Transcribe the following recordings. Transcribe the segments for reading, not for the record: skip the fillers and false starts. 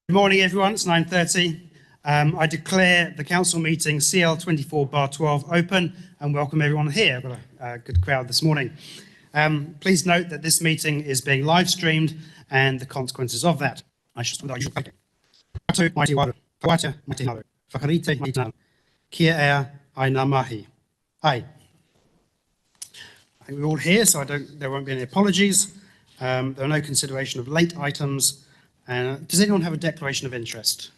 Good morning, everyone. It's 9:30. I declare the council meeting CL24/12 open and welcome everyone here. I've got a good crowd this morning. Please note that this meeting is being live streamed and the consequences of that. I should start you. Kia ea aina mahi. Hi. I think we're all here, so there won't be any apologies. There are no consideration of late items. Does anyone have a declaration of interest?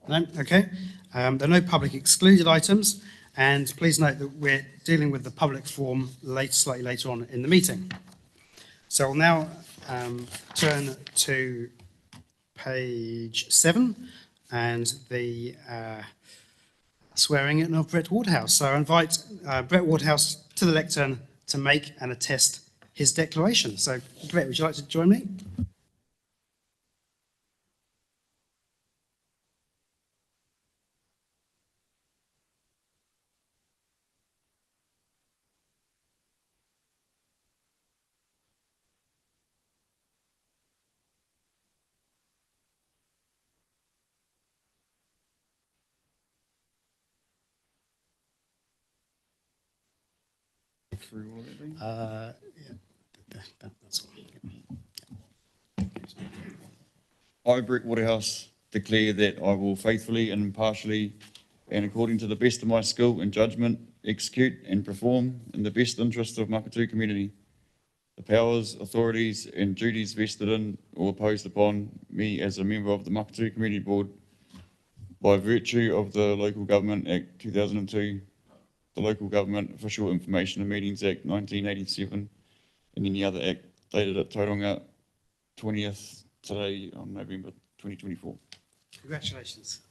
No? Okay. There are no public excluded items, and please note that we're dealing with the public forum slightly later on in the meeting. So we'll now turn to page 7 and the swearing in of Brett Wardhouse. So I invite Brett Wardhouse to the lectern to make and attest his declaration. So Brett, would you like to join me? Through all of it, That's all. I, Brett Waterhouse, declare that I will faithfully and impartially and according to the best of my skill and judgment execute and perform in the best interest of Makatū community the powers, authorities and duties vested in or imposed upon me as a member of the Makatū Community Board by virtue of the Local Government Act 2002, the Local Government Official Information and Meetings Act 1987, and any other act dated at Tauranga 20th today on November 2024. Congratulations.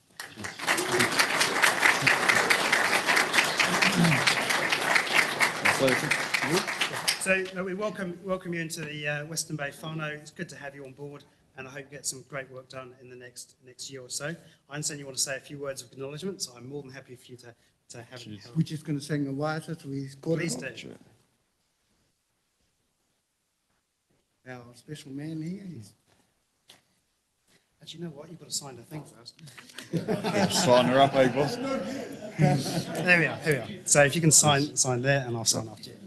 So we welcome you into the Western Bay whānau. It's good to have you on board, and I hope you get some great work done in the next year or so. I understand you want to say a few words of acknowledgement, so I'm more than happy for you to have. We're just going to sing a wāta to his kōrero. Please do. Our special man here. Actually, you know what? You've got to sign the thing first. Sign her up, eh, boss? There we are. So if you can sign there, and I'll sign after you.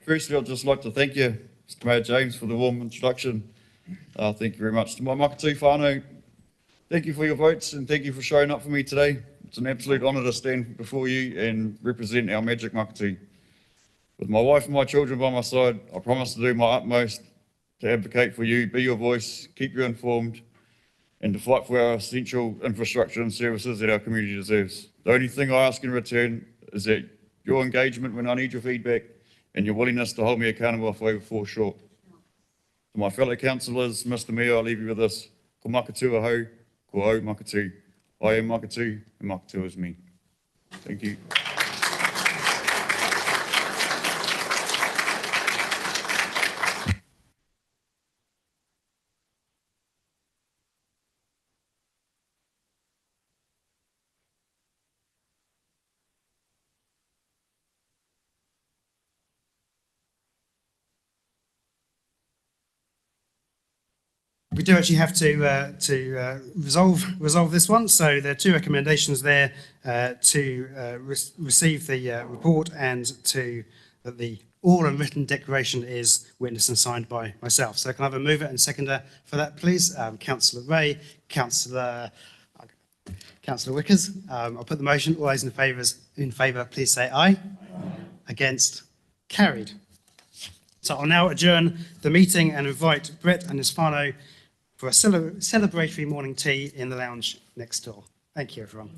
Firstly, I'd just like to thank you, Mr. Mayor James, for the warm introduction. Thank you very much to my Makatū whānau. Thank you for your votes and thank you for showing up for me today. It's an absolute honour to stand before you and represent our magic Makatū. With my wife and my children by my side, I promise to do my utmost to advocate for you, be your voice, keep you informed, and to fight for our essential infrastructure and services that our community deserves. The only thing I ask in return is that your engagement when I need your feedback and your willingness to hold me accountable if I ever fall short. To my fellow councillors, Mr. Mayor, I leave you with this. Ko Makatū ahau, ko au Makatū. I am Makatū, and Makatū is me. Thank you. we do actually have to resolve this one. So there are two recommendations there to receive the report and to that the oral and written declaration is witnessed and signed by myself. So can I have a mover and seconder for that, please? Councillor Ray, Councillor Wickers. I'll put the motion. All those in favour, please say aye. Aye. Against? Carried. So I'll now adjourn the meeting and invite Brett and Isfano for a celebratory morning tea in the lounge next door. Thank you, everyone.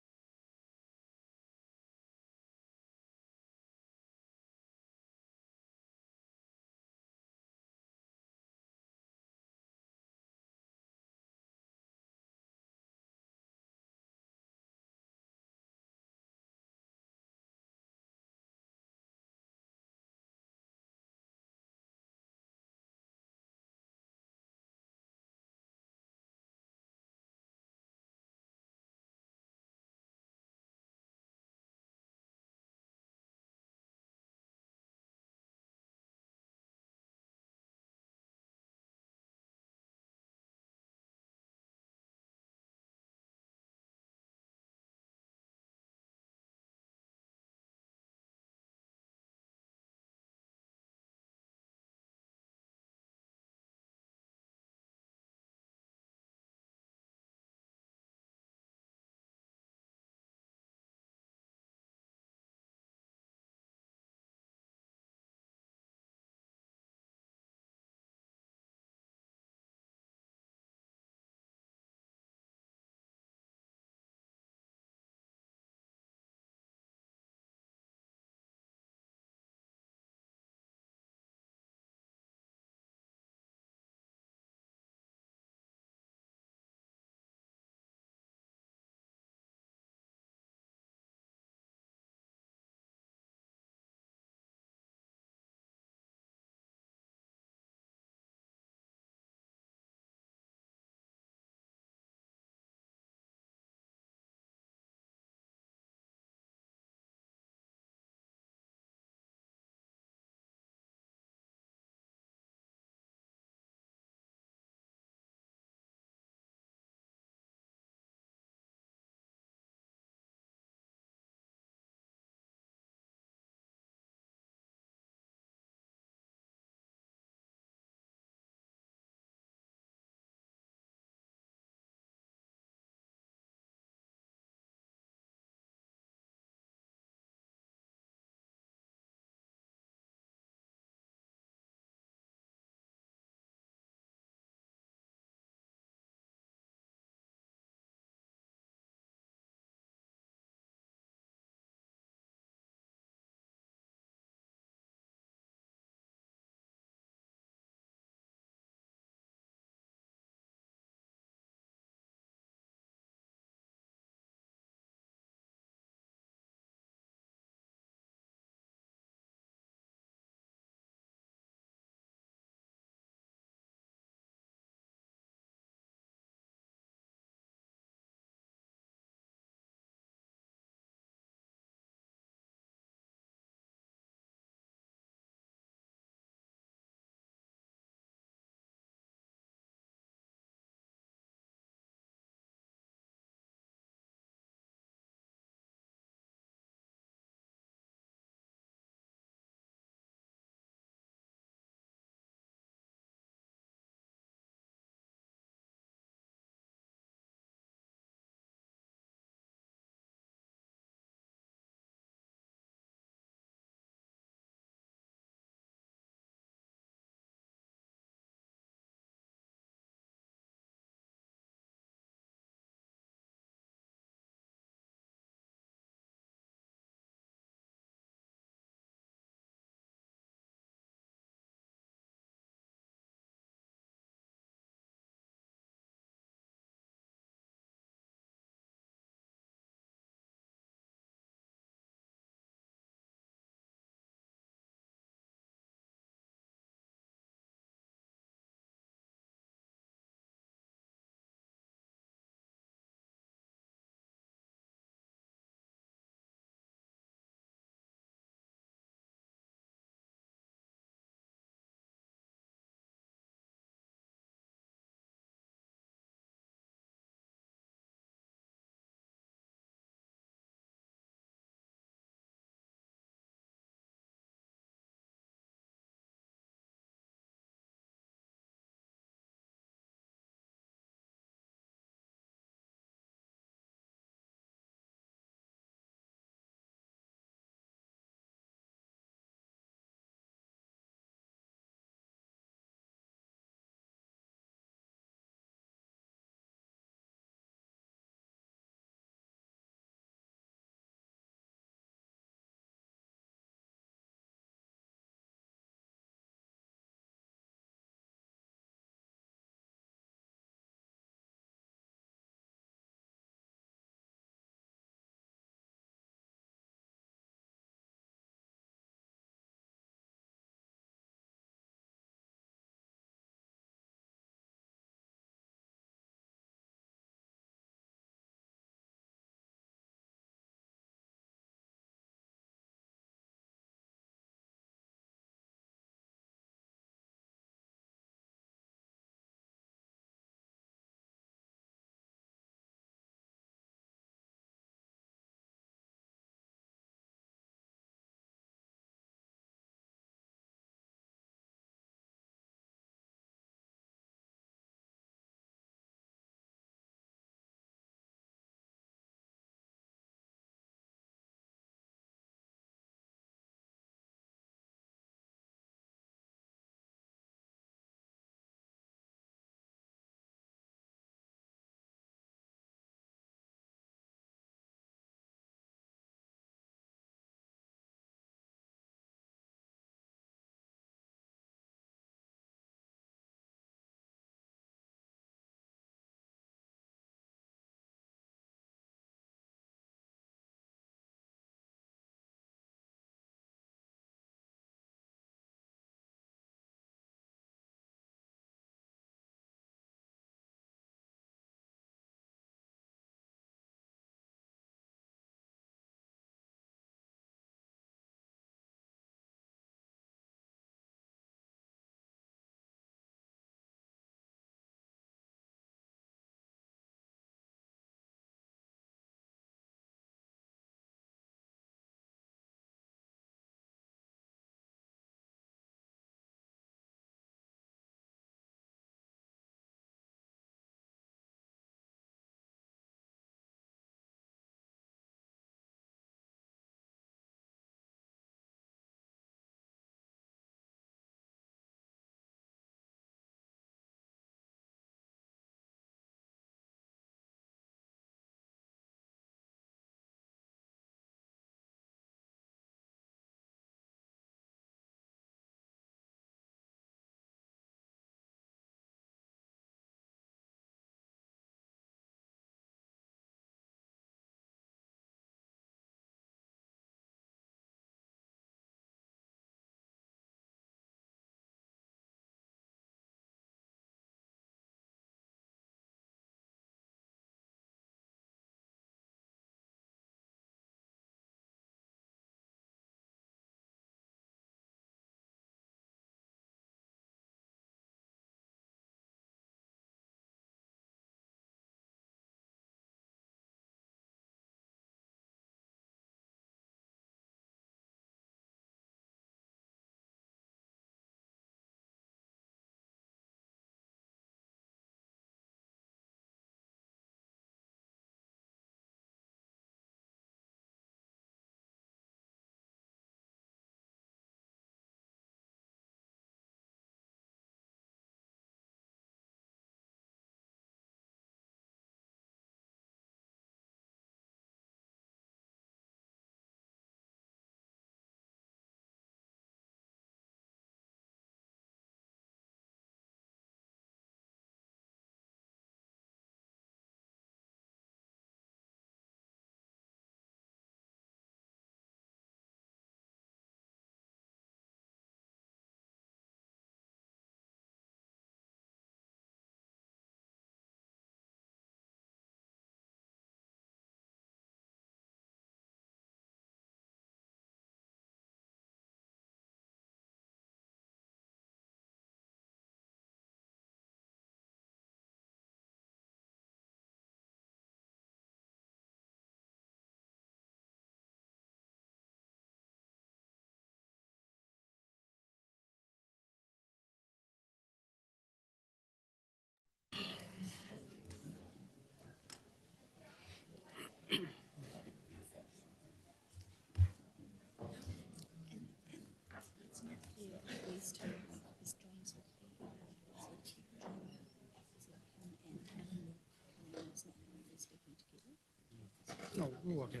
Oh, okay.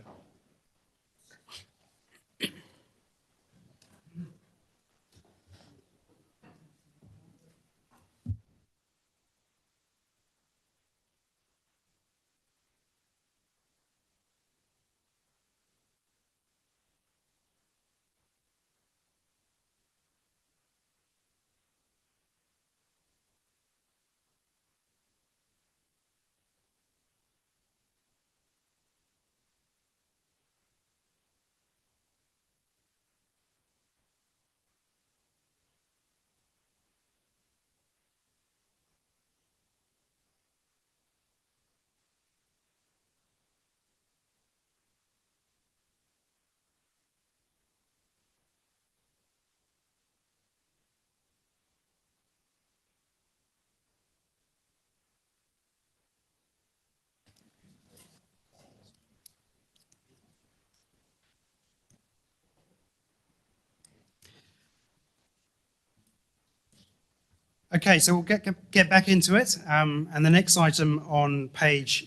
Okay, so we'll get back into it. And the next item on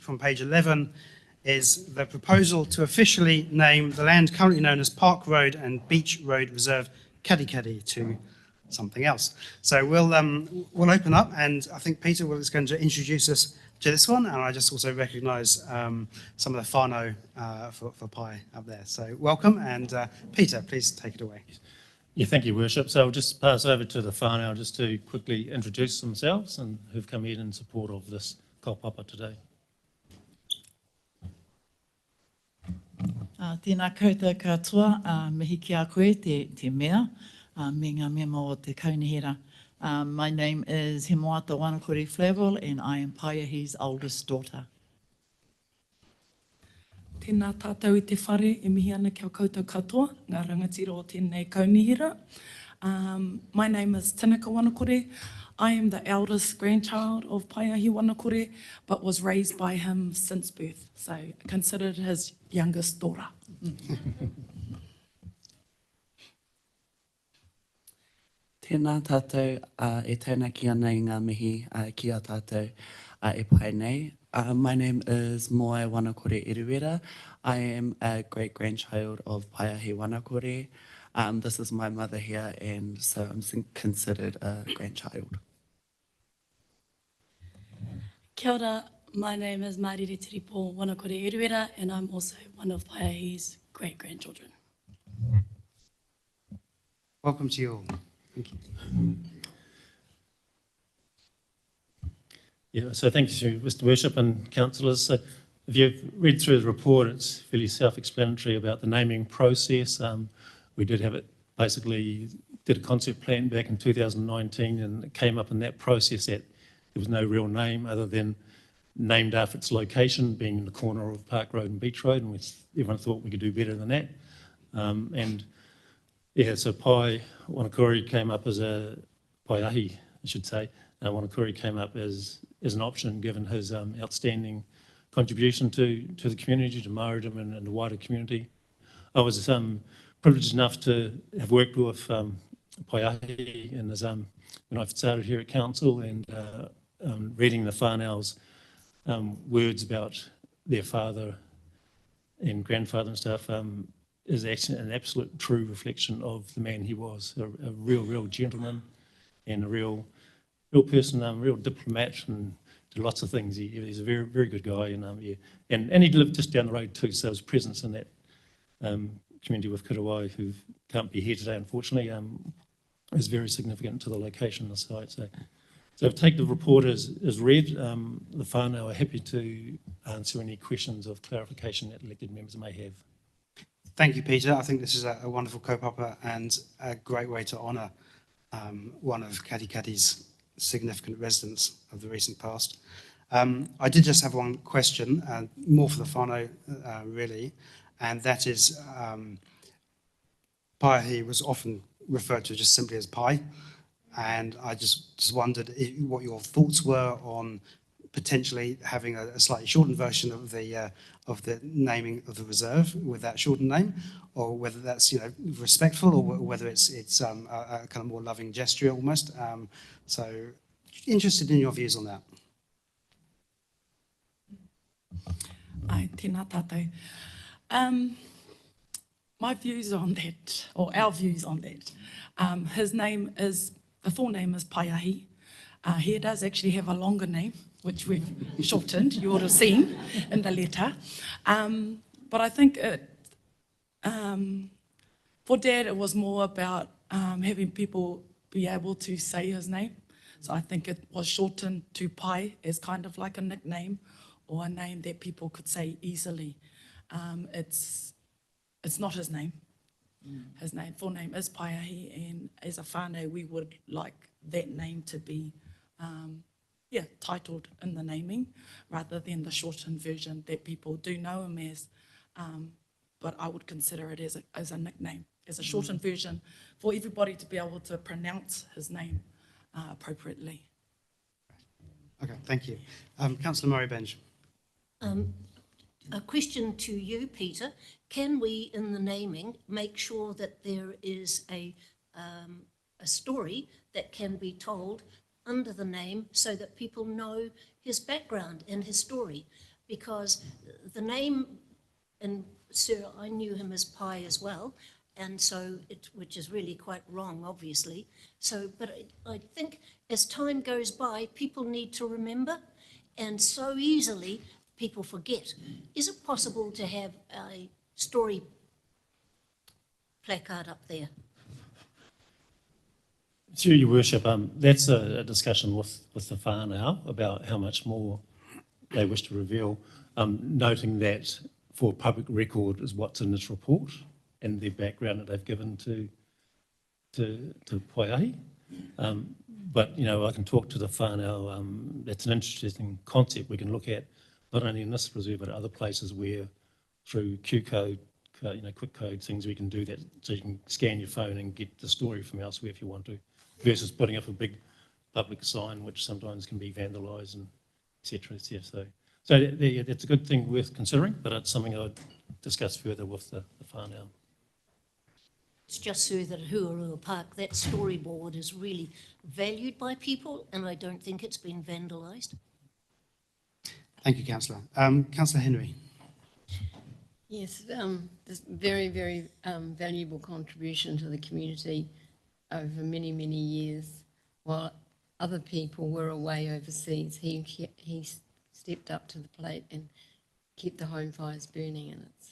from page 11 is the proposal to officially name the land currently known as Park Road and Beach Road Reserve Kadikadi to something else. So we'll open up, and I think Peter is going to introduce us to this one, and I just also recognise some of the whānau for Pai up there. So welcome, and Peter, please take it away. Yeah, thank you, Worship. So I'll just pass over to the whānau just to quickly introduce themselves and who've come in support of this kaupapa today. Tēnā koutou katoa, mihi ki a koe te mea, me ngā mea o te kaunihera. My name is He Moata Wanakore Flavel, and I am Paiahi's oldest daughter. Tēnā tātou I te whare, e mihi ana kia koutou katoa, ngā rangatira o tēnei kaunihira. My name is Tinaka Wanakore. I am the eldest grandchild of Paiahi Wanakore, but was raised by him since birth, so considered his youngest daughter. Tēnā tātou e tauna ki ana I ngā mihi ki a tātou e pai nei. My name is Moai Wanakore Iruwera. I am a great-grandchild of Paiahi Wanakore. This is my mother here, and so I'm considered a grandchild. Kia ora, my name is Marire Tiripo Wanakore Iruwera, and I'm also one of Paiahi's great-grandchildren. Welcome to you all. Thank you. Yeah, so thank you, Mr. Worship and councillors. So if you've read through the report, it's fairly self-explanatory about the naming process. We did have it, basically did a concept plan back in 2019, and it came up in that process that there was no real name other than named after its location, being in the corner of Park Road and Beach Road, and everyone thought we could do better than that. And yeah, so Pai Wanakore came up as a, Paiahi, I should say, Wanakore came up as an option given his outstanding contribution to the community, to Māoridom and the wider community. I was privileged enough to have worked with Paiahi and when I started here at council, and reading the whānau's words about their father and grandfather and stuff is actually an absolute true reflection of the man he was, a real gentleman and a real person, real diplomat, and did lots of things. He's a very good guy, and yeah, and he lived just down the road too, so his presence in that community with Kirawai, who can't be here today, unfortunately, is very significant to the location of the site. So take the report as read. The whānau are happy to answer any questions of clarification that elected members may have. Thank you, Peter. I think this is a wonderful kaupapa and a great way to honour one of Kadikadi's significant residents of the recent past. I did just have one question, more for the whānau, really, and that is Paiahi was often referred to just simply as Pai, and I just wondered what your thoughts were on potentially having a slightly shortened version of the naming of the reserve with that shortened name, or whether that's respectful, or whether it's a kind of more loving gesture almost. So interested in your views on that. Ai, tēnā tātou. My views on that, or our views on that. The full name is Paiahi. He does actually have a longer name, which we've shortened, you would have seen in the letter. But I think for Dad, it was more about having people be able to say his name. So I think it was shortened to Pai as kind of like a nickname or a name that people could say easily. It's not his name. His full name is Paiahi, and as a whānau, we would like that name to be, titled in the naming, rather than the shortened version that people do know him as. But I would consider it as a nickname, as a shortened version for everybody to be able to pronounce his name appropriately. Okay, thank you. Councillor Murray Benj. A question to you, Peter. Can we, in the naming, make sure that there is a story that can be told under the name so that people know his background and his story? Because the name, and Sir, I knew him as Pai as well, and so which is really quite wrong, obviously. So, but I think as time goes by, people need to remember, and so easily people forget. Is it possible to have a story placard up there? Through your worship, that's a discussion with the whānau about how much more they wish to reveal, noting that for public record is what's in this report and the background that they've given to Paiahi. But, you know, I can talk to the whānau. That's an interesting concept we can look at, not only in this reserve, but other places where through Q code, quick code things, we can do that. So you can scan your phone and get the story from elsewhere if you want to, versus putting up a big public sign, which sometimes can be vandalised and et cetera, et cetera. So that's a good thing worth considering, but it's something I would discuss further with the whānau. It's just so that at Huarua Park, that storyboard is really valued by people, and I don't think it's been vandalised. Thank you, Councillor. Councillor Henry. Yes, this very, very valuable contribution to the community over many, many years. While other people were away overseas, he stepped up to the plate and kept the home fires burning, and it's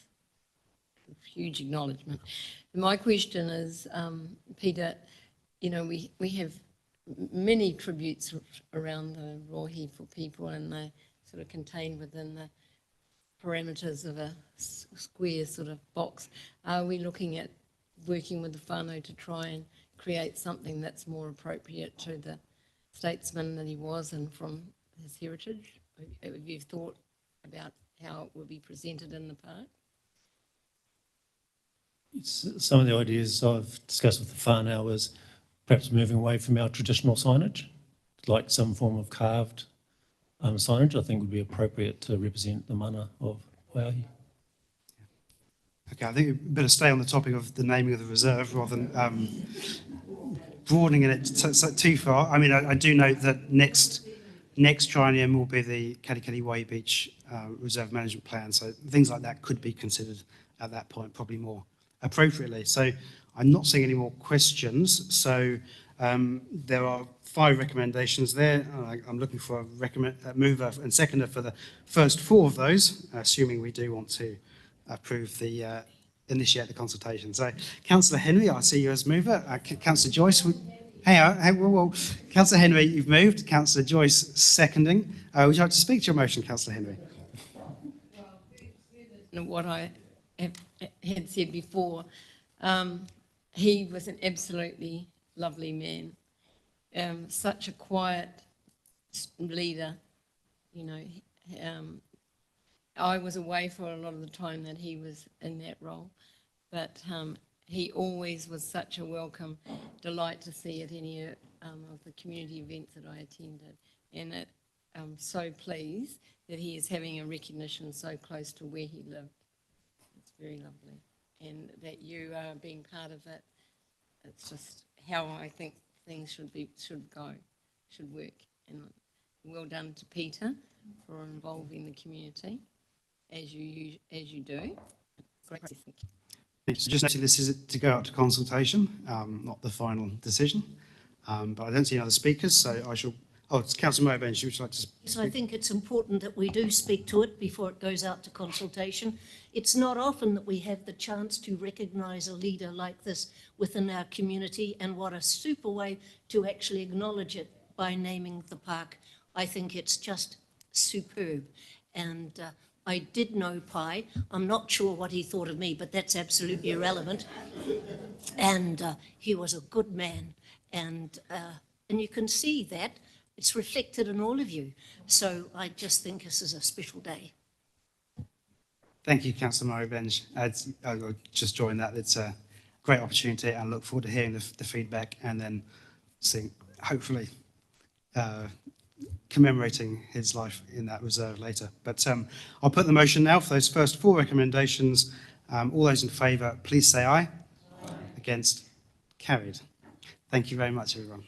a huge acknowledgement. My question is, Peter, you know, we have many tributes around the rohi for people, and they're sort of contained within the parameters of a square sort of box. Are we looking at working with the whānau to try and create something that's more appropriate to the statesman that he was and from his heritage? Have you thought about how it will be presented in the park? Some of the ideas I've discussed with the whānau is perhaps moving away from our traditional signage, like some form of carved signage, I think would be appropriate to represent the mana of Waiahi. Okay, I think we better stay on the topic of the naming of the reserve rather than broadening it too far. I mean, I do note that next triennium will be the Katikati Wai Beach Reserve Management Plan, so things like that could be considered at that point, probably more appropriately. So I'm not seeing any more questions, so there are 5 recommendations there. I'm looking for a mover and seconder for the first 4 of those, assuming we do want to approve initiate the consultation. So, Councillor Henry, I see you as mover. Councillor Joyce, Councillor Henry, you've moved. Councillor Joyce seconding. Would you like to speak to your motion, Councillor Henry? What I had said before, he was an absolutely lovely man. Such a quiet leader, you know. I was away for a lot of the time that he was in that role, but he always was such a welcome delight to see at any of the community events that I attended, and I'm so pleased that he is having a recognition so close to where he lived. It's very lovely, and that you are being part of it. It's just how I think things should work. And well done to Peter for involving the community as you do. Just noting this is to go out to consultation, not the final decision. But I don't see any other speakers, so I shall. Oh, it's Councillor Mobench. Would you like to speak? Yes, I think it's important that we do speak to it before it goes out to consultation. It's not often that we have the chance to recognise a leader like this within our community, and what a super way to actually acknowledge it by naming the park. I think it's just superb. And I did know Pi. I'm not sure what he thought of me, but that's absolutely irrelevant. And he was a good man. And you can see that. It's reflected in all of you. So I just think this is a special day. Thank you, Councillor Mobench. I'll just join that. It's a great opportunity, and I look forward to hearing the feedback and then seeing, hopefully, commemorating his life in that reserve later. But I'll put the motion now for those first 4 recommendations. All those in favour, please say aye. Aye. Against? Carried. Thank you very much, everyone.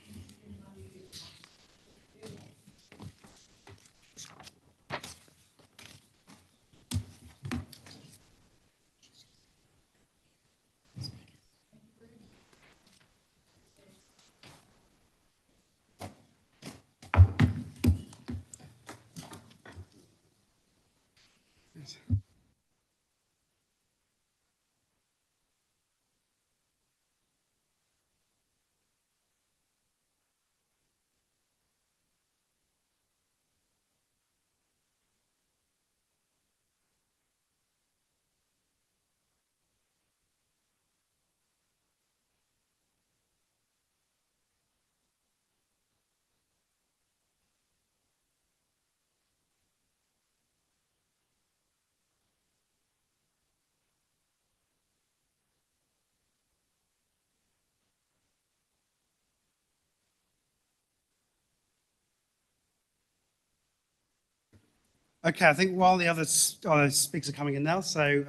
Okay, I think while the other speakers are coming in now, so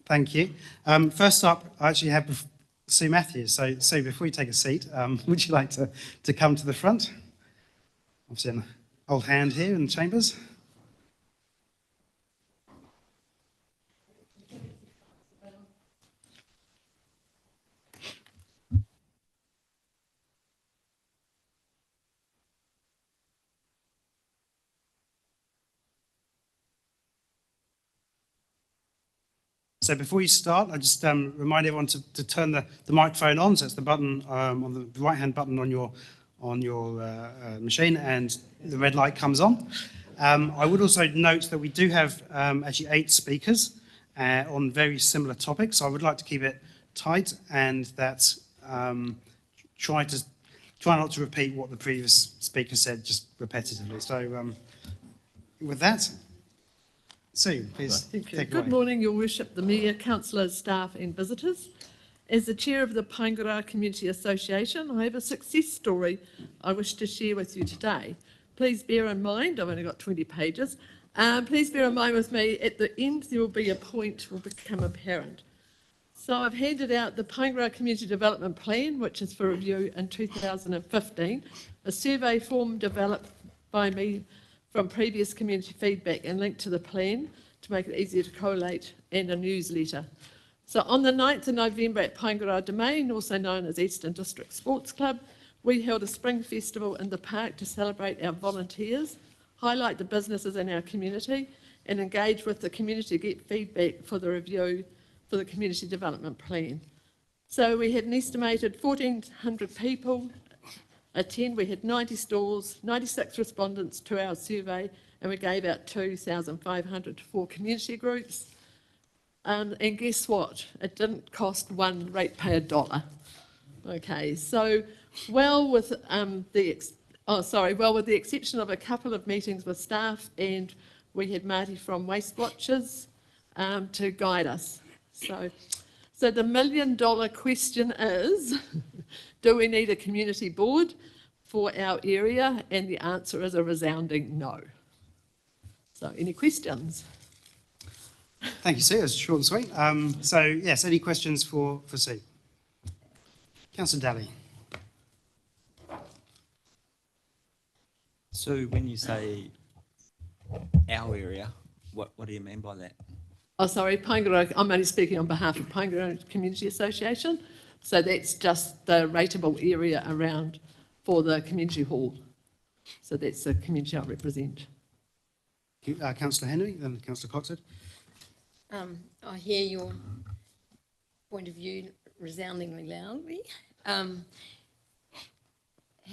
thank you. First up, I actually have Sue Matthews. So Sue, before you take a seat, would you like to come to the front? Obviously an old hand here in the chambers. So before you start, I just remind everyone to turn the microphone on. So it's the button on the right-hand button on your machine, and the red light comes on. I would also note that we do have actually 8 speakers on very similar topics. So I would like to keep it tight, and that try not to repeat what the previous speaker said just repetitively. So with that. Sue, please. Thank you. Take it Good away. morning, Your Worship, the Mayor, councillors, staff and visitors. As the Chair of the Paengaroa Community Association, I have a success story I wish to share with you today. Please bear in mind, I've only got 20 pages, please bear in mind with me, at the end there will be a point will become apparent. So I've handed out the Paengaroa Community Development Plan, which is for review in 2015, a survey form developed by me from previous community feedback and linked to the plan to make it easier to collate, and a newsletter. So on the 9th of November at Paengaroa Domain, also known as Eastern District Sports Club, we held a spring festival in the park to celebrate our volunteers, highlight the businesses in our community, and engage with the community to get feedback for the review for the community development plan. So we had an estimated 1,400 people attend. We had 90 stalls, 96 respondents to our survey, and we gave out 2,500 for community groups. And guess what? It didn't cost one ratepayer dollar. Okay, so with the exception of a couple of meetings with staff, and we had Marty from Waste Watchers to guide us. So the $1 million question is, do we need a community board for our area? And the answer is a resounding no. So any questions? Thank you, Sue. That's short and sweet. So yes, any questions for Sue? Councillor Daly. So when you say our area, what do you mean by that? Oh, sorry, Paengaroa, I'm only speaking on behalf of Paengaroa Community Association. So that's just the rateable area around for the community hall. So that's the community I represent. Councillor Henry, then Councillor Coxon. I hear your point of view resoundingly loudly.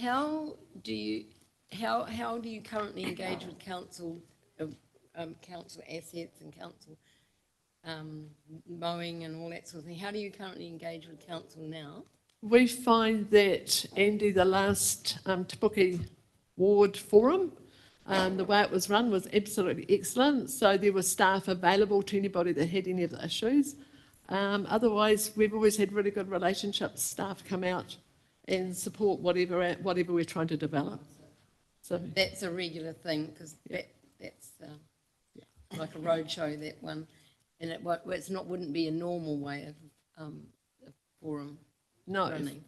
How do you currently engage with council assets and council mowing and all that sort of thing? How do you currently engage with council now? We find that, Andy, the last Te Puke Ward Forum, the way it was run was absolutely excellent. So there was staff available to anybody that had any of the issues. Otherwise, we've always had really good relationships. Staff come out and support whatever we're trying to develop. So that's a regular thing, because that's like a roadshow, that one, and it's not, wouldn't be a normal way of a forum running.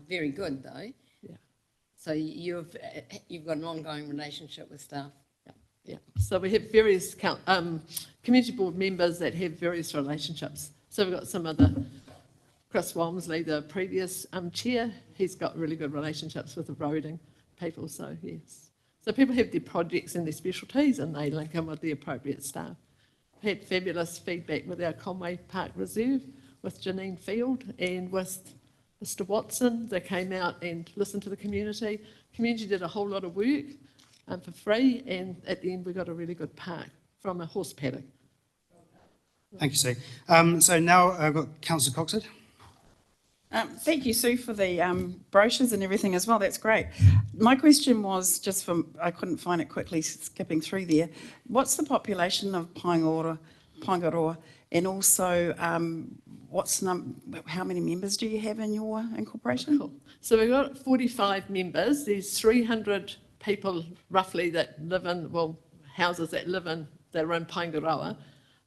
Very good though. Yeah. So you've got an ongoing relationship with staff. Yeah. So we have various community board members that have various relationships. So we've got some other. Chris Walmsley, the previous chair, he's got really good relationships with the roading people, so yes. So people have their projects and their specialties and they link in with the appropriate staff. We had fabulous feedback with our Conway Park Reserve with Janine Field and with Mr Watson. They came out and listened to the community. Community did a whole lot of work for free, and at the end we got a really good park from a horse paddock. Thank you, Sue. So now I've got Councillor Coxon. Thank you, Sue, for the brochures and everything as well. That's great. My question was just I couldn't find it quickly, skipping through there. What's the population of Paengaroa, and also how many members do you have in your incorporation? Cool. So we've got 45 members. There's 300 people roughly that live in, houses that are in Paengaroa,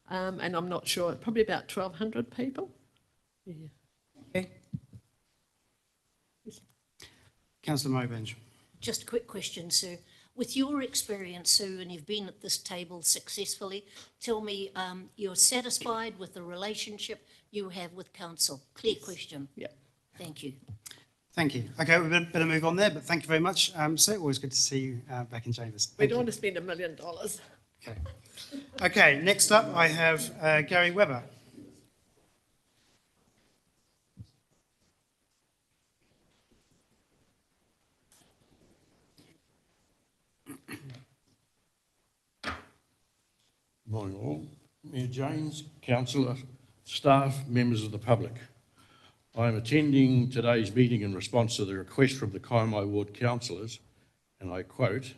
and I'm not sure, probably about 1,200 people. Yeah. Okay. Councillor Mowbenge. Just a quick question, Sue. With your experience, Sue, and you've been at this table successfully, tell me you're satisfied with the relationship you have with council? Clear question. Yeah. Thank you. Thank you. Okay, we better move on there, but thank you very much. Sue, always good to see you back in chambers. We don't want to spend $1 million. Okay. Okay, next up I have Gary Webber. Morning all. Mayor James, councillor, staff, members of the public. I am attending today's meeting in response to the request from the Kaimai Ward councillors, and I quote,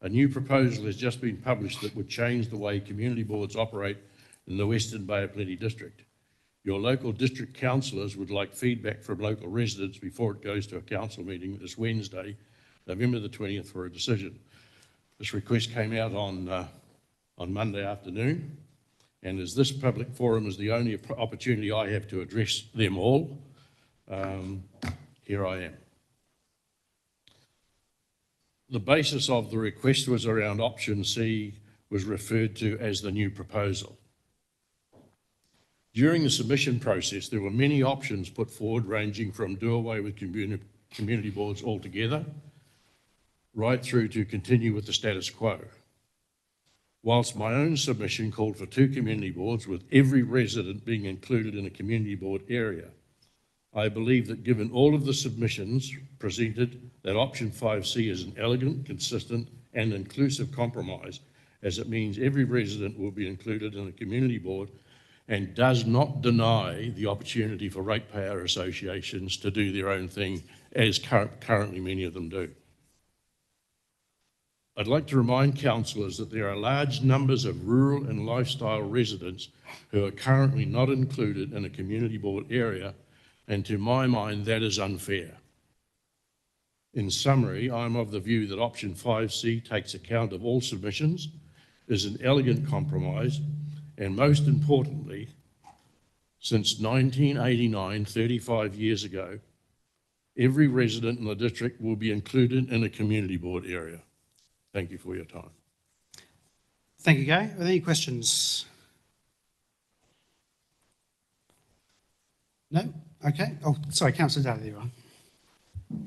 "A new proposal has just been published that would change the way community boards operate in the Western Bay of Plenty district. Your local district councillors would like feedback from local residents before it goes to a council meeting this Wednesday, November the 20th, for a decision." This request came out on Monday afternoon, and as this public forum is the only opportunity I have to address them all, here I am. The basis of the request was around option C, was referred to as the new proposal. During the submission process, there were many options put forward, ranging from do away with community boards altogether, right through to continue with the status quo. Whilst my own submission called for 2 community boards, with every resident being included in a community board area, I believe that given all of the submissions presented, that option 5C is an elegant, consistent and inclusive compromise, as it means every resident will be included in a community board and does not deny the opportunity for ratepayer associations to do their own thing, as currently many of them do. I'd like to remind councillors that there are large numbers of rural and lifestyle residents who are currently not included in a community board area, and to my mind that is unfair. In summary, I'm of the view that option 5C takes account of all submissions, is an elegant compromise, and most importantly, since 1989, 35 years ago, every resident in the district will be included in a community board area. Thank you for your time. Thank you, Gary. Are there any questions No? Okay. Oh, sorry, Councillor Daly, you are.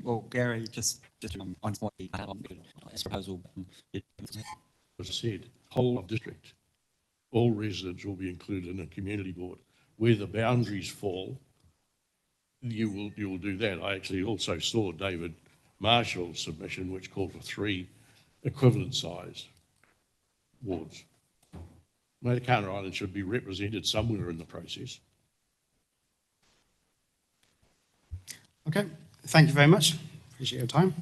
Well, Gary, just on what this proposal. As I said, whole of district, all residents will be included in a community board. Where the boundaries fall, you will do that. I actually also saw David Marshall's submission, which called for 3 equivalent size wards. Matakana Island should be represented somewhere in the process. Okay, thank you very much. Appreciate your time.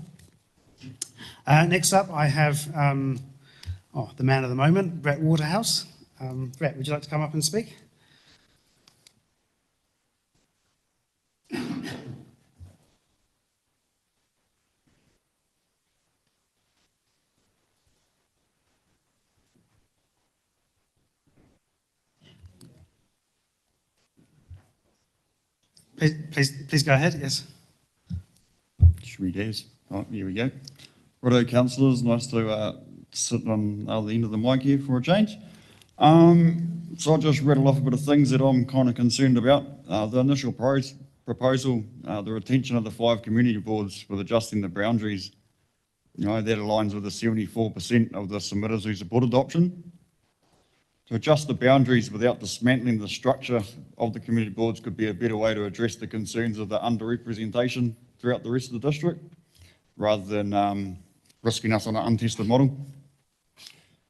Next up, I have the man of the moment, Brett Waterhouse. Brett, would you like to come up and speak? Please go ahead, yes. Sweet as. Oh, here we go. Righto, councillors, nice to sit on the other end of the mic here for a change. So I'll just rattle off a bit of things that I'm kind of concerned about. The initial proposal, the retention of the 5 community boards with adjusting the boundaries, you know, that aligns with the 74% of the submitters who supported the option. To adjust the boundaries without dismantling the structure of the community boards could be a better way to address the concerns of the underrepresentation throughout the rest of the district, rather than risking us on an untested model.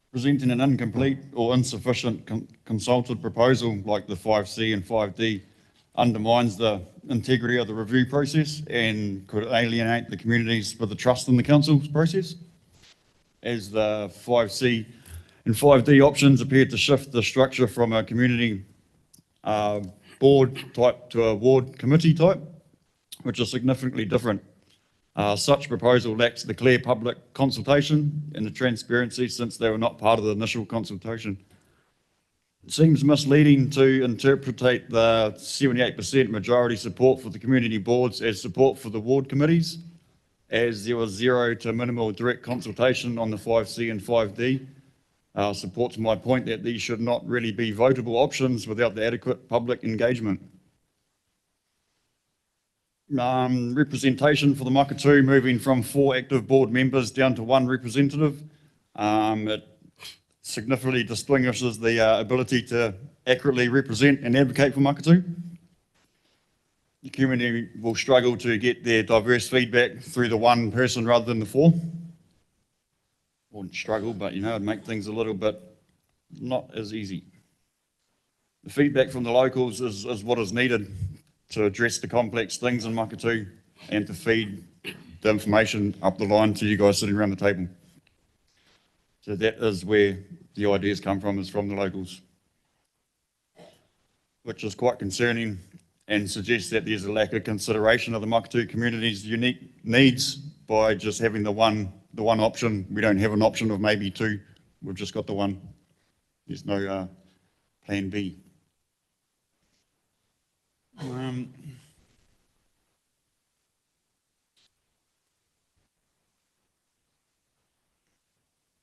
Presenting an incomplete or insufficient consulted proposal like the 5C and 5D undermines the integrity of the review process and could alienate the communities with the trust in the council's process, as the 5C and 5D options appear to shift the structure from a community board type to a ward committee type, which is significantly different. Such proposal lacks the clear public consultation and the transparency since they were not part of the initial consultation. It seems misleading to interpret the 78% majority support for the community boards as support for the ward committees, as there was 0 to minimal direct consultation on the 5C and 5D. Supports my point that these should not really be votable options without the adequate public engagement. Representation for the Makatū, moving from 4 active board members down to 1 representative. It significantly distinguishes the ability to accurately represent and advocate for Makatū. The community will struggle to get their diverse feedback through the 1 person rather than the 4. Wouldn't struggle, but you know, it'd make things a little bit not as easy. The feedback from the locals is what is needed to address the complex things in Makatū and to feed the information up the line to you guys sitting around the table. So that is where the ideas come from, is from the locals, which is quite concerning and suggests that there's a lack of consideration of the Makatū community's unique needs by just having the one option. We don't have an option of maybe 2. We've just got the 1. There's no plan B.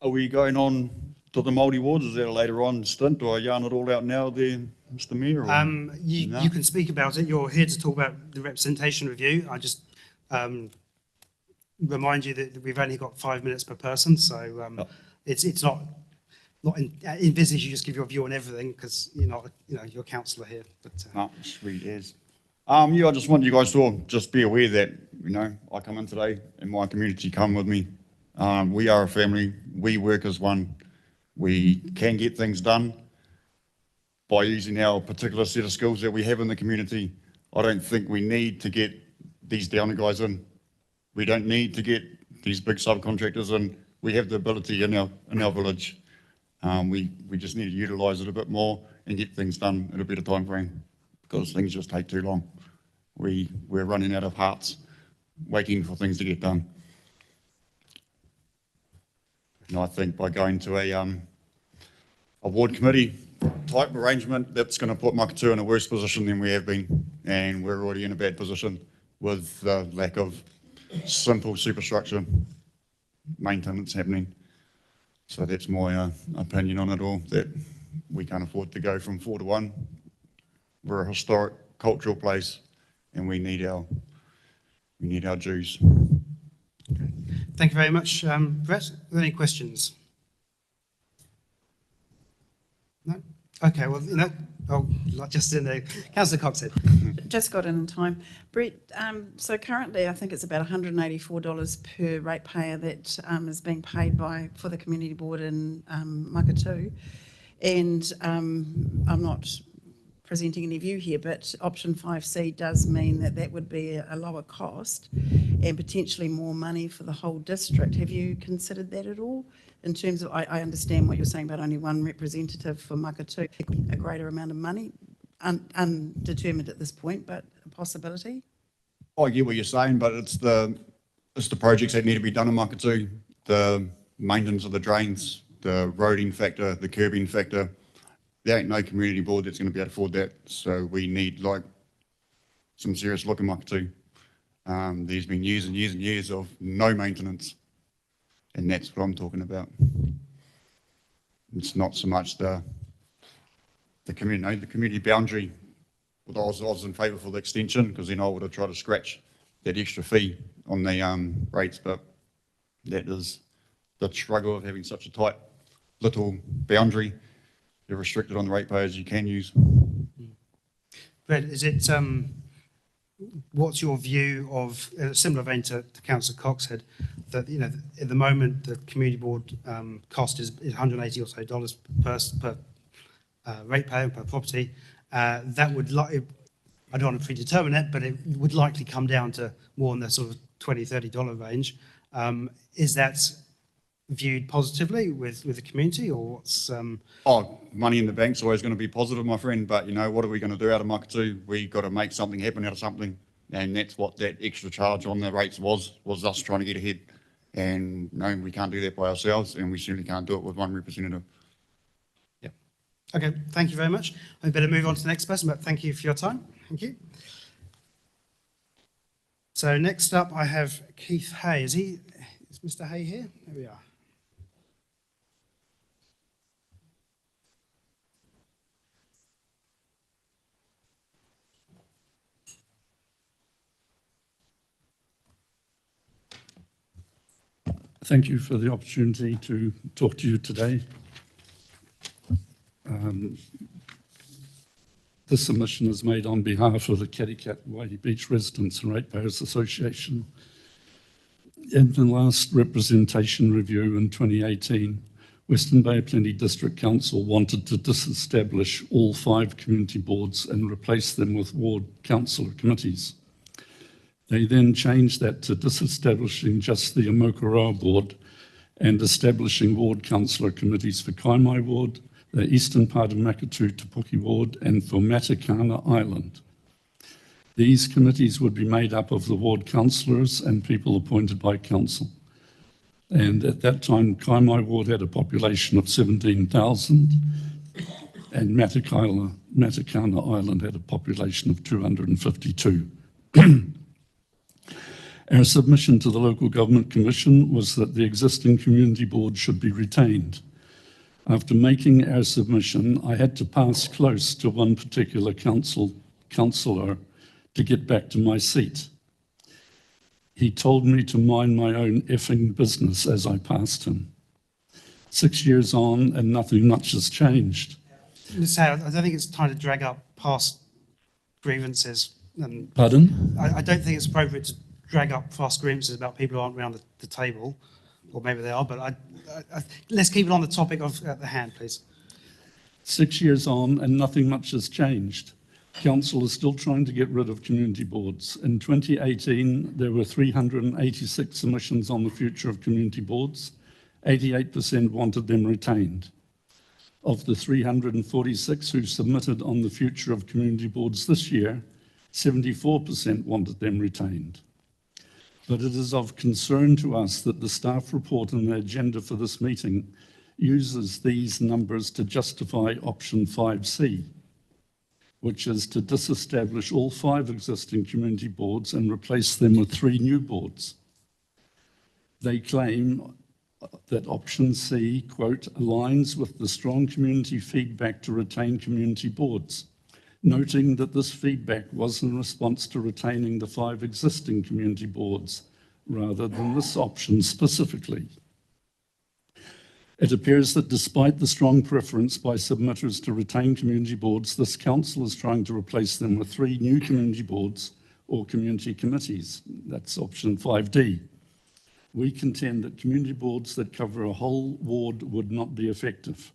Are we going on to the Māori wards? Is that a later on stint, or yarn it all out now there, Mr. Mayor? You can speak about it. You're here to talk about the representation review. I just remind you that we've only got 5 minutes per person, so it's not envisaged you just give your view on everything, because you're not, you're a councillor here. But Sweet as. Yeah, I just want you guys to all just be aware that, I come in today and my community come with me. We are a family. We work as one. We can get things done by using our particular set of skills that we have in the community. I don't think we need to get these downer guys in. We don't need to get these big subcontractors in. We have the ability in our village. We just need to utilise it a bit more and get things done at a better time frame, because things just take too long. We're running out of hearts waiting for things to get done. And I think by going to a ward committee type arrangement, that's going to put Makatū in a worse position than we have been, and we're already in a bad position with the lack of simple superstructure maintenance happening. So that's my opinion on it all, that we can't afford to go from 4 to 1. We're a historic cultural place, and we need our dues. Thank you very much. Brett, are there any questions? No? Okay, well, just in there, Councillor Cox said. Just got in time. Brett, so currently I think it's about $184 per ratepayer that is being paid for the community board in Makatū. And I'm not presenting any view here, but option 5C does mean that that would be a lower cost and potentially more money for the whole district. Have you considered that at all? In terms of, I understand what you're saying about only one representative for Makatū, a greater amount of money, undetermined at this point, but a possibility? I get what you're saying, but it's the projects that need to be done in Makatū, the maintenance of the drains, the roading factor, the curbing factor. There ain't no community board that's going to be able to afford that. So we need like some serious look in Makatū. There's been years and years and years of no maintenance, and that's what I'm talking about. It's not so much the community boundary. Well, I was in favour for the extension because then I would have tried to scratch that extra fee on the rates, but that is the struggle of having such a tight little boundary. You're restricted on the ratepayers you can use. Brett, is it, what's your view of, in a similar vein to Councillor Cox said, that, you know, at the moment the community board cost is $180 or so per ratepayer, per property. That would, I don't want to predetermine it, but it would likely come down to more in the sort of $20, $30 range. Is that viewed positively with the community, or what's... Money in the bank's always going to be positive, my friend, but you know, what are we going to do out of Makatū? We got to make something happen out of something, and that's what that extra charge on the rates was us trying to get ahead. And no, we can't do that by ourselves, and we certainly can't do it with one representative. Yeah. Okay, thank you very much. I better move on to the next person, but thank you for your time. Thank you. So next up I have Keith Hay. Is Mr. Hay here? There we are. Thank you for the opportunity to talk to you today. This submission is made on behalf of the Caricat Waihi Beach Residents and Ratepayers Association. In the last representation review in 2018, Western Bay of Plenty District Council wanted to disestablish all 5 community boards and replace them with ward councillor committees. They then changed that to disestablishing just the Omokoroa board and establishing ward councillor committees for Kaimai ward, the eastern part of Makatū Te Puke ward, and for Matakana Island. These committees would be made up of the ward councillors and people appointed by council. And at that time, Kaimai ward had a population of 17,000 and Matakana Island had a population of 252. Our submission to the Local Government Commission was that the existing community board should be retained. After making our submission, I had to pass close to one particular councillor to get back to my seat. He told me to mind my own effing business as I passed him. 6 years on and nothing much has changed. I don't think it's time to drag up past grievances. Pardon? I don't think it's appropriate to drag up past grievances about people who aren't around the table, or maybe they are, but let's keep it on the topic at the hand, please. 6 years on and nothing much has changed. Council is still trying to get rid of community boards. In 2018, there were 386 submissions on the future of community boards. 88% wanted them retained. Of the 346 who submitted on the future of community boards this year, 74% wanted them retained. But it is of concern to us that the staff report and the agenda for this meeting uses these numbers to justify option 5C, which is to disestablish all 5 existing community boards and replace them with 3 new boards. They claim that option C, quote, aligns with the strong community feedback to retain community boards. noting that this feedback was in response to retaining the 5 existing community boards rather than this option specifically. It appears that despite the strong preference by submitters to retain community boards, this council is trying to replace them with 3 new community boards or community committees. That's option 5D. We contend that community boards that cover a whole ward would not be effective.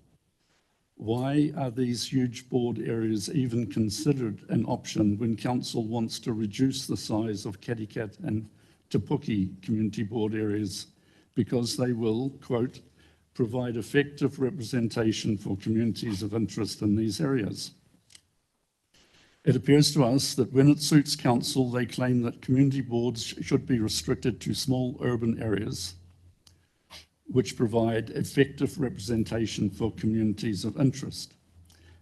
Why are these huge board areas even considered an option when council wants to reduce the size of Katikat and Te Puke community board areas because they will, quote, provide effective representation for communities of interest in these areas? It appears to us that when it suits council, they claim that community boards should be restricted to small urban areas which provide effective representation for communities of interest.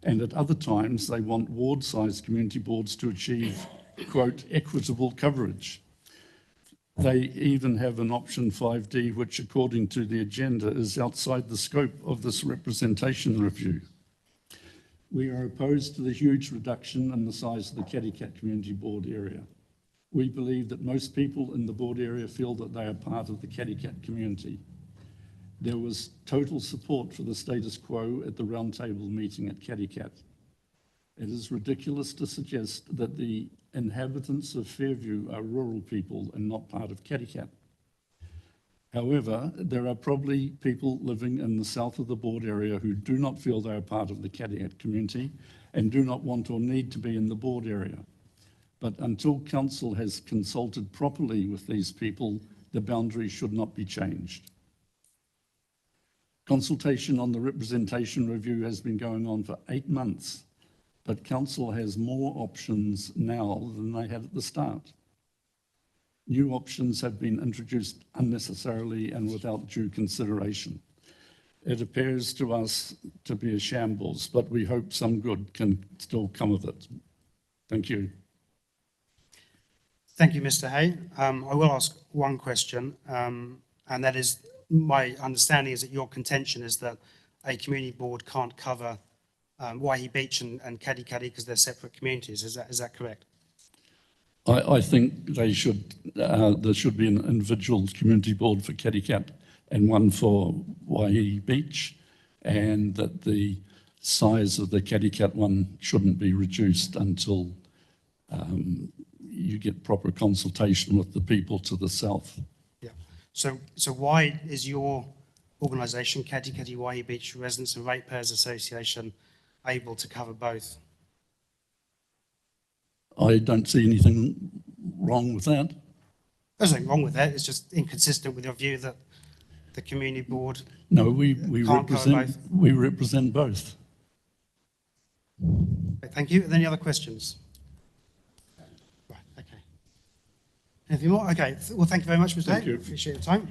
And at other times, they want ward-sized community boards to achieve, quote, equitable coverage. They even have an option 5D, which according to the agenda is outside the scope of this representation review. We are opposed to the huge reduction in the size of the Katikat Community Board area. We believe that most people in the board area feel that they are part of the Katikat community. There was total support for the status quo at the roundtable meeting at Katikat. It is ridiculous to suggest that the inhabitants of Fairview are rural people and not part of Katikat. However, there are probably people living in the south of the board area who do not feel they are part of the Katikat community and do not want or need to be in the board area. But until council has consulted properly with these people, the boundary should not be changed. Consultation on the representation review has been going on for 8 months, but council has more options now than they had at the start. New options have been introduced unnecessarily and without due consideration. It appears to us to be a shambles, but we hope some good can still come of it. Thank you. Thank you, Mr. Hay. I will ask one question, and that is, my understanding is that your contention is that a community board can't cover Waihi Beach and Katikati because they're separate communities. Is that correct? I think they should. There should be an individual community board for Katikat and one for Waihi Beach, and that the size of the Katikat one shouldn't be reduced until you get proper consultation with the people to the south. Yeah. So why is your organisation, Katikati Waihi Beach Residents and Ratepayers Association, able to cover both? I don't see anything wrong with that. There's nothing wrong with that. It's just inconsistent with your view that the community board No, we can't cover both. represent both. Okay, thank you. Are there any other questions? Right, okay. Anything more? Okay. Well, thank you very much, Mr. Thank Hay. you. Appreciate your time.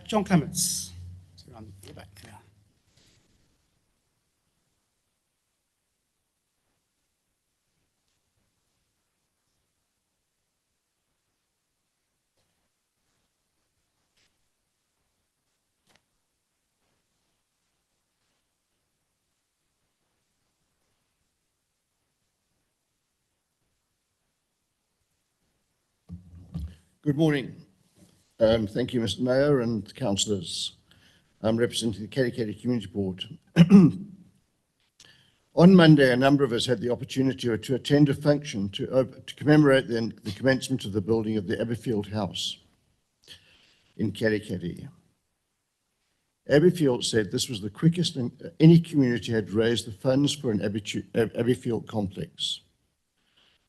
John Clements. On your back there. Good morning. Thank you, Mr. Mayor and councillors. I'm representing the Katikati Community Board. On Monday, a number of us had the opportunity to attend a function to commemorate the commencement of the building of the Abbeyfield House in Katikati. Abbeyfield said this was the quickest any community had raised the funds for an Abbeyfield complex.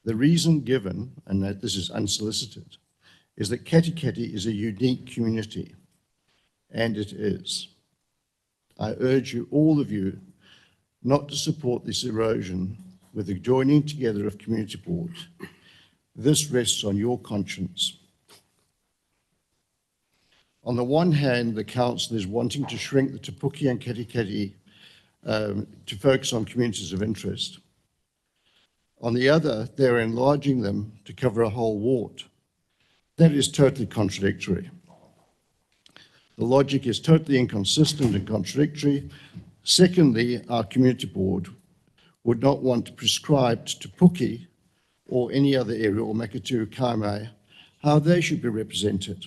The reason given, and that this is unsolicited, is that Katikati is a unique community, and it is. I urge you, all of you, not to support this erosion with the joining together of community boards. This rests on your conscience. On the one hand, the council is wanting to shrink the Te Puke and Katikati to focus on communities of interest. On the other, they're enlarging them to cover a whole ward. That is totally contradictory. The logic is totally inconsistent and contradictory. Secondly, our community board would not want to prescribe to Puki or any other area, or Makatū Kaimai, how they should be represented.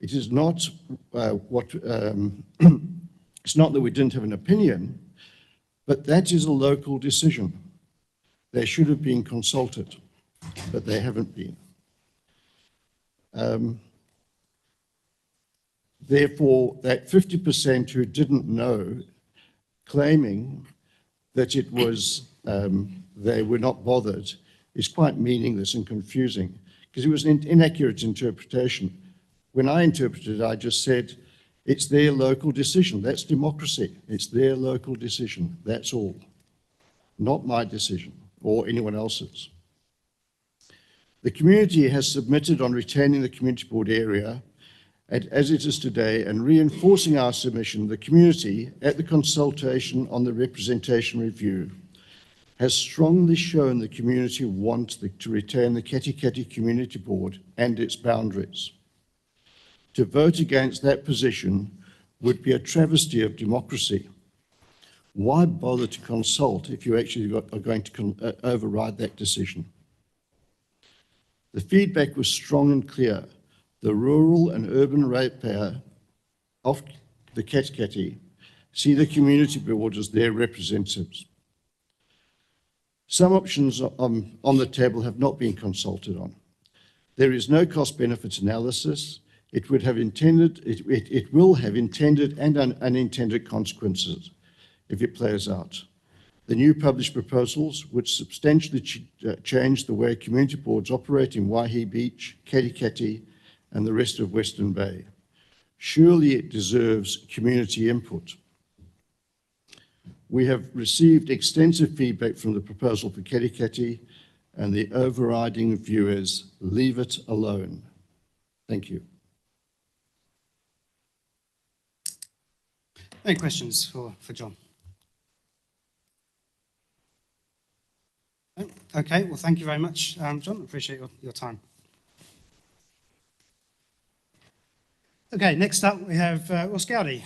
It is not it's not that we didn't have an opinion, but that is a local decision. They should have been consulted, but they haven't been. Therefore, that 50% who didn't know, claiming that it was they were not bothered, is quite meaningless and confusing, because it was an inaccurate interpretation. When I interpreted it, I just said, it's their local decision. That's democracy. It's their local decision. That's all. Not my decision or anyone else's. The community has submitted on retaining the community board area as it is today, and reinforcing our submission. The community, at the consultation on the representation review, has strongly shown the community wants to retain the Katikati Community Board and its boundaries. To vote against that position would be a travesty of democracy. Why bother to consult if you actually are going to override that decision? The feedback was strong and clear. The rural and urban ratepayer of the Katikati see the community board as their representatives. Some options on the table have not been consulted on. There is no cost-benefit analysis. It will have intended and unintended consequences if it plays out. The new published proposals would substantially change the way community boards operate in Waihi Beach, Katikati, and the rest of Western Bay. Surely it deserves community input. We have received extensive feedback from the proposal for Katikati, and the overriding view is leave it alone. Thank you. Any questions for John? No? Okay, well, thank you very much, John. Appreciate your time. Okay, next up we have Ross Gowdy.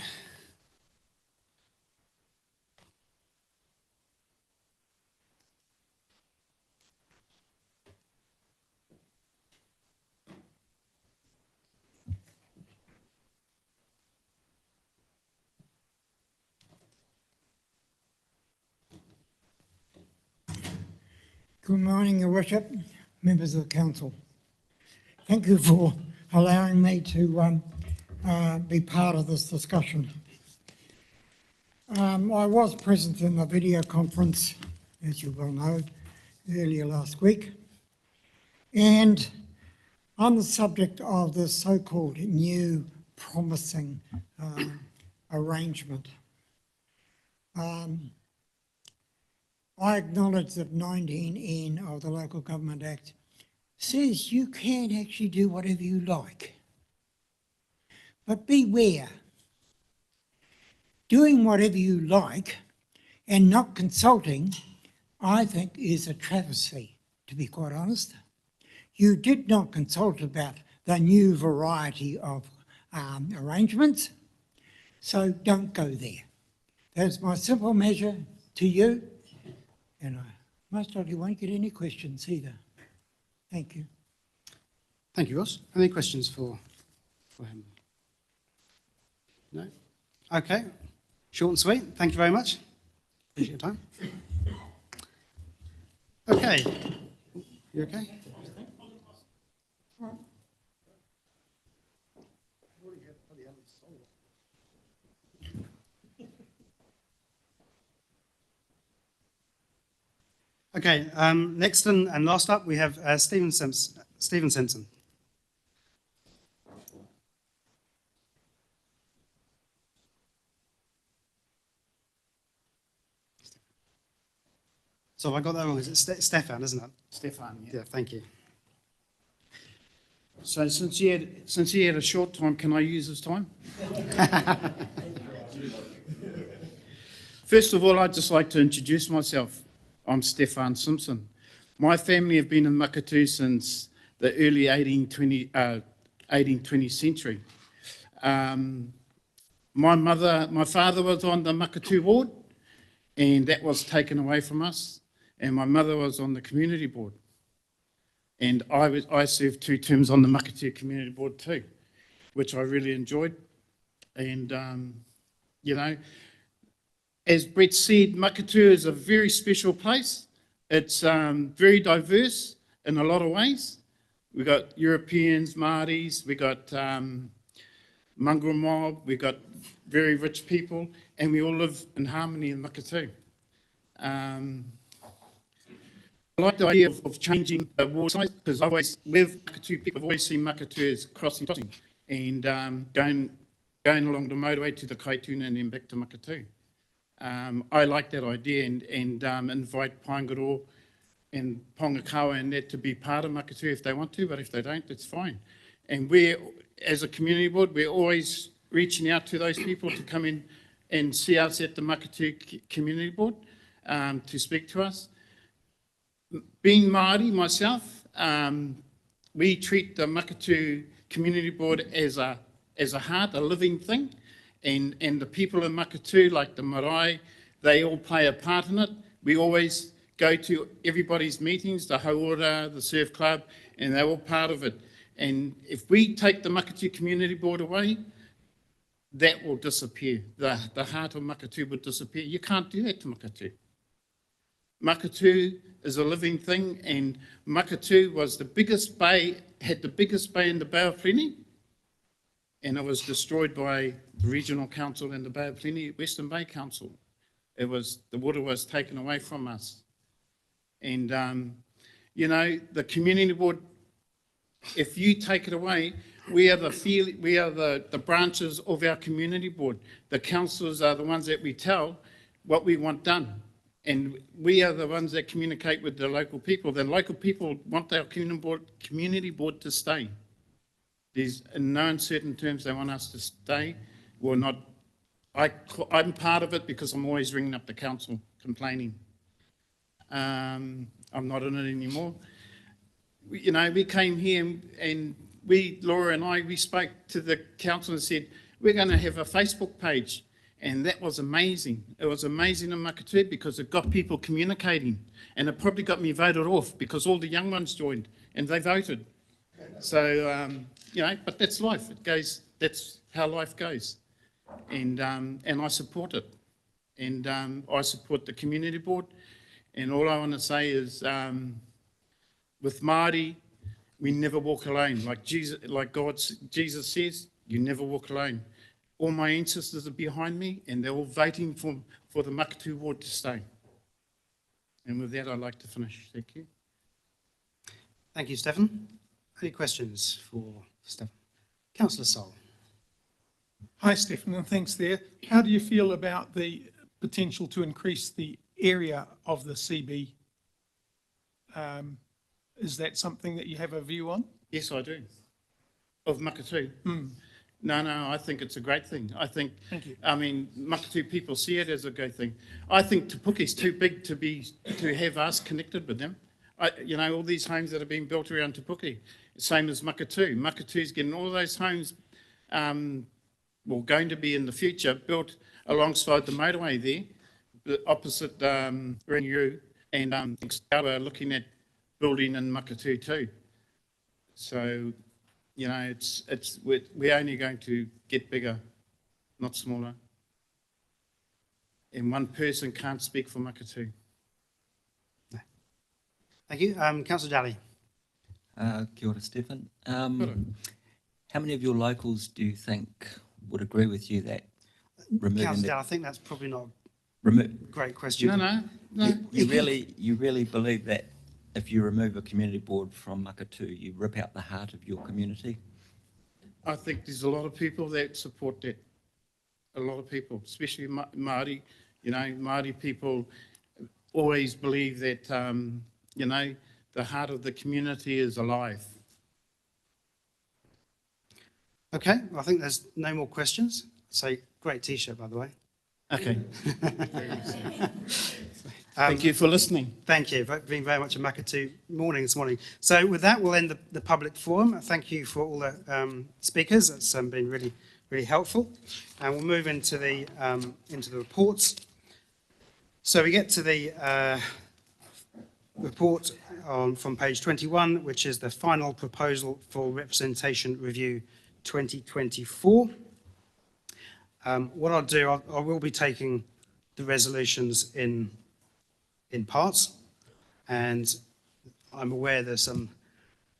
Good morning, Your Worship, members of the council. Thank you for allowing me to be part of this discussion. I was present in the video conference, as you well know, earlier last week. And on the subject of the so-called new promising arrangement, I acknowledge that 19N of the Local Government Act says you can actually do whatever you like. But beware, doing whatever you like and not consulting, I think, is a travesty, to be quite honest. You did not consult about the new variety of arrangements, so don't go there. That's my simple measure to you. And I most likely won't get any questions either. Thank you. Thank you, Ross. Any questions for him? No? Okay. Short and sweet. Thank you very much. Appreciate your time. Okay. You okay? Okay, next and last up, we have Stephen Simpson. So I got that wrong. Is it Stefan, isn't it? Stefan, yeah. Yeah, thank you. So since you had a short time, can I use this time? First of all, I'd just like to introduce myself. I'm Stefan Simpson. My family have been in Makatū since the early 1820th century. My father was on the Makatū board, and that was taken away from us. And my mother was on the community board. And I served 2 terms on the Makatū Community Board too, which I really enjoyed. And, you know, as Brett said, Makatū is a very special place. It's very diverse in a lot of ways. We've got Europeans, Māoris, we've got mongrel mob, we've got very rich people, and we all live in harmony in Makatū. I like the idea of changing the ward size, because with Makatū people, I've always seen Makatū as crossing and going along the motorway to the Kaituna and then back to Makatū. I like that idea and invite Paengaroa and Pongakawa and that to be part of Makatū if they want to, but if they don't, that's fine. And we're, as a community board, we're always reaching out to those people to come in and see us at the Makatū Community Board to speak to us. Being Māori myself, we treat the Makatū Community Board as a heart, a living thing, and the people in Makatū, like the marae, they all play a part in it. We always go to everybody's meetings, the hauora, the surf club, and they're all part of it. And if we take the Makatū Community Board away, that will disappear. The heart of Makatū will disappear. You can't do that to Makatū. Makatū is a living thing, and Makatū was the biggest bay, had the biggest bay in the Bay of Plenty, and it was destroyed by the Regional Council and the Bay of Plenty, Western Bay Council. The water was taken away from us. And, you know, the community board, if you take it away, we are the branches of our community board. The councillors are the ones that we tell what we want done. And we are the ones that communicate with the local people. The local people want our community board to stay. There's in no uncertain terms they want us to stay. We're not. I'm part of it because I'm always ringing up the council complaining. I'm not in it anymore. You know, we came here and Laura and I, we spoke to the council and said, we're going to have a Facebook page. And that was amazing. It was amazing in Makatū because it got people communicating. And it probably got me voted off because all the young ones joined and they voted. So, you know, but that's life. It goes, that's how life goes. And I support it. And I support the community board. And all I want to say is, with Māori, we never walk alone. Like Jesus says, you never walk alone. All my ancestors are behind me, and they're all voting for the Makatū ward to stay. And with that, I'd like to finish. Thank you. Thank you, Stephen. Any questions for Stephen? Councillor Sol. Hi, Stephen, and thanks there. How do you feel about the potential to increase the area of the CB? Is that something that you have a view on? Yes, I do. Of Makatū? No, I think it's a great thing. Thank you. I mean, Makatū people see it as a great thing. I think Te Puke's too big to have us connected with them. You know, all these homes that are being built around Te Puke, same as Makatū. Makatū's getting all those homes, going to be in the future, built alongside the motorway there, opposite Ringiru, and we're looking at building in Makatū too. So, you know, we're only going to get bigger, not smaller. And one person can't speak for Makatū. Thank you. Councillor Daly. Kia ora, Stephen. How many of your locals do you think would agree with you that removing Councillor Daly, I think that's probably not a great question. No. You really believe that if you remove a community board from Makatū, you rip out the heart of your community? I think there's a lot of people that support that. A lot of people, especially Māori. You know, Māori people always believe that, you know, the heart of the community is alive. Okay, well, I think there's no more questions. So, great T-shirt, by the way. Okay. Thank you for listening. Thank you for being very much a Makatū morning this morning. So with that, we'll end the public forum. Thank you for all the speakers. That's been really, really helpful. And we'll move into the reports. So we get to the report from page 21, which is the final proposal for representation review 2024. What I'll do, I will be taking the resolutions in parts, and I'm aware there's some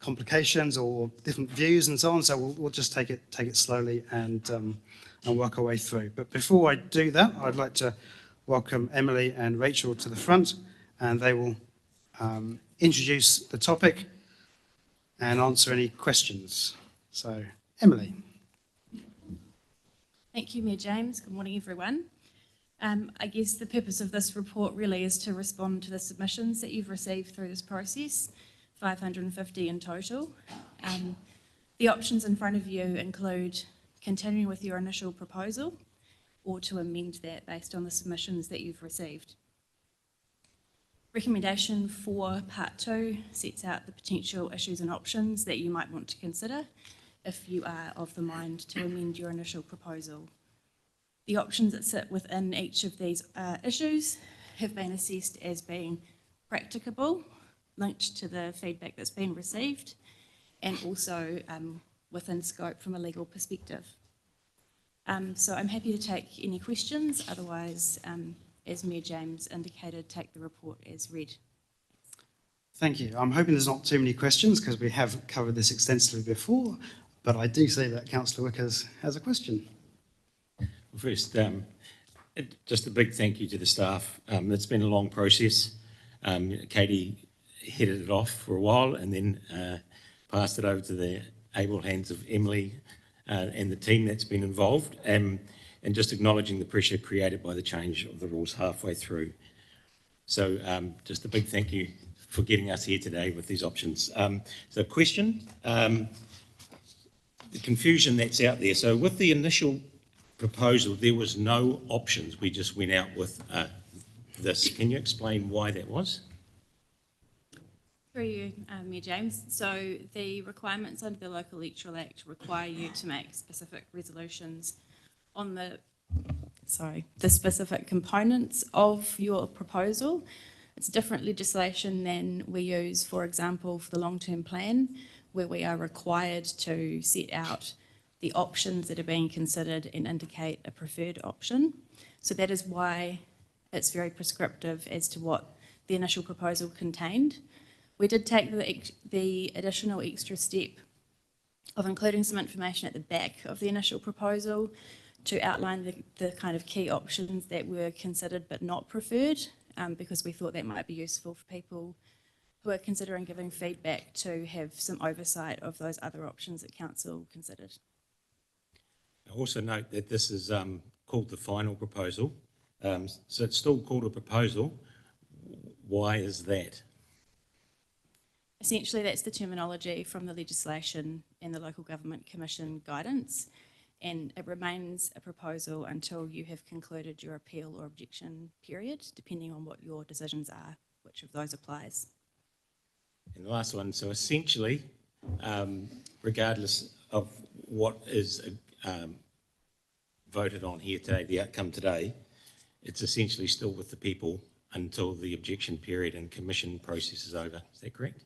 complications or different views and so on, so we'll just take it slowly and work our way through. But before I do that, I'd like to welcome Emily and Rachel to the front, and they will introduce the topic and answer any questions. So, Emily. Thank you, Mayor James. Good morning, everyone. I guess the purpose of this report really is to respond to the submissions that you've received through this process, 550 in total. The options in front of you include continuing with your initial proposal or to amend that based on the submissions that you've received. Recommendation for Part 2 sets out the potential issues and options that you might want to consider if you are of the mind to amend your initial proposal. The options that sit within each of these issues have been assessed as being practicable, linked to the feedback that's been received, and also within scope from a legal perspective. So I'm happy to take any questions, otherwise, as Mayor James indicated, take the report as read. Thank you. I'm hoping there's not too many questions because we have covered this extensively before, but I do see that Councillor Wickers has a question. Well, first, just a big thank you to the staff. It's been a long process. Katie headed it off for a while and then passed it over to the able hands of Emily and the team that's been involved, and just acknowledging the pressure created by the change of the rules halfway through. So just a big thank you for getting us here today with these options. So question, the confusion that's out there. So with the initial proposal, there was no options. We just went out with this. Can you explain why that was? Through you, Mayor James. So the requirements under the Local Electoral Act require you to make specific resolutions on the specific components of your proposal. It's different legislation than we use, for example, for the long-term plan, where we are required to set out the options that are being considered and indicate a preferred option. So that is why it's very prescriptive as to what the initial proposal contained. We did take the additional extra step of including some information at the back of the initial proposal to outline the kind of key options that were considered but not preferred, because we thought that might be useful for people who are considering giving feedback to have some oversight of those other options that Council considered. I also note that this is called the final proposal. So it's still called a proposal. Why is that? Essentially, that's the terminology from the legislation and the Local Government Commission guidance, and it remains a proposal until you have concluded your appeal or objection period, depending on what your decisions are, which of those applies. And the last one, so essentially, regardless of what is voted on here today, the outcome today, it's essentially still with the people until the objection period and commission process is over. Is that correct?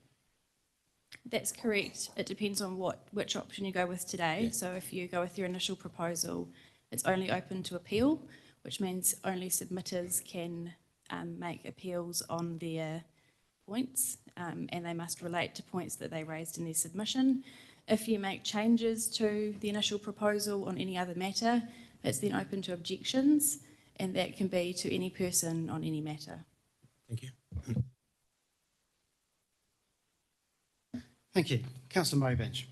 That's correct. It depends on which option you go with today. Yeah. So if you go with your initial proposal, it's only open to appeal, which means only submitters can make appeals on their points, and they must relate to points that they raised in their submission. If you make changes to the initial proposal on any other matter, it's then open to objections, and that can be to any person on any matter. Thank you. Thank you. Councillor Murray-Bench.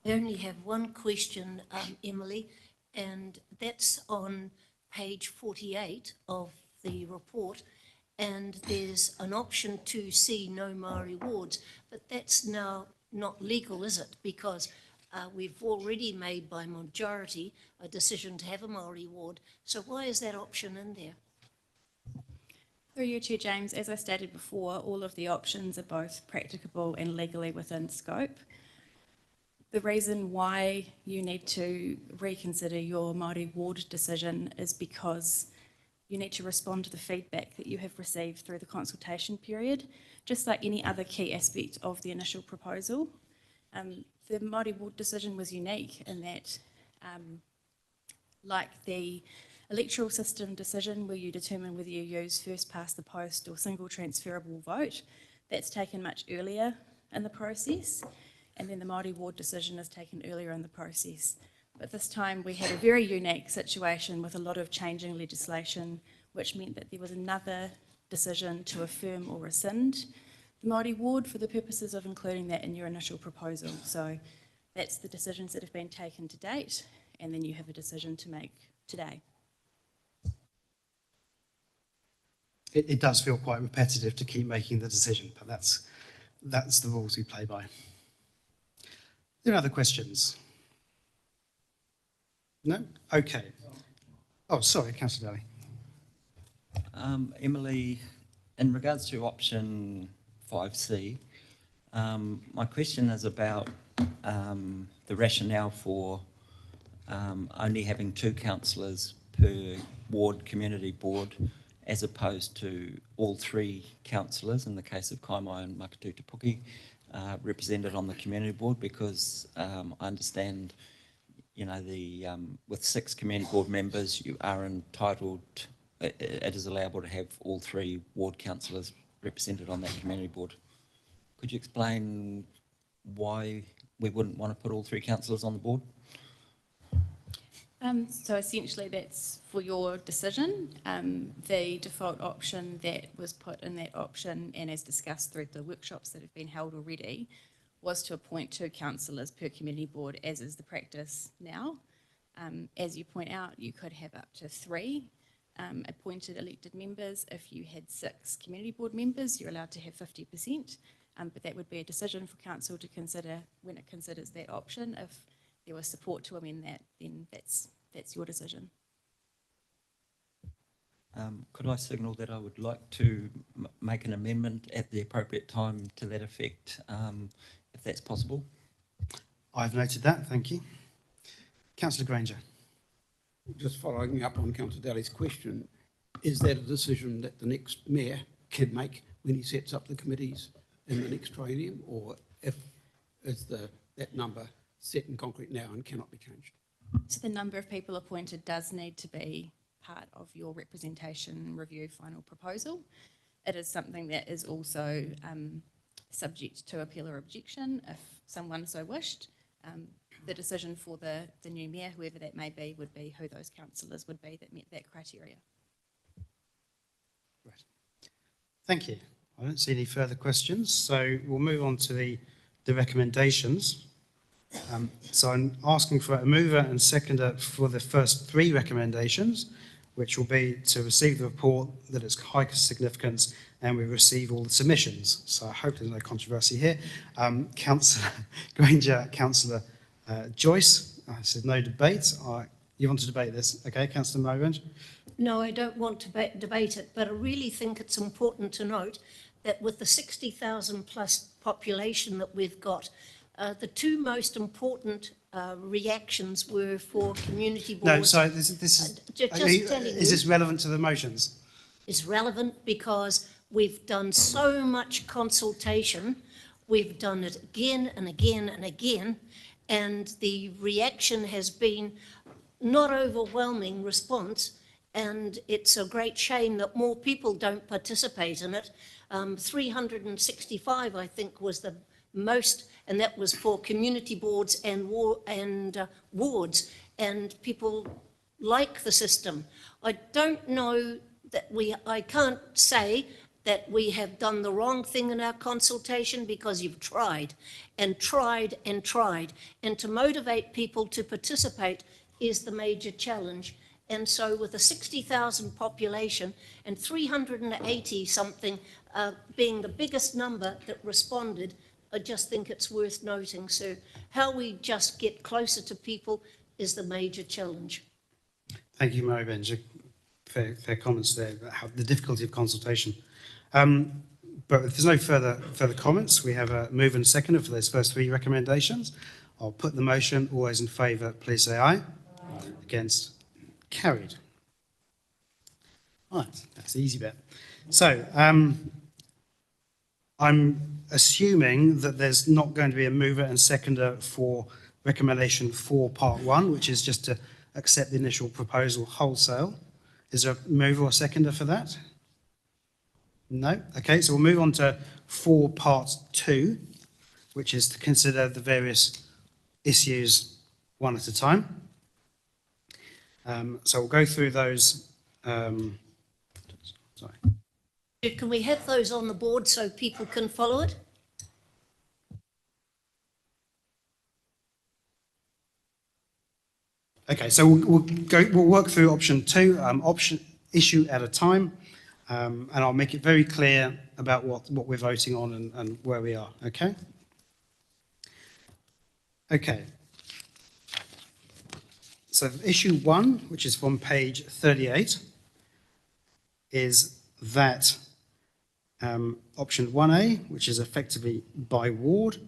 I only have one question, Emily, and that's on page 48 of the report, and there's an option to see no Māori wards, but that's now not legal, is it? Because we've already made by majority a decision to have a Māori ward, so why is that option in there? Through you, Chair James, as I stated before, all of the options are both practicable and legally within scope. The reason why you need to reconsider your Māori ward decision is because you need to respond to the feedback that you have received through the consultation period, just like any other key aspect of the initial proposal. The Māori Ward decision was unique in that, like the electoral system decision where you determine whether you use first past the post or single transferable vote, that's taken much earlier in the process, and then the Māori Ward decision is taken earlier in the process. But this time we had a very unique situation with a lot of changing legislation, which meant that there was another decision to affirm or rescind the Māori Ward for the purposes of including that in your initial proposal. So that's the decisions that have been taken to date, and then you have a decision to make today. It does feel quite repetitive to keep making the decision, but that's the rules we play by. Are there other questions? No? Okay. Oh, sorry, Councillor Daly. Emily, in regards to option 5C, my question is about the rationale for only having 2 councillors per ward community board as opposed to all 3 councillors in the case of Kaimai and Makatu Te Puke represented on the community board, because I understand, you know, with 6 community board members, you are entitled, it is allowable to have all 3 ward councillors represented on that community board. Could you explain why we wouldn't want to put all 3 councillors on the board? So essentially that's for your decision. The default option that was put in that option, and as discussed through the workshops that have been held already, was to appoint 2 councillors per community board, as is the practice now. As you point out, you could have up to 3 appointed elected members. If you had 6 community board members, you're allowed to have 50%, but that would be a decision for council to consider when it considers that option. If there was support to amend that, then that's your decision. Could I signal that I would like to make an amendment at the appropriate time to that effect, if that's possible? I've noted that, thank you. Councillor Granger. Just following up on Councillor Daly's question, is that a decision that the next mayor can make when he sets up the committees in the next triennium, or is that number set in concrete now and cannot be changed? So the number of people appointed does need to be part of your representation review final proposal. It is something that is also subject to appeal or objection if someone so wished. The decision for the new mayor, whoever that may be, would be who those councillors would be that met that criteria. Right. Thank you. I don't see any further questions, so we'll move on to the recommendations. So I'm asking for a mover and seconder for the first 3 recommendations, which will be to receive the report that is high significance and we receive all the submissions. So I hope there's no controversy here. Councillor Granger, Councillor Joyce, I said no debate. You want to debate this? Okay, Councillor Mowbray. No, I don't want to debate it, but I really think it's important to note that with the 60,000 plus population that we've got, the 2 most important reactions were for community boards. No, sorry, this is is this relevant to the motions? It's relevant because we've done so much consultation, we've done it again and again and again, and the reaction has been not overwhelming response, and it's a great shame that more people don't participate in it. 365, I think, was the most, and that was for community boards and wards, and people like the system. I don't know that I can't say that we have done the wrong thing in our consultation, because you've tried and tried and tried, and to motivate people to participate is the major challenge. And so with a 60,000 population and 380 something being the biggest number that responded, I just think it's worth noting. So how we just get closer to people is the major challenge. Thank you, Mary Benja. Fair comments there about how the difficulty of consultation. But if there's no further comments, we have a move and seconder for those first 3 recommendations. I'll put the motion. All those in favour, please say aye. Aye. Against? Carried. Right, that's the easy bit. So, I'm assuming that there's not going to be a mover and seconder for recommendation 4, part 1, which is just to accept the initial proposal wholesale. Is there a mover or seconder for that? No? Okay, so we'll move on to 4, part 2, which is to consider the various issues one at a time. So we'll go through those. Sorry. Can we have those on the board so people can follow it? Okay, so we'll work through option 2, option issue at a time, and I'll make it very clear about what we're voting on and where we are, okay? Okay. So issue 1, which is from page 38, is that option 1A, which is effectively by ward,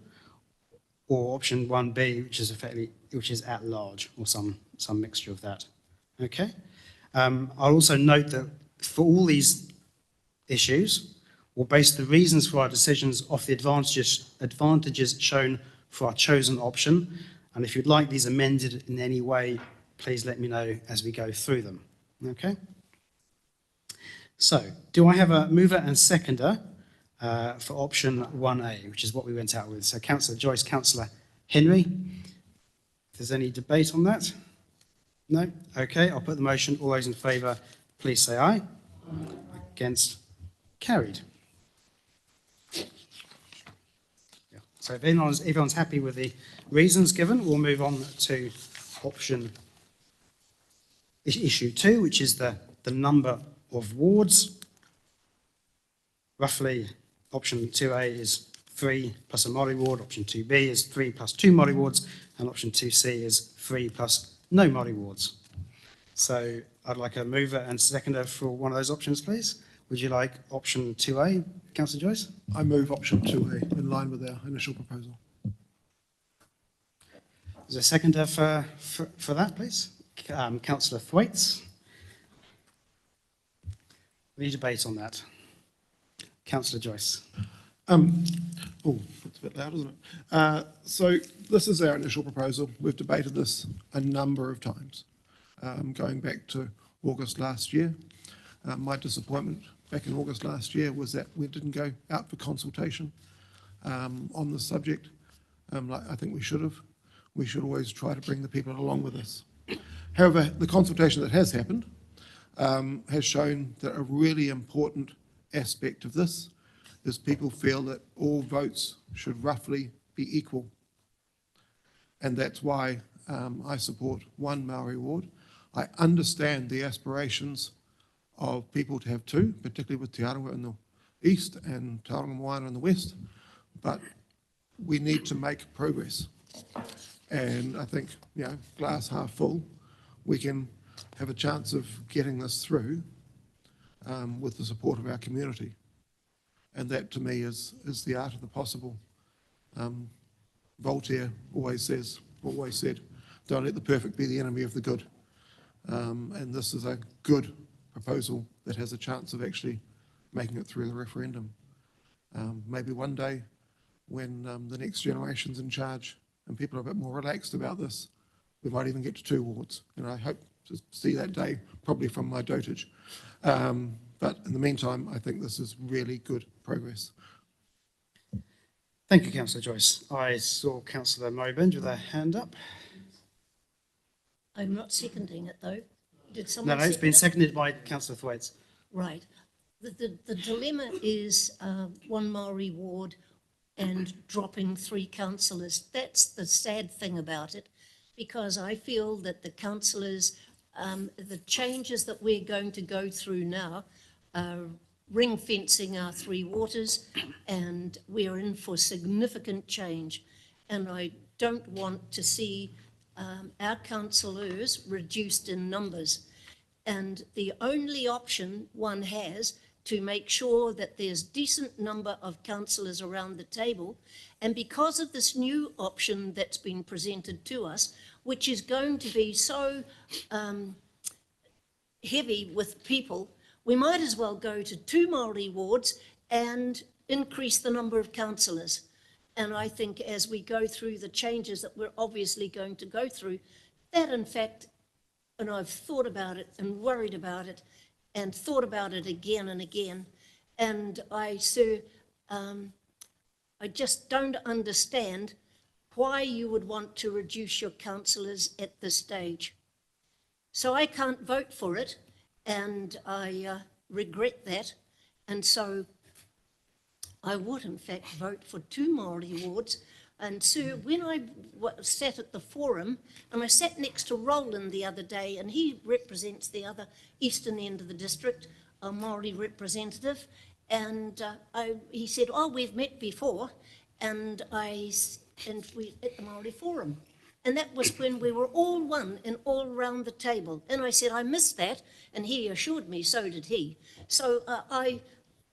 or option 1B, which is at large, or some mixture of that. Okay. I'll also note that for all these issues, we'll base the reasons for our decisions off the advantages shown for our chosen option. And if you'd like these amended in any way, please let me know as we go through them. Okay. So, do I have a mover and seconder for option 1A, which is what we went out with? So, Councillor Joyce, Councillor Henry. If there's any debate on that? No? Okay, I'll put the motion. All those in favour, please say aye. Against? Carried. Yeah. So, if everyone's happy with the reasons given, we'll move on to option issue 2, which is the number of wards. Roughly, option 2A is 3 plus a Māori ward, option 2B is 3 plus 2 Māori wards, and option 2C is 3 plus no Māori wards. So I'd like a mover and seconder for one of those options, please. Would you like option 2A, Councillor Joyce? I move option 2A in line with our initial proposal. Is there a seconder for that, please? Councillor Thwaites. Any debate on that? Councillor Joyce. Oh, that's a bit loud, isn't it? So this is our initial proposal. We've debated this a number of times, going back to August last year. My disappointment back in August last year was that we didn't go out for consultation on this subject. Like I think we should have. We should always try to bring the people along with us. However, the consultation that has happened has shown that a really important aspect of this is people feel that all votes should roughly be equal. And that's why I support 1 Māori ward. I understand the aspirations of people to have 2, particularly with Te Aroha in the east and Tauranga Moana in the west, but we need to make progress. And I think, glass half full, we can have a chance of getting this through with the support of our community. And that, to me, is the art of the possible. Voltaire always said, don't let the perfect be the enemy of the good. And this is a good proposal that has a chance of actually making it through the referendum. Maybe one day, when the next generation's in charge and people are a bit more relaxed about this, we might even get to 2 wards. And I hope to see that day, probably from my dotage. But in the meantime, I think this is really good progress. Thank you, Councillor Joyce. I saw Councillor Murray-Benge with her hand up. I'm not seconding it, though. Did someone No, it's been second seconded by Councillor Thwaites. Right. The dilemma is 1 Māori ward and dropping 3 councillors. That's the sad thing about it, because I feel that the councillors, the changes that we're going to go through now, ring fencing our 3 waters, and we're in for significant change. And I don't want to see our councillors reduced in numbers. And the only option one has to make sure that there's decent number of councillors around the table, and because of this new option that's been presented to us, which is going to be so heavy with people, we might as well go to 2 Māori wards and increase the number of councillors. And I think as we go through the changes that we're obviously going to go through, that in fact, and I've thought about it and worried about it and thought about it again and again, and I just don't understand why you would want to reduce your councillors at this stage. So I can't vote for it, and I regret that. And so I would, in fact, vote for 2 Māori wards. And Sir, when I sat at the forum, and I sat next to Roland the other day, and he represents the other eastern end of the district, a Māori representative, and he said, oh, we've met before, and we at the Māori Forum. And that was when we were all one and all round the table. And I said, I missed that, and he assured me so did he. So I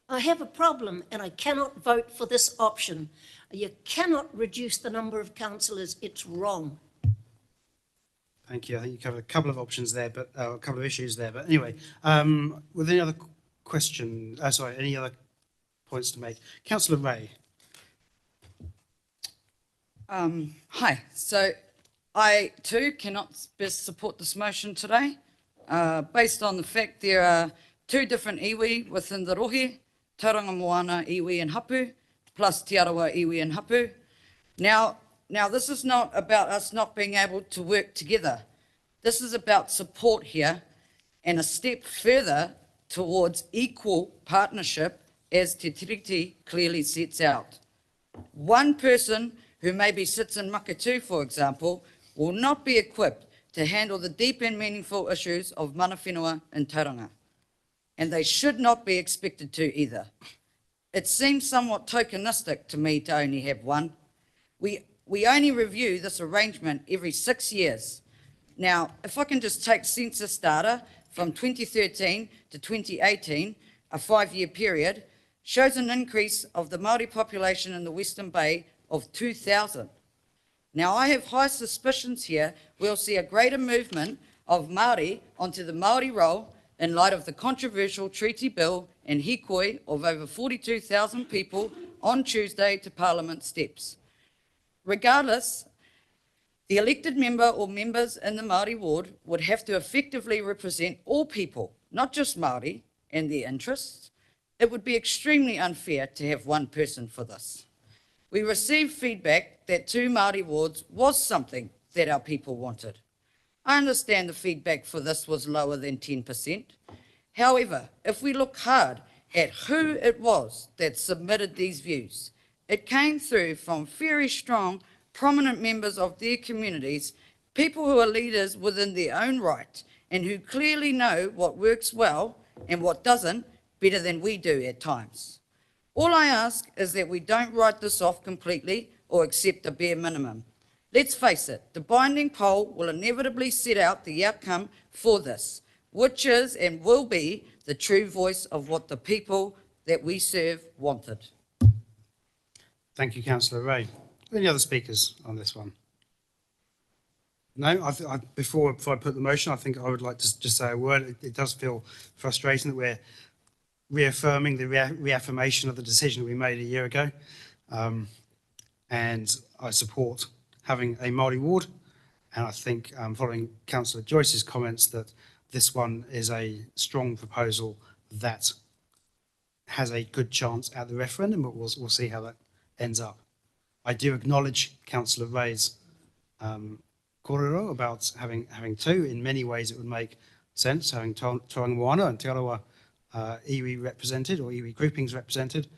have a problem, and I cannot vote for this option. You cannot reduce the number of councillors. It's wrong. Thank you. I think you covered a couple of options there, but a couple of issues there. But anyway, with any other question, any other points to make? Councillor Ray. Hi. So I too cannot best support this motion today, based on the fact there are 2 different iwi within the rohe, Tauranga Moana iwi and Hapu, plus Te Arawa iwi and Hapu. Now this is not about us not being able to work together. This is about support here and a step further towards equal partnership as Te Tiriti clearly sets out. One person who maybe sits in Makatū, for example, will not be equipped to handle the deep and meaningful issues of mana whenua in Tauranga. And they should not be expected to either. It seems somewhat tokenistic to me to only have one. We only review this arrangement every 6 years. Now, if I can just take census data from 2013 to 2018, a 5-year period, shows an increase of the Māori population in the Western Bay of 2,000. Now, I have high suspicions here we'll see a greater movement of Māori onto the Māori roll in light of the controversial treaty bill and hikoi of over 42,000 people on Tuesday to Parliament steps. Regardless, the elected member or members in the Māori ward would have to effectively represent all people, not just Māori and their interests. It would be extremely unfair to have one person for this. We received feedback that 2 Māori wards was something that our people wanted. I understand the feedback for this was lower than 10%. However, if we look hard at who it was that submitted these views, it came through from very strong, prominent members of their communities, people who are leaders within their own right and who clearly know what works well and what doesn't better than we do at times. All I ask is that we don't write this off completely or accept a bare minimum. Let's face it, the binding poll will inevitably set out the outcome for this, which is and will be the true voice of what the people that we serve wanted. Thank you, Councillor Ray. Any other speakers on this one? No, before I put the motion, I think I would like to just say a word. It does feel frustrating that we're reaffirming the reaffirmation of the decision we made a year ago. And I support having a Māori ward. And I think following Councillor Joyce's comments that this one is a strong proposal that has a good chance at the referendum, but we'll see how that ends up. I do acknowledge Councillor Ray's kōrero about having 2. In many ways, it would make sense having Tauranga Moana and Te Arawa iwi represented or iwi groupings represented,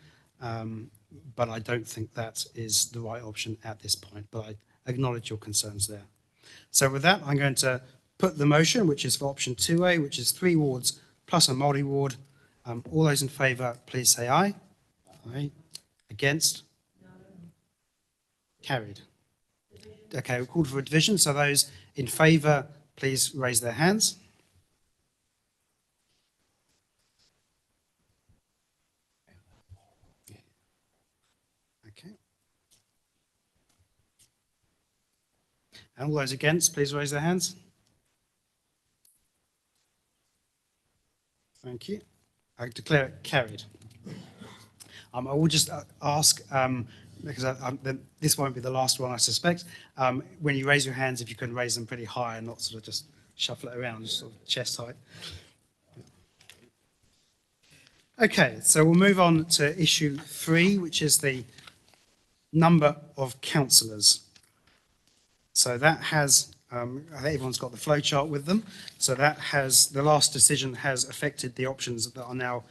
but I don't think that is the right option at this point. But I acknowledge your concerns there. So with that, I'm going to put the motion, which is for option 2A, which is 3 wards plus a Māori ward. All those in favour, please say aye. Aye. Against? No. Carried. Okay, we're called for a division. So those in favour, please raise their hands. Okay. And all those against, please raise their hands. Thank you. I declare it carried. I will just ask, because this won't be the last one, I suspect. When you raise your hands, if you can raise them pretty high and not sort of just shuffle it around, just sort of chest height. Okay, so we'll move on to issue 3, which is the number of councillors. So that has, I think everyone's got the flow chart with them. So that has, the last decision has affected the options that are now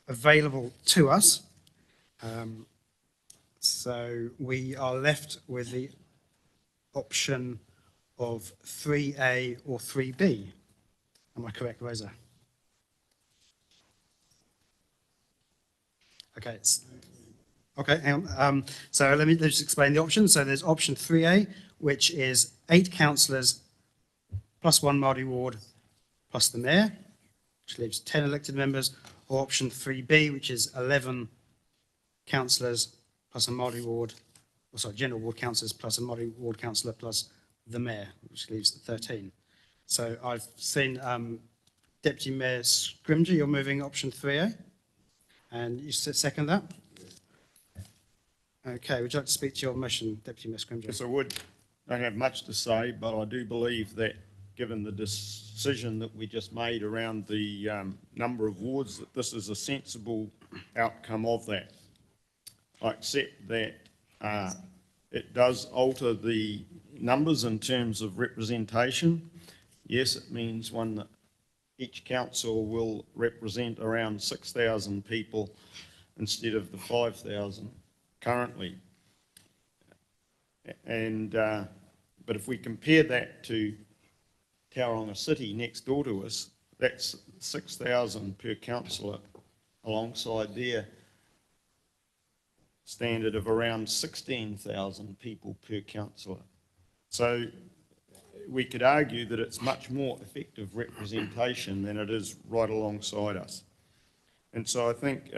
available to us. So we are left with the option of 3A or 3B. Am I correct, Rosa? Okay, hang on. So let's just explain the options. So there's option 3A, which is 8 councillors plus 1 Māori ward plus the mayor, which leaves 10 elected members, or option 3B, which is 11 councillors plus a Māori ward, or sorry, general ward councillors plus a Māori ward councillor plus the mayor, which leaves 13. So I've seen Deputy Mayor Scrimgeour, you're moving option 3A. And you second that? Okay, would you like to speak to your motion, Deputy Mayor Scrimgeour? Yes, I would. I don't have much to say, but I do believe that given the decision that we just made around the number of wards, that this is a sensible outcome of that. I accept that it does alter the numbers in terms of representation. Yes, it means that each council will represent around 6,000 people instead of the 5,000 currently. And but if we compare that to Tauranga City next door to us, that's 6,000 per councillor alongside their standard of around 16,000 people per councillor. So we could argue that it's much more effective representation than it is right alongside us. And so I think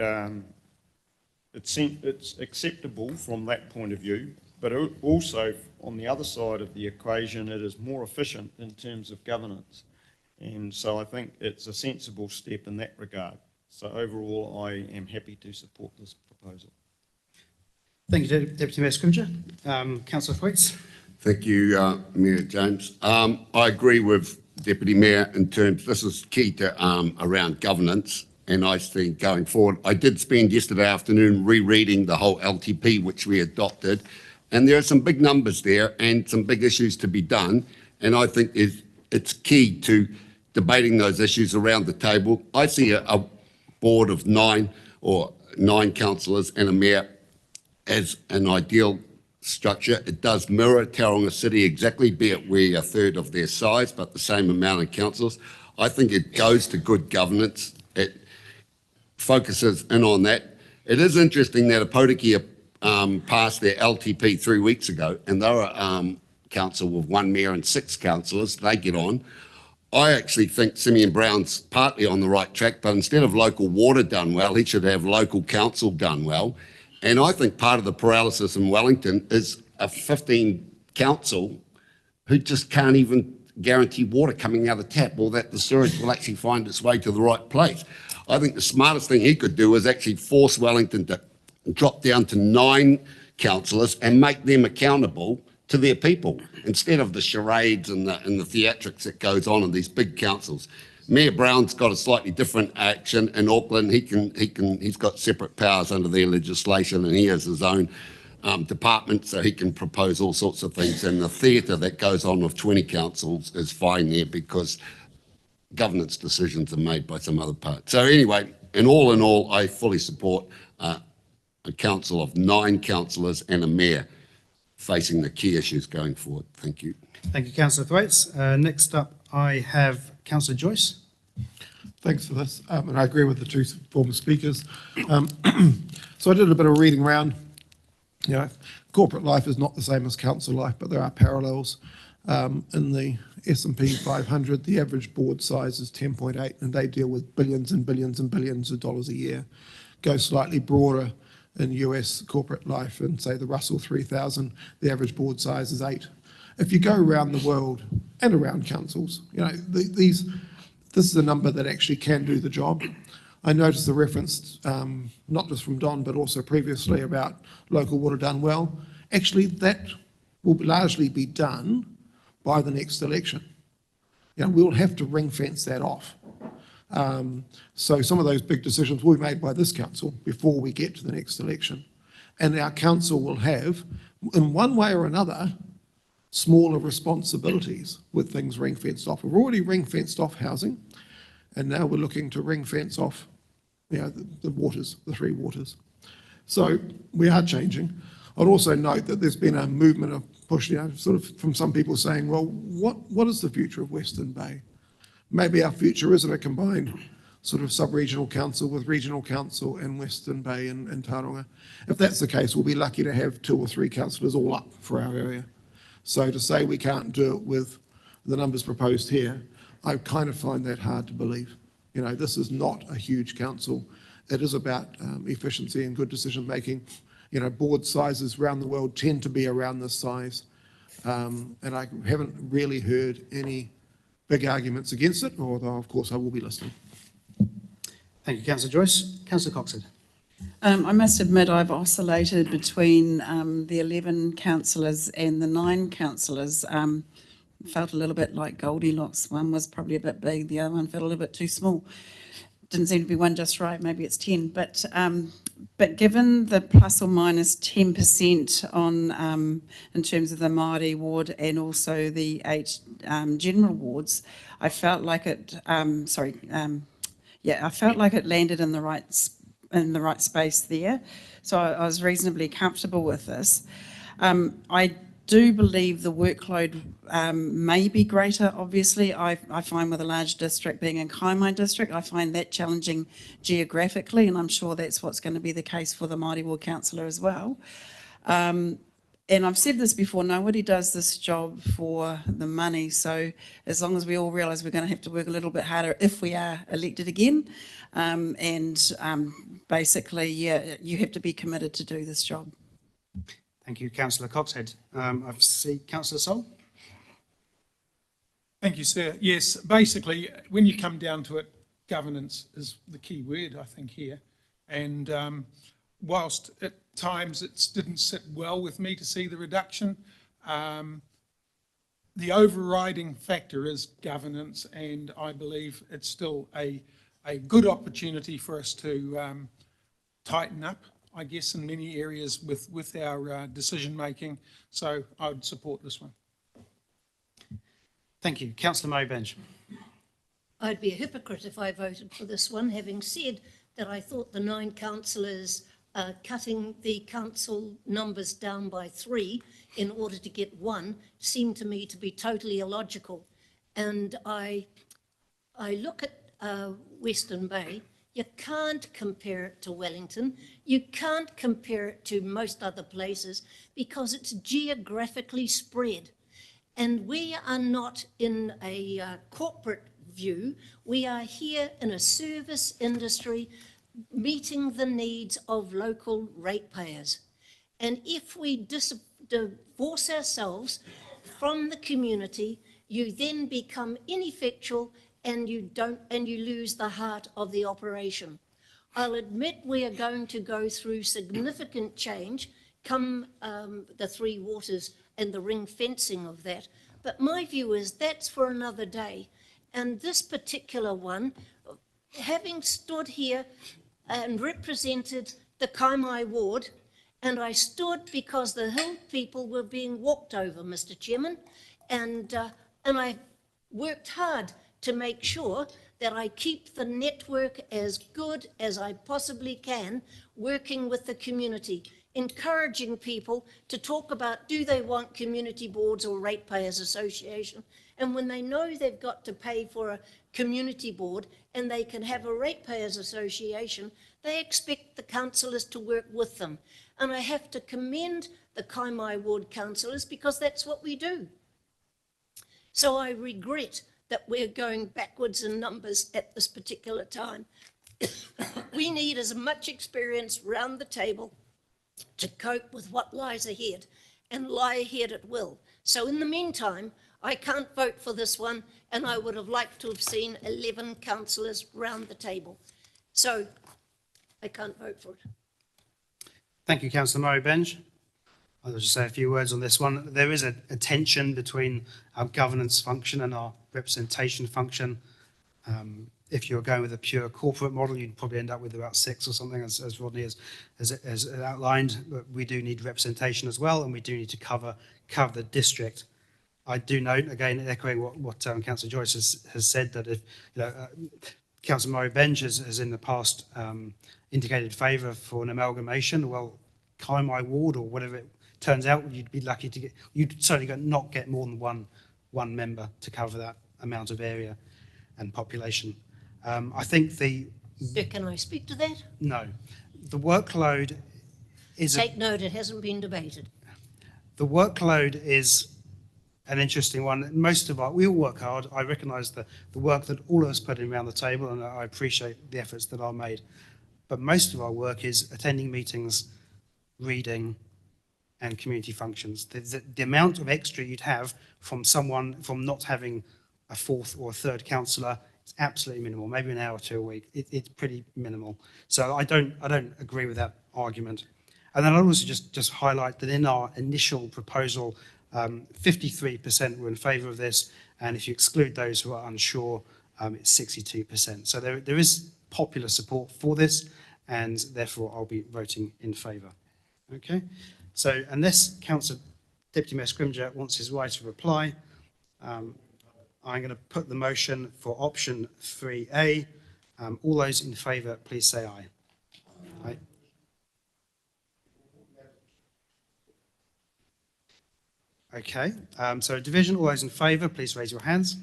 it's acceptable from that point of view, but also on the other side of the equation, it is more efficient in terms of governance. And so I think it's a sensible step in that regard. So overall, I am happy to support this proposal. Thank you, Deputy Mayor Scrimgeour. Councillor Thwaites. Thank you, Mayor James. I agree with Deputy Mayor in terms, this is key to around governance, and I think going forward, I did spend yesterday afternoon rereading the whole LTP which we adopted, and there are some big numbers there and some big issues to be done, and I think it's key to debating those issues around the table. I see a board of 9 councillors and a mayor as an ideal structure. It does mirror Tauranga City exactly, be it we're a third of their size, but the same amount of councillors. I think it goes to good governance. It focuses in on that. It is interesting that Opotiki passed their LTP 3 weeks ago, and they were a council with 1 mayor and 6 councillors. They get on. I actually think Simeon Brown's partly on the right track, but instead of local water done well, he should have local council done well. And I think part of the paralysis in Wellington is a 15 council who just can't even guarantee water coming out of the tap, or that the sewage will actually find its way to the right place. I think the smartest thing he could do is actually force Wellington to drop down to 9 councillors and make them accountable to their people, instead of the charades and the theatrics that goes on in these big councils. Mayor Brown's got a slightly different action in Auckland. He's got separate powers under their legislation, and he has his own department, so he can propose all sorts of things. And the theatre that goes on with 20 councils is fine there, because governance decisions are made by some other part. So anyway, in all, I fully support a council of 9 councillors and a mayor facing the key issues going forward. Thank you. Thank you, Councillor Thwaites. Next up, I have Councillor Joyce. Thanks for this, and I agree with the 2 former speakers. So I did a bit of reading around. You know, corporate life is not the same as council life, but there are parallels. In the S&P 500, the average board size is 10.8, and they deal with billions and billions and billions of dollars a year. Go slightly broader in US corporate life, and say the Russell 3000, the average board size is 8. If you go around the world and around councils, you know, this is a number that actually can do the job. I noticed the reference, not just from Don, but also previously about local water done well. Actually, that will largely be done by the next election. You know, we'll have to ring fence that off. So some of those big decisions will be made by this council before we get to the next election. And our council will have, in one way or another, smaller responsibilities with things ring fenced off. We've already ring fenced off housing, and now we're looking to ring fence off, you know, the waters, the three waters. So we are changing. I'd also note that there's been a movement of push, you know, sort of from some people saying, well, what is the future of Western Bay? Maybe our future isn't a combined sort of sub-regional council with regional council and Western Bay and Tauranga. If that's the case, we'll be lucky to have 2 or 3 councillors all up for our area. So to say we can't do it with the numbers proposed here, I kind of find that hard to believe. You know, this is not a huge council. It is about efficiency and good decision making. You know, board sizes around the world tend to be around this size. And I haven't really heard any big arguments against it, although of course I will be listening. Thank you, Councillor Joyce. Councillor Coxhead. I must admit I've oscillated between the 11 councillors and the 9 councillors. Felt a little bit like Goldilocks. One was probably a bit big, the other one felt a little bit too small. Didn't seem to be one just right, maybe it's 10. But given the plus or minus 10% on in terms of the Māori ward and also the 8 general wards, I felt like it. I felt like it landed in the right space there. So I was reasonably comfortable with this. I do believe the workload may be greater, obviously. I find with a large district being in Kaimai district, I find that challenging geographically, and I'm sure that's what's going to be the case for the Māori Ward Councillor as well. And I've said this before, nobody does this job for the money, so as long as we all realise we're going to have to work a little bit harder if we are elected again, basically, yeah, you have to be committed to do this job. Thank you, Councillor Coxhead. I see Councillor Sol. Thank you, sir. Yes, basically, when you come down to it, governance is the key word, I think, here. And whilst at times it didn't sit well with me to see the reduction, the overriding factor is governance, and I believe it's still a good opportunity for us to tighten up, I guess, in many areas with our decision making. So I would support this one. Thank you. Councillor Murray Bench. I'd be a hypocrite if I voted for this one, having said that I thought the 9 councillors cutting the council numbers down by 3 in order to get 1 seemed to me to be totally illogical. And I look at Western Bay. You can't compare it to Wellington. You can't compare it to most other places because it's geographically spread. And we are not in a corporate view. We are here in a service industry meeting the needs of local ratepayers. And if we divorce ourselves from the community, you then become ineffectual and you lose the heart of the operation. I'll admit we are going to go through significant change come the 3 waters and the ring fencing of that. But my view is that's for another day. And this particular one, having stood here and represented the Kaimai ward, and I stood because the Hill people were being walked over, Mr. Chairman, and I worked hard to make sure that I keep the network as good as I possibly can, working with the community, encouraging people to talk about do they want community boards or ratepayers association. And when they know they've got to pay for a community board and they can have a ratepayers association, they expect the councillors to work with them. And I have to commend the Kaimai ward councillors because that's what we do. So I regret that we're going backwards in numbers at this particular time. We need as much experience round the table to cope with what lies ahead, and lie ahead it will. So in the meantime, I can't vote for this one, and I would have liked to have seen 11 councillors round the table. So I can't vote for it. Thank you, Councillor Murray Benj. I'll just say a few words on this one. There is a tension between our governance function and our representation function. If you're going with a pure corporate model, you'd probably end up with about 6 or something, as Rodney has outlined. But we do need representation as well, and we do need to cover the district. I do note, again, echoing what Councillor Joyce has said, that if Councillor Murray Benj has in the past indicated favour for an amalgamation, well, Kaimai ward or whatever it turns out, you'd be lucky to get, you'd certainly not get more than one member to cover that amount of area and population. I think So can I speak to that? no, the workload is Take note, it hasn't been debated. the workload is an interesting one. We all work hard. I recognise the work that all of us put in around the table, and I appreciate the efforts that are made. But most of our work is attending meetings, reading, and community functions. The amount of extra you'd have from not having a fourth or a third councillor is absolutely minimal. Maybe an hour or 2 a week. It's pretty minimal. So I don't agree with that argument. And then I'll also just highlight that in our initial proposal, 53% were in favour of this, and if you exclude those who are unsure, it's 62%. So there is popular support for this, and therefore I'll be voting in favour. Okay, so unless Councillor Deputy Mayor Scrimgeour wants his right to reply, I'm going to put the motion for option 3A. All those in favour, please say aye. Aye. Okay, so division, all those in favour, please raise your hands.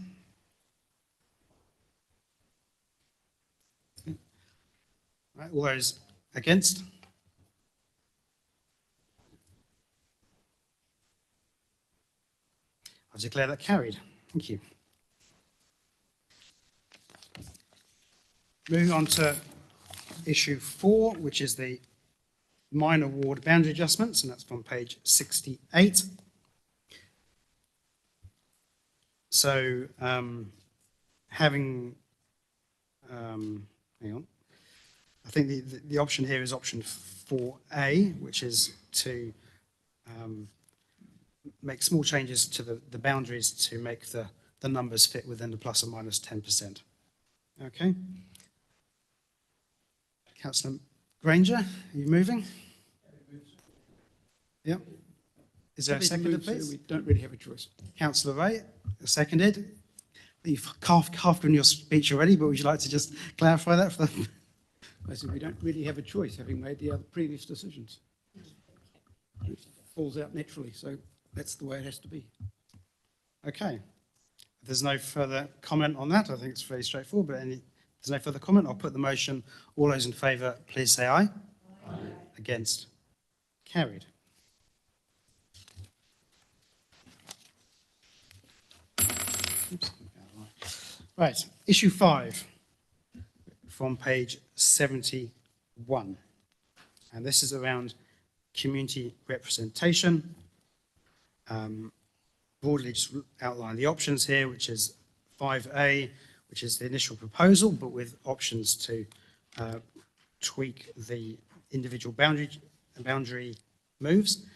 Right, all those against? I declare that carried. Thank you. Moving on to issue 4, which is the minor ward boundary adjustments, and that's from page 68. So hang on. I think the option here is option 4A, which is to make small changes to the boundaries to make the numbers fit within the plus or minus 10%. Okay. Councillor Granger, are you moving? Yep. Is there a seconder, please? We don't really have a choice. Councillor Ray, seconded. You've half given your speech already, but would you like to just clarify that for them? I said we don't really have a choice, having made the other previous decisions. It falls out naturally, so that's the way it has to be. Okay. If there's no further comment on that, I think it's very straightforward, but if there's no further comment, I'll put the motion. All those in favour, please say aye. Aye. Against? Carried. Oops. Right, issue 5 from page 71. And this is around community representation. Broadly just outline the options here, which is 5A, which is the initial proposal, but with options to tweak the individual boundary moves.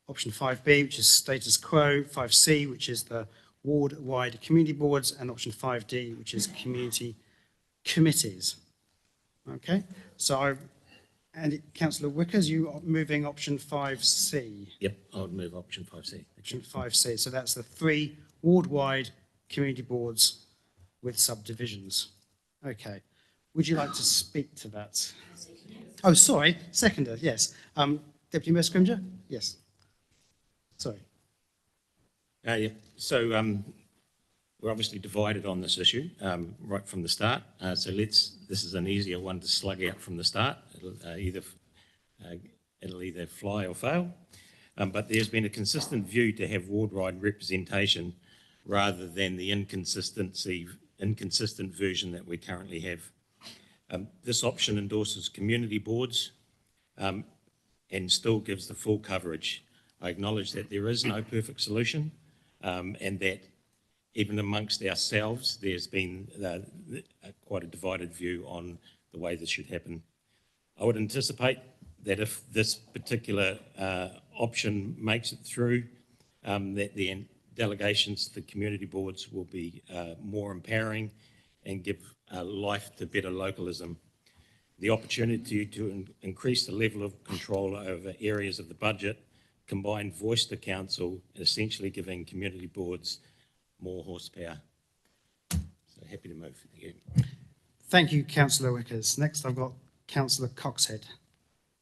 Option 5B, which is status quo. 5C, which is the ward-wide community boards, and option 5D, which is community committees. Okay, so and Councillor Wickers, you are moving option 5C. Yep, I would move option 5C. Option 5C, so that's the 3 ward-wide community boards with subdivisions. Okay, would you like to speak to that? Oh, sorry, seconder, yes. Deputy Mayor Scrimgeour? Yes. Sorry. Yeah. So we're obviously divided on this issue right from the start. So this is an easier one to slug out from the start. It'll either fly or fail. But there's been a consistent view to have ward-wide representation rather than the inconsistent version that we currently have. This option endorses community boards and still gives the full coverage. I acknowledge that there is no perfect solution and that even amongst ourselves, there's been quite a divided view on the way this should happen. I would anticipate that if this particular option makes it through, that the delegations to the community boards will be more empowering and give life to better localism. The opportunity to increase the level of control over areas of the budget, combined voice to council, essentially giving community boards more horsepower. So happy to move. Thank you. Thank you, Councillor Wickers. Next, I've got Councillor Coxhead.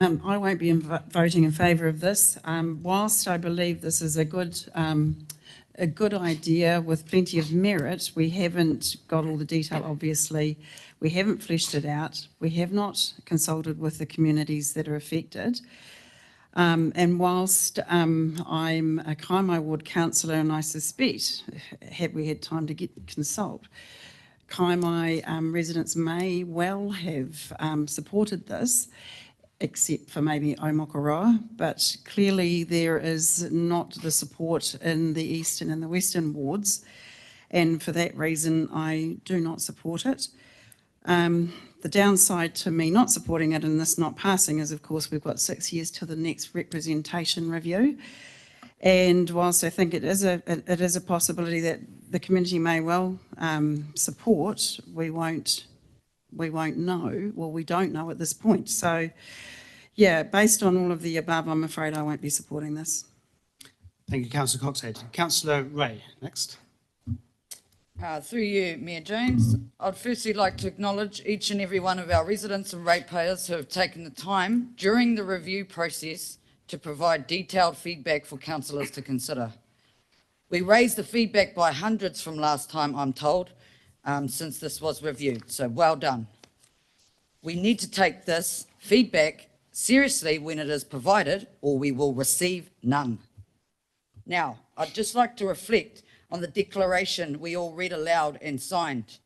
I won't be voting in favour of this. Whilst I believe this is a good idea with plenty of merit, we haven't got all the detail, obviously. We haven't fleshed it out. We have not consulted with the communities that are affected. And whilst I'm a Kaimai Ward councillor, and I suspect, had we had time to consult, Kaimai residents may well have supported this, except for maybe Aomakaroa, but clearly there is not the support in the eastern and the western wards, and for that reason I do not support it. The downside to me not supporting it and this not passing is, of course, we've got 6 years to the next representation review, and whilst I think it is a possibility that the community may well support, we won't know. Well, we don't know at this point. So, yeah, based on all of the above, I'm afraid I won't be supporting this. Thank you, Councillor Coxhead. Councillor Ray, next. Through you, Mayor James, I'd firstly like to acknowledge each and every one of our residents and ratepayers who have taken the time during the review process to provide detailed feedback for councillors to consider. We raised the feedback by hundreds from last time, I'm told, since this was reviewed, so well done. We need to take this feedback seriously when it is provided, or we will receive none. Now, I'd just like to reflect on the declaration we all read aloud and signed.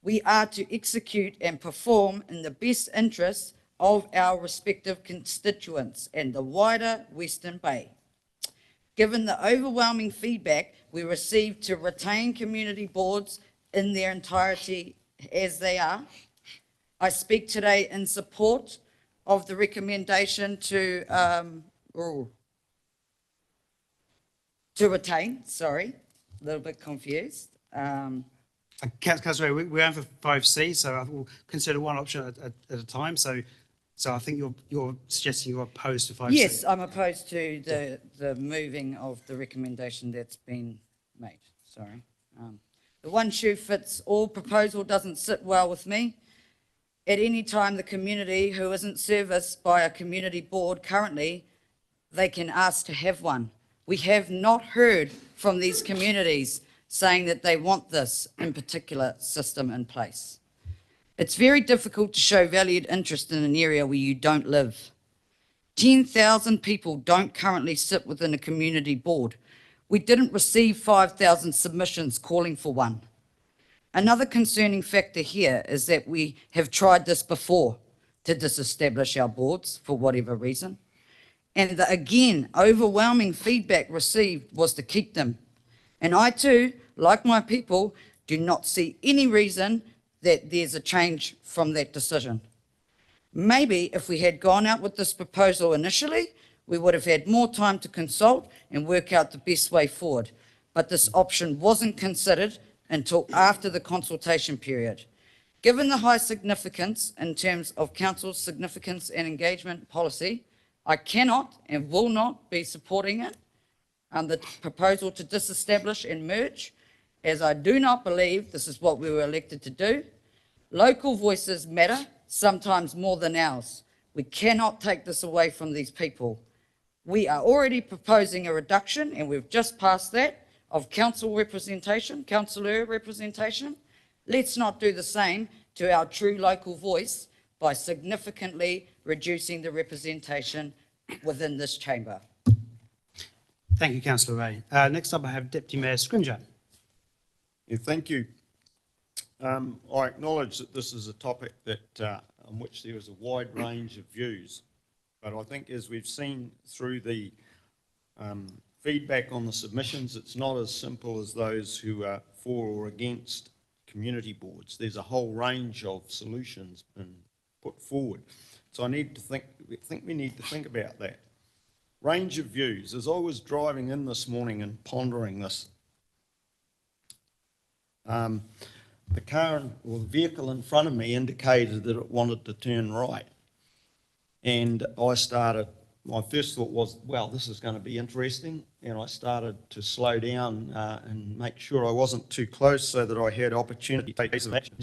We are to execute and perform in the best interests of our respective constituents and the wider Western Bay. Given the overwhelming feedback we received to retain community boards in their entirety as they are, I speak today in support of the recommendation to retain, sorry, a little bit confused. Councillor Ray, we're on for 5C, so I will consider one option at a time. So I think you're suggesting you're opposed to 5C. Yes, I'm opposed to the moving of the recommendation that's been made, sorry. The one shoe fits all proposal doesn't sit well with me. At any time, the community who isn't serviced by a community board currently, they can ask to have one. We have not heard from these communities saying that they want this in particular system in place. It's very difficult to show valued interest in an area where you don't live. 10,000 people don't currently sit within a community board. We didn't receive 5,000 submissions calling for one. Another concerning factor here is that we have tried this before to disestablish our boards for whatever reason. And the, again, overwhelming feedback received was to keep them. And I too, like my people, do not see any reason that there's a change from that decision. Maybe if we had gone out with this proposal initially, we would have had more time to consult and work out the best way forward. But this option wasn't considered until after the consultation period. Given the high significance in terms of council's significance and engagement policy, I cannot and will not be supporting it, the proposal to disestablish and merge, as I do not believe this is what we were elected to do. Local voices matter, sometimes more than ours. We cannot take this away from these people. We are already proposing a reduction, and we've just passed that, of council representation, councillor representation. Let's not do the same to our true local voice by significantly reducing the representation within this chamber. Thank you, Councillor Ray. Next up, I have Deputy Mayor Scrimgeour. Yeah, thank you. I acknowledge that this is a topic that on which there is a wide range of views, but I think as we've seen through the feedback on the submissions, it's not as simple as those who are for or against community boards. There's a whole range of solutions been put forward. So I think we need to think about that. Range of views. As I was driving in this morning and pondering this, the car or the vehicle in front of me indicated that it wanted to turn right. And my first thought was, well, this is going to be interesting. And I started to slow down and make sure I wasn't too close so that I had opportunity to take some action.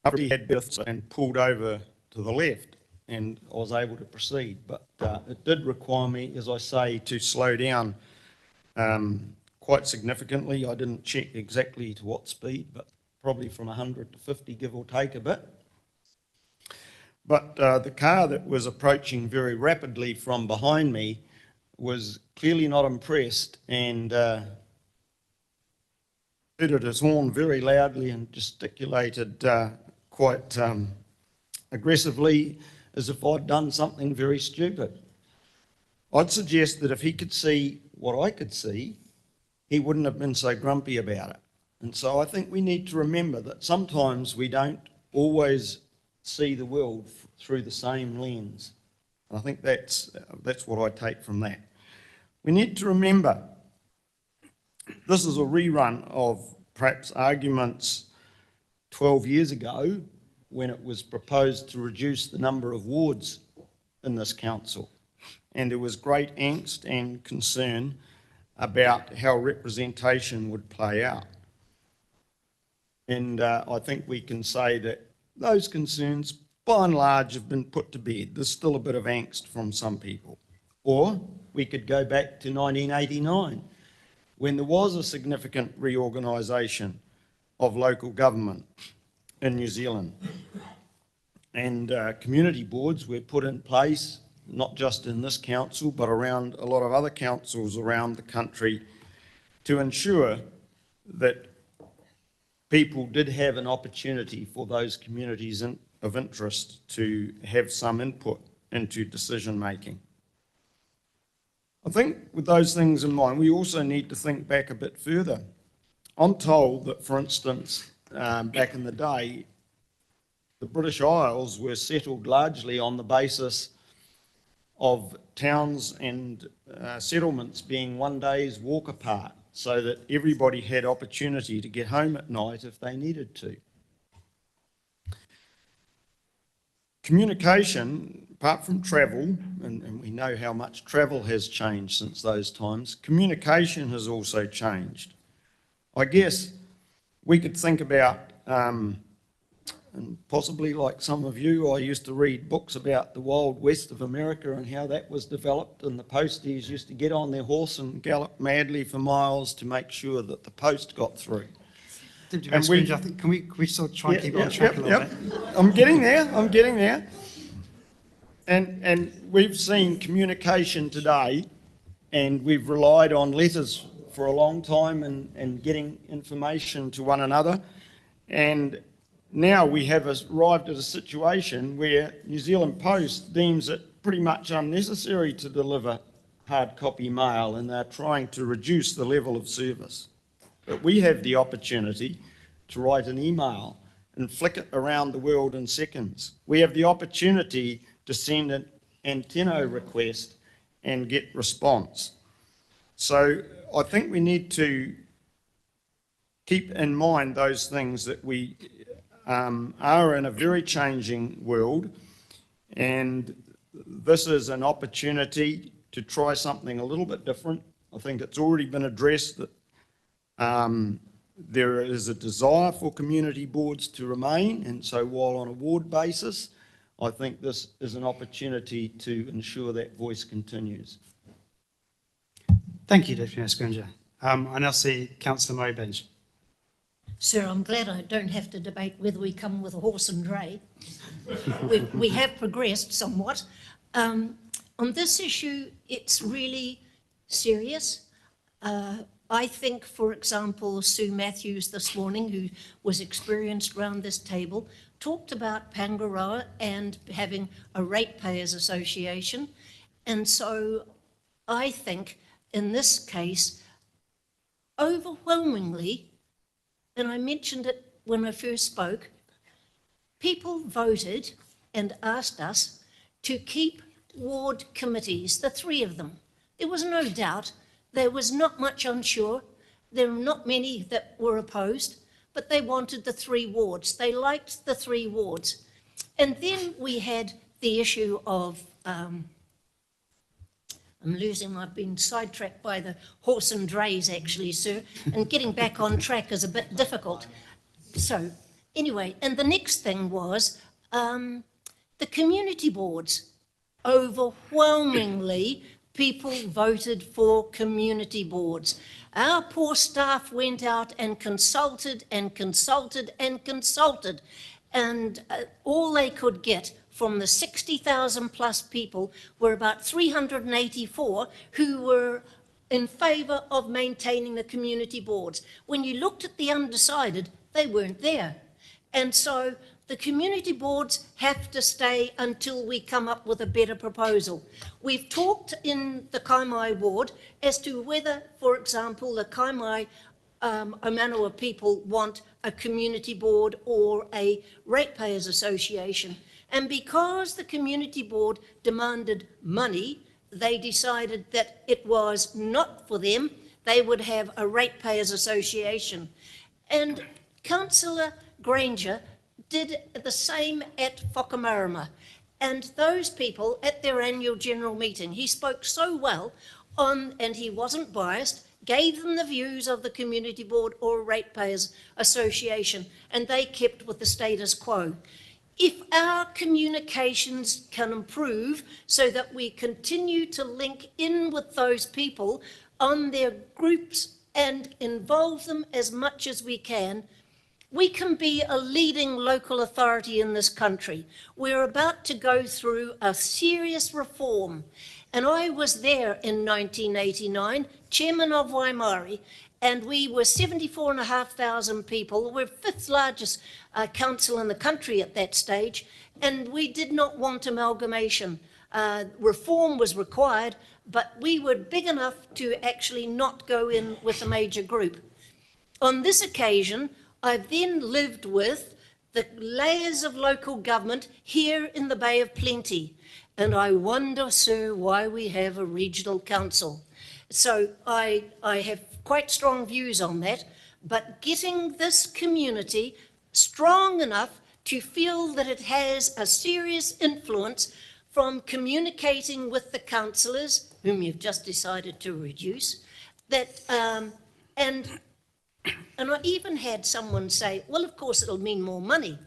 I had births and pulled over to the left and I was able to proceed. But it did require me, as I say, to slow down quite significantly. I didn't check exactly to what speed, but probably from 100 to 50, give or take a bit. But the car that was approaching very rapidly from behind me was clearly not impressed and hooted his horn very loudly and gesticulated quite aggressively as if I'd done something very stupid. I'd suggest that if he could see what I could see, he wouldn't have been so grumpy about it. And so I think we need to remember that sometimes we don't always see the world through the same lens. And I think that's what I take from that. We need to remember this is a rerun of perhaps arguments 12 years ago when it was proposed to reduce the number of wards in this council. And there was great angst and concern about how representation would play out. And I think we can say that those concerns, by and large, have been put to bed. There's still a bit of angst from some people. Or we could go back to 1989, when there was a significant reorganisation of local government in New Zealand. And community boards were put in place, not just in this council, but around a lot of other councils around the country, to ensure that people did have an opportunity for those communities of interest to have some input into decision making. I think with those things in mind, we also need to think back a bit further. I'm told that, for instance, back in the day, the British Isles were settled largely on the basis of towns and settlements being one day's walk apart, so that everybody had opportunity to get home at night if they needed to. Communication, apart from travel, and we know how much travel has changed since those times, communication has also changed. I guess we could think about, and possibly like some of you, I used to read books about the Wild West of America and how that was developed, and the posties used to get on their horse and gallop madly for miles to make sure that the post got through. And I think, can we sort of try and keep on track a little bit? I'm getting there. And we've seen communication today, and we've relied on letters for a long time and getting information to one another. And now we have arrived at a situation where New Zealand Post deems it pretty much unnecessary to deliver hard copy mail, and they're trying to reduce the level of service. But we have the opportunity to write an email and flick it around the world in seconds. We have the opportunity to send an antenna request and get response. So I think we need to keep in mind those things, that we are in a very changing world, and this is an opportunity to try something a little bit different. I think it's already been addressed that there is a desire for community boards to remain, and so while on a ward basis, I think this is an opportunity to ensure that voice continues. Thank you, Deputy Mayor Scrimgeour. I now see Councillor Mobenge. Sir, I'm glad I don't have to debate whether we come with a horse and dray. we have progressed somewhat. On this issue, it's really serious. I think, for example, Sue Matthews this morning, who was experienced around this table, talked about Pangaroa and having a ratepayers association. And so I think in this case, overwhelmingly, and I mentioned it when I first spoke, people voted and asked us to keep ward committees, the 3 of them. There was no doubt. There was not much unsure. There were not many that were opposed, but they wanted the 3 wards. They liked the 3 wards. And then we had the issue of, I've been sidetracked by the horse and drays actually, sir, and getting back on track is a bit difficult. So anyway, and the next thing was the community boards. Overwhelmingly, people voted for community boards. Our poor staff went out and consulted and consulted and consulted, and all they could get from the 60,000 plus people were about 384 who were in favour of maintaining the community boards. When you looked at the undecided, they weren't there. And so the community boards have to stay until we come up with a better proposal. We've talked in the Kaimai ward as to whether, for example, the Kaimai Omanawa people want a community board or a ratepayers association. And because the community board demanded money, they decided that it was not for them. They would have a ratepayers association. And Councillor Granger did the same at Whakamarama. And those people at their annual general meeting, he spoke so well on, and he wasn't biased, gave them the views of the community board or ratepayers association, and they kept with the status quo. If our communications can improve so that we continue to link in with those people on their groups and involve them as much as we can be a leading local authority in this country. We're about to go through a serious reform. And I was there in 1989, chairman of Waimari, and we were 74,500 people. We're 5th largest council in the country at that stage, and we did not want amalgamation. Reform was required, but we were big enough to actually not go in with a major group. On this occasion, I've then lived with the layers of local government here in the Bay of Plenty, and I wonder, sir, why we have a regional council. So I have quite strong views on that, but getting this community strong enough to feel that it has a serious influence from communicating with the councillors, whom you've just decided to reduce, that and I even had someone say, well, of course it'll mean more money.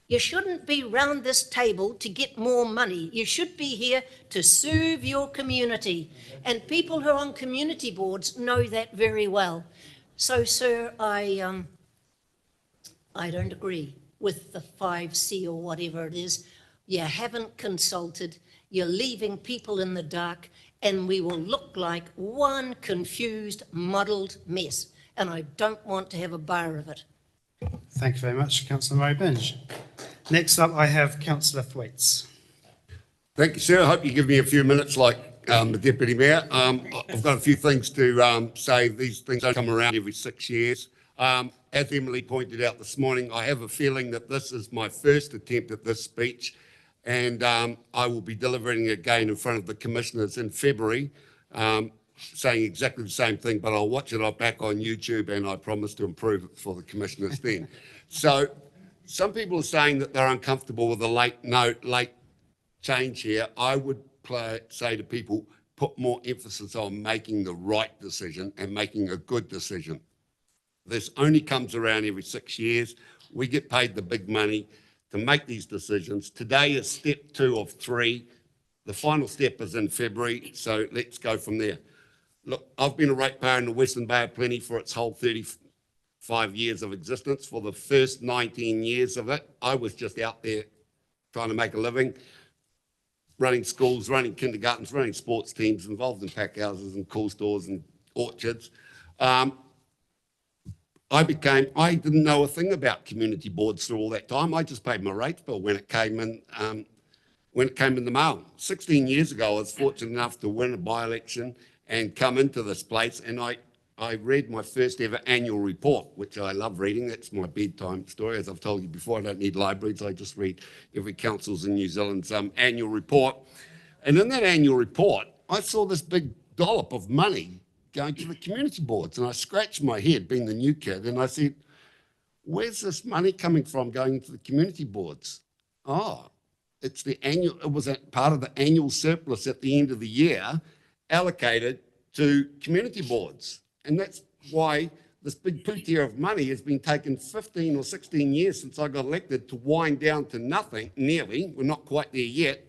You shouldn't be round this table to get more money. You should be here to serve your community. And people who are on community boards know that very well. So, sir, I don't agree with the 5C or whatever it is. You haven't consulted. You're leaving people in the dark, and we will look like one confused, muddled mess. And I don't want to have a bar of it. Thank you very much, Councillor Murray Binge. Next up, I have Councillor Thwaites. Thank you, sir. I hope you give me a few minutes like the Deputy Mayor. I've got a few things to say. These things don't come around every 6 years. As Emily pointed out this morning, I have a feeling that this is my first attempt at this speech, and I will be delivering it again in front of the commissioners in February, saying exactly the same thing, but I'll watch it back on YouTube, and I promise to improve it for the commissioners then. So some people are saying that they're uncomfortable with the late change here. I would say to people, put more emphasis on making the right decision and making a good decision. This only comes around every 6 years. We get paid the big money to make these decisions. Today is step 2 of 3. The final step is in February, so let's go from there. Look, I've been a ratepayer in the Western Bay of Plenty for its whole 35 years of existence. For the first 19 years of it, I was just out there trying to make a living, running schools, running kindergartens, running sports teams, involved in pack houses and cool stores and orchards. I didn't know a thing about community boards through all that time. I just paid my rates bill when it came in the mail. 16 years ago, I was fortunate enough to win a by-election and come into this place, and I I read my first ever annual report, which I love reading. That's my bedtime story. As I've told you before, I don't need libraries. I just read every council's in New Zealand's annual report. And in that annual report, I saw this big dollop of money going to the community boards. And I scratched my head, being the new kid, and I said, where's this money coming from going to the community boards? Oh, it was a part of the annual surplus at the end of the year allocated to community boards. And that's why this big pootier of money has been taken 15 or 16 years since I got elected to wind down to nothing, nearly. We're not quite there yet.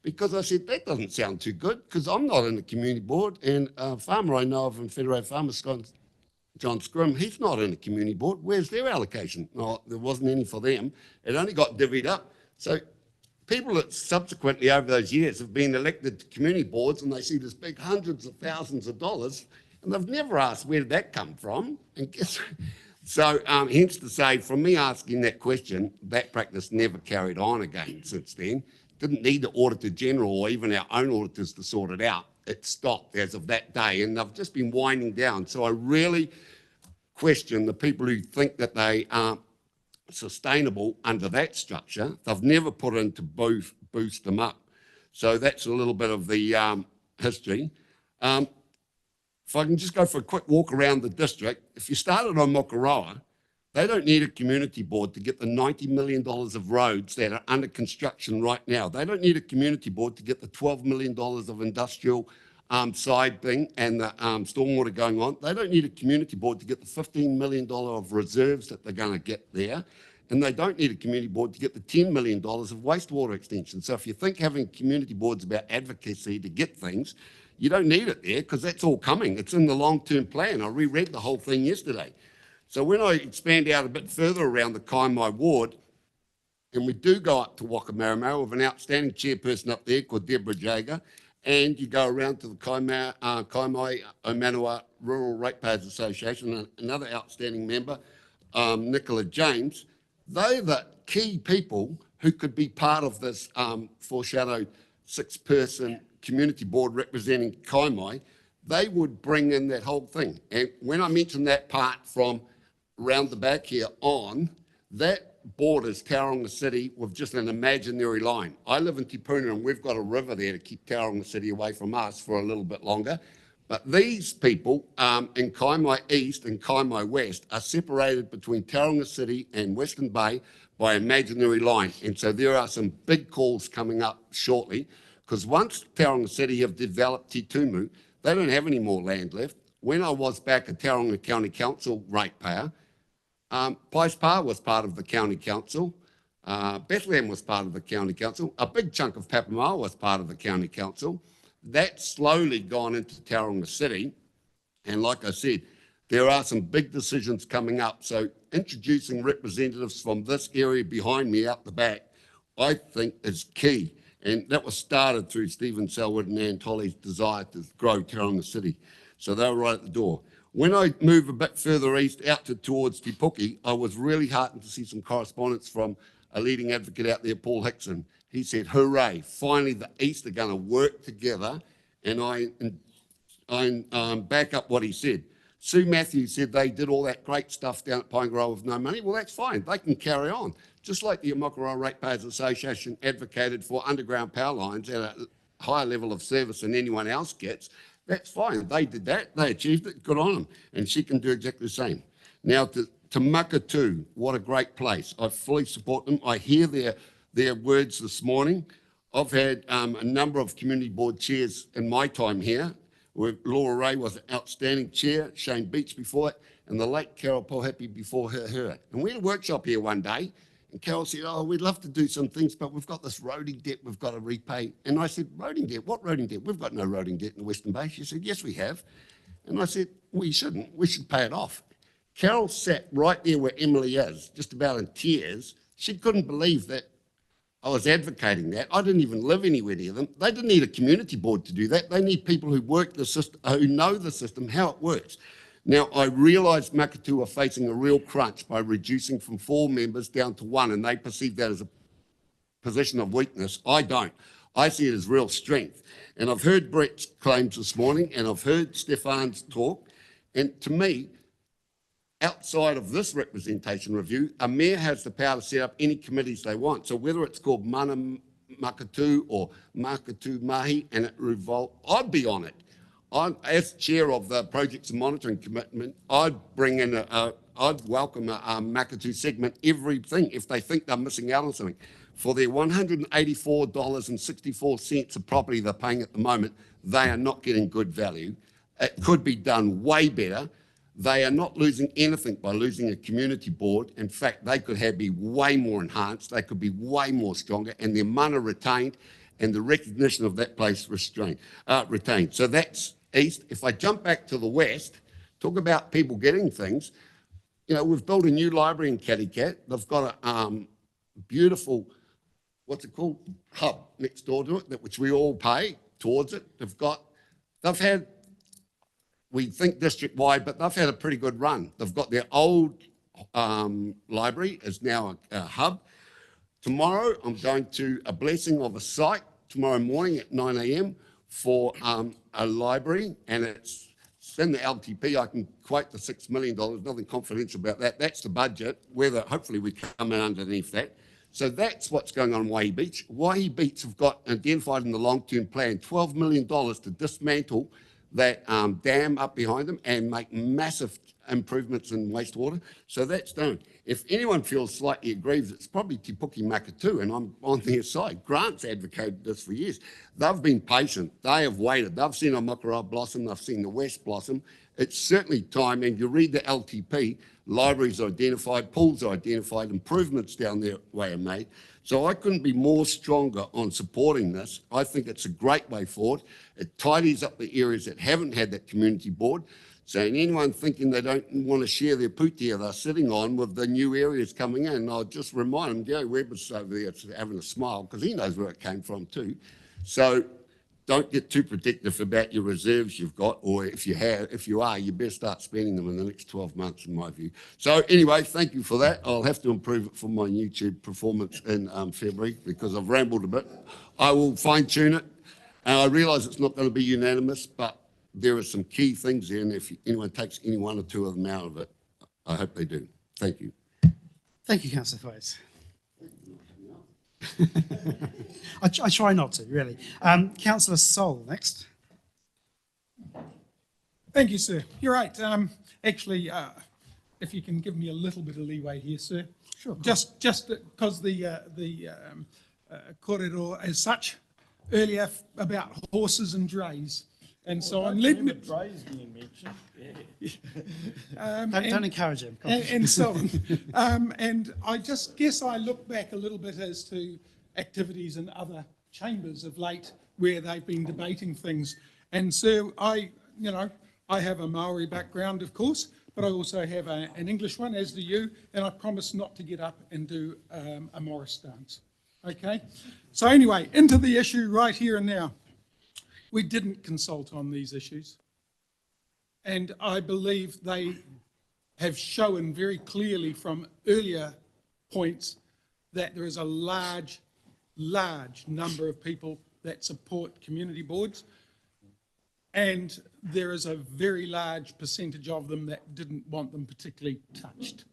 Because I said, that doesn't sound too good, because I'm not in the community board, and a farmer I know of in Federated Farmers, John Scrim, he's not in the community board. Where's their allocation? No, there wasn't any for them. It only got divvied up. So people that subsequently over those years have been elected to community boards, and they see this big hundreds of thousands of dollars, and they've never asked, where did that come from? And guess, so hence to say, from me asking that question, that practice never carried on again since then. Didn't need the Auditor General or even our own auditors to sort it out. It stopped as of that day, and they've just been winding down. So I really question the people who think that they are sustainable under that structure. They've never put in to boost them up. So that's a little bit of the history. If I can just go for a quick walk around the district, if you started on Mokoroa, they don't need a community board to get the $90 million of roads that are under construction right now. They don't need a community board to get the $12 million of industrial side thing and the stormwater going on. They don't need a community board to get the $15 million of reserves that they're going to get there. And they don't need a community board to get the $10 million of wastewater extension. So if you think having community boards about advocacy to get things, you don't need it there, because that's all coming. It's in the long-term plan. I reread the whole thing yesterday. So when I expand out a bit further around the Kaimai ward, and we do go up to Wakamarama with an outstanding chairperson up there called Deborah Jager, and you go around to the Kaimai Omanua Rural Ratepayers Association, another outstanding member, Nicola James, they're the key people who could be part of this foreshadowed 6-person community board representing Kaimai. They would bring in that whole thing. And when I mention that part from around the back here on, that borders Tauranga City with just an imaginary line. I live in Te Puna, and we've got a river there to keep Tauranga City away from us for a little bit longer. But these people in Kaimai East and Kaimai West are separated between Tauranga City and Western Bay by imaginary line. And so there are some big calls coming up shortly, because once Tauranga City have developed Te Tumu, they don't have any more land left. When I was back at Tauranga County Council ratepayer, Pies Pa was part of the county council. Bethlehem was part of the county council. A big chunk of Papamoa was part of the county council. That's slowly gone into Tauranga City. And like I said, there are some big decisions coming up. So introducing representatives from this area behind me out the back, I think is key. And that was started through Stephen Selwood and Ann Tolley's desire to grow Tauranga City. So they were right at the door. When I move a bit further east out towards Te Puke, I was really heartened to see some correspondence from a leading advocate out there, Paul Hickson. He said, hooray, finally the East are going to work together. And I back up what he said. Sue Matthews said they did all that great stuff down at Paengaroa with no money. Well, that's fine. They can carry on. Just like the Mokoroa Ratepayers Association advocated for underground power lines at a higher level of service than anyone else gets, that's fine. They did that. They achieved it. Good on them. And she can do exactly the same. Now, to Makatū, what a great place. I fully support them. I hear their words this morning. I've had a number of community board chairs in my time here, where Laura Ray was an outstanding chair, Shane Beach before it, and the late Carol Pohapi before her. And we had a workshop here one day, and Carol said, oh, we'd love to do some things, but we've got this roading debt we've got to repay. And I said, roading debt? What roading debt? We've got no roading debt in the Western Bay. She said, yes, we have. And I said, well, you shouldn't. We should pay it off. Carol sat right there where Emily is, just about in tears. She couldn't believe that I was advocating that. I didn't even live anywhere near them. They didn't need a community board to do that. They need people who work the system, who know the system, how it works. Now, I realise Makatū are facing a real crunch by reducing from 4 members down to 1, and they perceive that as a position of weakness. I don't. I see it as real strength. And I've heard Brett's claims this morning, and I've heard Stefan's talk, And to me, outside of this representation review, a mayor has the power to set up any committees they want. So whether it's called Mana Makatu or Makatu Mahi and it revolt, I'd be on it. As chair of the Projects and Monitoring Commitment, I'd bring in I'd welcome a Makatu segment everything if they think they're missing out on something. For their $184.64 of property they're paying at the moment, they are not getting good value. It could be done way better. They are not losing anything by losing a community board. In fact, they could be way more enhanced. They could be way more stronger, and their mana retained, and the recognition of that place retained. So that's east. If I jump back to the west, talk about people getting things. You know, we've built a new library in Caticat. They've got a beautiful, what's it called, hub next door to it, which we all pay towards it. They've had, we think district-wide, but they've had a pretty good run. They've got their old library is now a hub. Tomorrow, I'm going to a blessing of a site tomorrow morning at 9 a.m. for a library, and it's in the LTP. I can quote the $6 million, nothing confidential about that. That's the budget, whether hopefully we come in underneath that. So that's what's going on in Waihi Beach. Waihi Beach have got identified in the long-term plan $12 million to dismantle that dam up behind them and make massive improvements in wastewater. So that's done. If anyone feels slightly aggrieved, it's probably Te Puke Makatu, and I'm on their side. Grant's advocated this for years. They've been patient. They have waited. They've seen Amakara blossom. They've seen the West blossom. It's certainly time, and you read the LTP, libraries are identified, pools are identified, improvements down their way are made. So I couldn't be more stronger on supporting this. I think it's a great way forward. It tidies up the areas that haven't had that community board. So anyone thinking they don't want to share their putia they're sitting on with the new areas coming in, I'll just remind them, Gary Webber's over there having a smile because he knows where it came from too. So don't get too protective about your reserves you've got, or if you are, you best start spending them in the next 12 months, in my view. So anyway, thank you for that. I'll have to improve it for my YouTube performance in February because I've rambled a bit. I will fine tune it. And I realise it's not going to be unanimous, but there are some key things there, and if anyone takes any one or two of them out of it, I hope they do. Thank you. Thank you, Councillor Thwaites. I try not to, really. Councillor Sol, next. Thank you, sir. You're right. Actually, if you can give me a little bit of leeway here, sir. Sure. Just because the corridor as such, earlier about horses and drays and so on. Let me. Drays being mentioned. Yeah. Don't encourage him. And so on. And I just guess I look back a little bit as to activities in other chambers of late where they've been debating things. And so I have a Maori background, of course, but I also have an English one, as do you, and I promise not to get up and do a Morris dance. Okay? So anyway, into the issue right here and now. We didn't consult on these issues. And I believe they have shown very clearly from earlier points that there is a large number of people that support community boards. And there is a very large percentage of them that didn't want them particularly touched.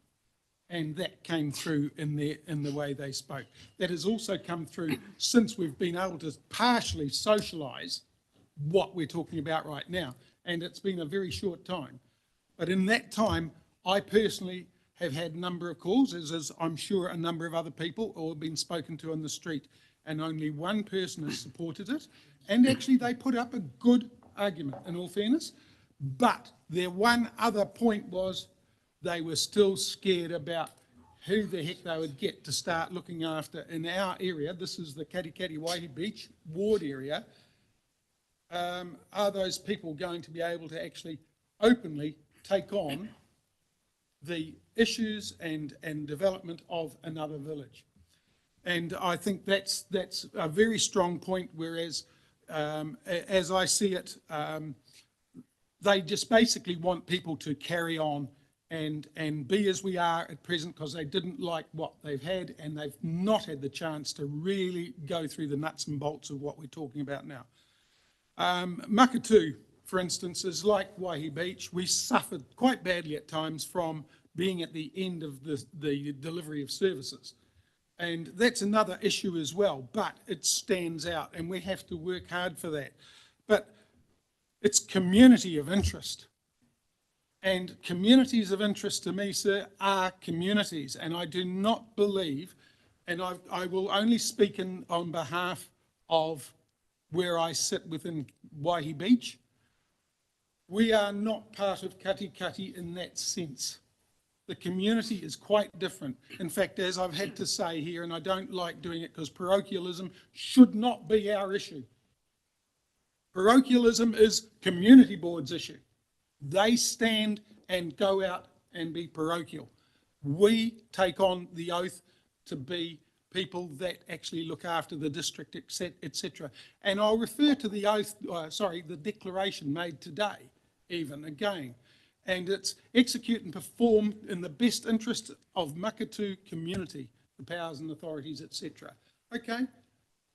And that came through in the way they spoke. That has also come through since we've been able to partially socialise what we're talking about right now. And it's been a very short time. But in that time, I personally have had a number of calls, as I'm sure a number of other people, or been spoken to on the street, and only one person has supported it. And actually, they put up a good argument, in all fairness. But their one other point was they were still scared about who the heck they would get to start looking after in our area. This is the Katikati Waihi Beach ward area. Are those people going to be able to actually openly take on the issues and development of another village? And I think that's a very strong point, whereas as I see it, they just basically want people to carry on and be as we are at present because they didn't like what they've had and they've not had the chance to really go through the nuts and bolts of what we're talking about now. Makatu, for instance, is like Waihi Beach. We suffered quite badly at times from being at the end of the delivery of services. And that's another issue as well, but it stands out and we have to work hard for that. But it's community of interest. And communities of interest to me, sir, are communities. And I do not believe, and I will only speak on behalf of where I sit within Waihi Beach, we are not part of Katikati in that sense. The community is quite different. In fact, as I've had to say here, and I don't like doing it because parochialism should not be our issue. Parochialism is community board's issue. They stand and go out and be parochial. We take on the oath to be people that actually look after the district, etc. And I'll refer to the oath, the declaration made today, even again. And it's execute and perform in the best interest of Makatu community, the powers and authorities, etc. Okay,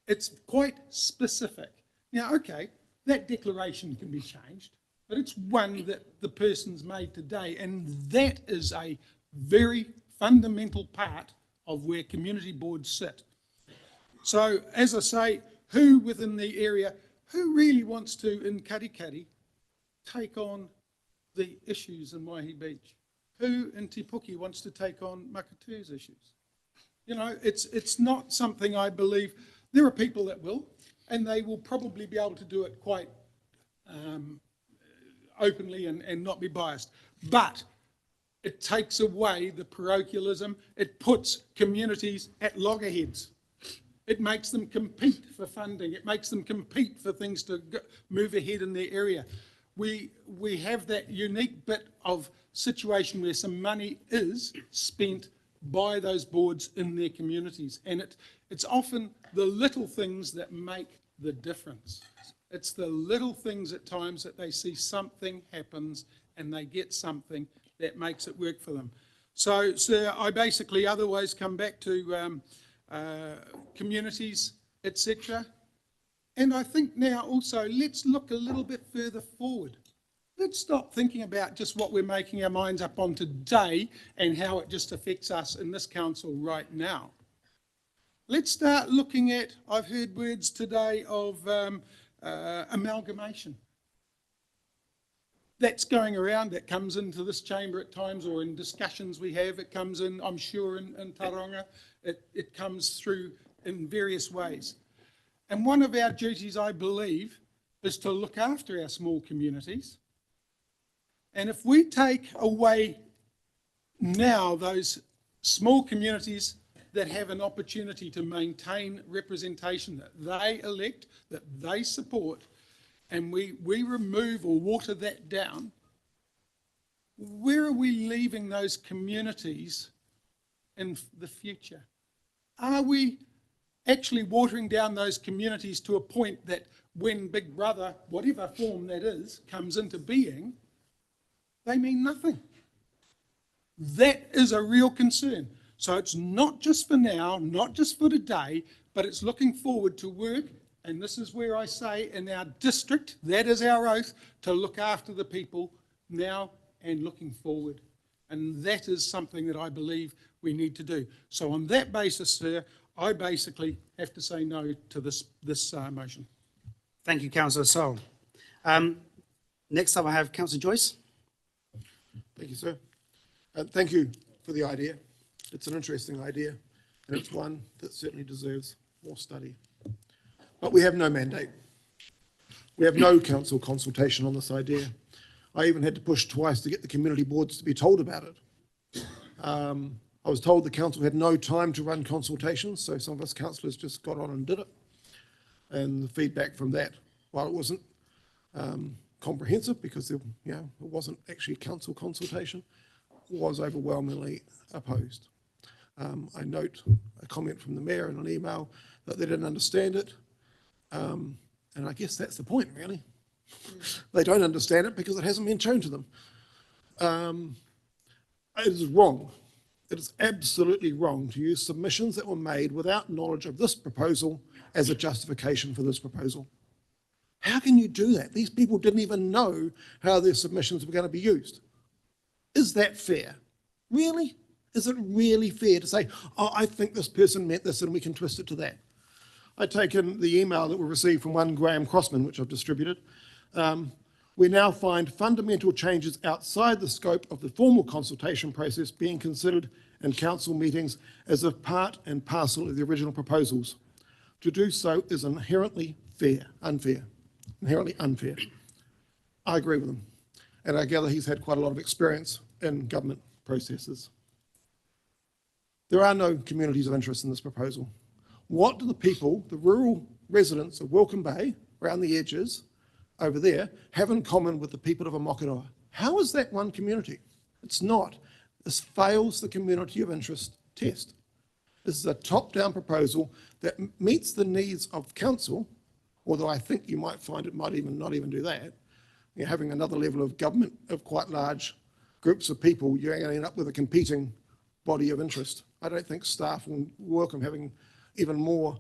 it's quite specific. Now, okay, that declaration can be changed, but it's one that the person's made today, and that is a very fundamental part of where community boards sit. So, as I say, who within the area, who really wants to, in Katikati, take on the issues in Waihi Beach? Who in Te Puke wants to take on Makatu's issues? You know, it's not something I believe. There are people that will, and they will probably be able to do it quite openly and not be biased. But it takes away the parochialism. It puts communities at loggerheads. It makes them compete for funding. It makes them compete for things to move ahead in their area. We have that unique bit of situation where some money is spent by those boards in their communities. And it's often the little things that make the difference. It's the little things at times that they see something happens and they get something that makes it work for them. So I basically otherwise come back to communities, etc. And I think now also let's look a little bit further forward. Let's stop thinking about just what we're making our minds up on today and how it just affects us in this council right now. Let's start looking at, I've heard words today of amalgamation. That's going around, that comes into this chamber at times, or in discussions we have, it comes in, I'm sure, in Taronga, it comes through in various ways. And one of our duties, I believe, is to look after our small communities. And if we take away now those small communities that have an opportunity to maintain representation that they elect, that they support, and we remove or water that down, where are we leaving those communities in the future? Are we actually watering down those communities to a point that when Big Brother, whatever form that is, comes into being, they mean nothing? That is a real concern. So it's not just for now, not just for today, but it's looking forward to work. And this is where I say in our district, that is our oath, to look after the people now and looking forward. And that is something that I believe we need to do. So on that basis, sir, I basically have to say no to this motion. Thank you, Councillor Sol. Next up, I have Councillor Joyce. Thank you, sir. Thank you for the idea. It's an interesting idea, and it's one that certainly deserves more study. But we have no mandate. We have no council consultation on this idea. I even had to push twice to get the community boards to be told about it. I was told the council had no time to run consultations, so some of us councillors just got on and did it. And the feedback from that, while it wasn't comprehensive because it wasn't actually council consultation, was overwhelmingly opposed. I note a comment from the mayor in an email that they didn't understand it. And I guess that's the point, really. They don't understand it because it hasn't been shown to them. It is wrong. It is absolutely wrong to use submissions that were made without knowledge of this proposal as a justification for this proposal. How can you do that? These people didn't even know how their submissions were going to be used. Is that fair? Really? Is it really fair to say, oh, I think this person meant this and we can twist it to that? I take in the email that we received from one Graham Crossman, which I've distributed. We now find fundamental changes outside the scope of the formal consultation process being considered in council meetings as a part and parcel of the original proposals. To do so is inherently unfair. I agree with him. And I gather he's had quite a lot of experience in government processes. There are no communities of interest in this proposal. What do the people, the rural residents of Welcome Bay, around the edges, over there, have in common with the people of Amakoroa? How is that one community? It's not. This fails the community of interest test. This is a top-down proposal that meets the needs of council, although I think you might find it might even not even do that. You're having another level of government of quite large groups of people, you're going to end up with a competing body of interest. I don't think staff will welcome having even more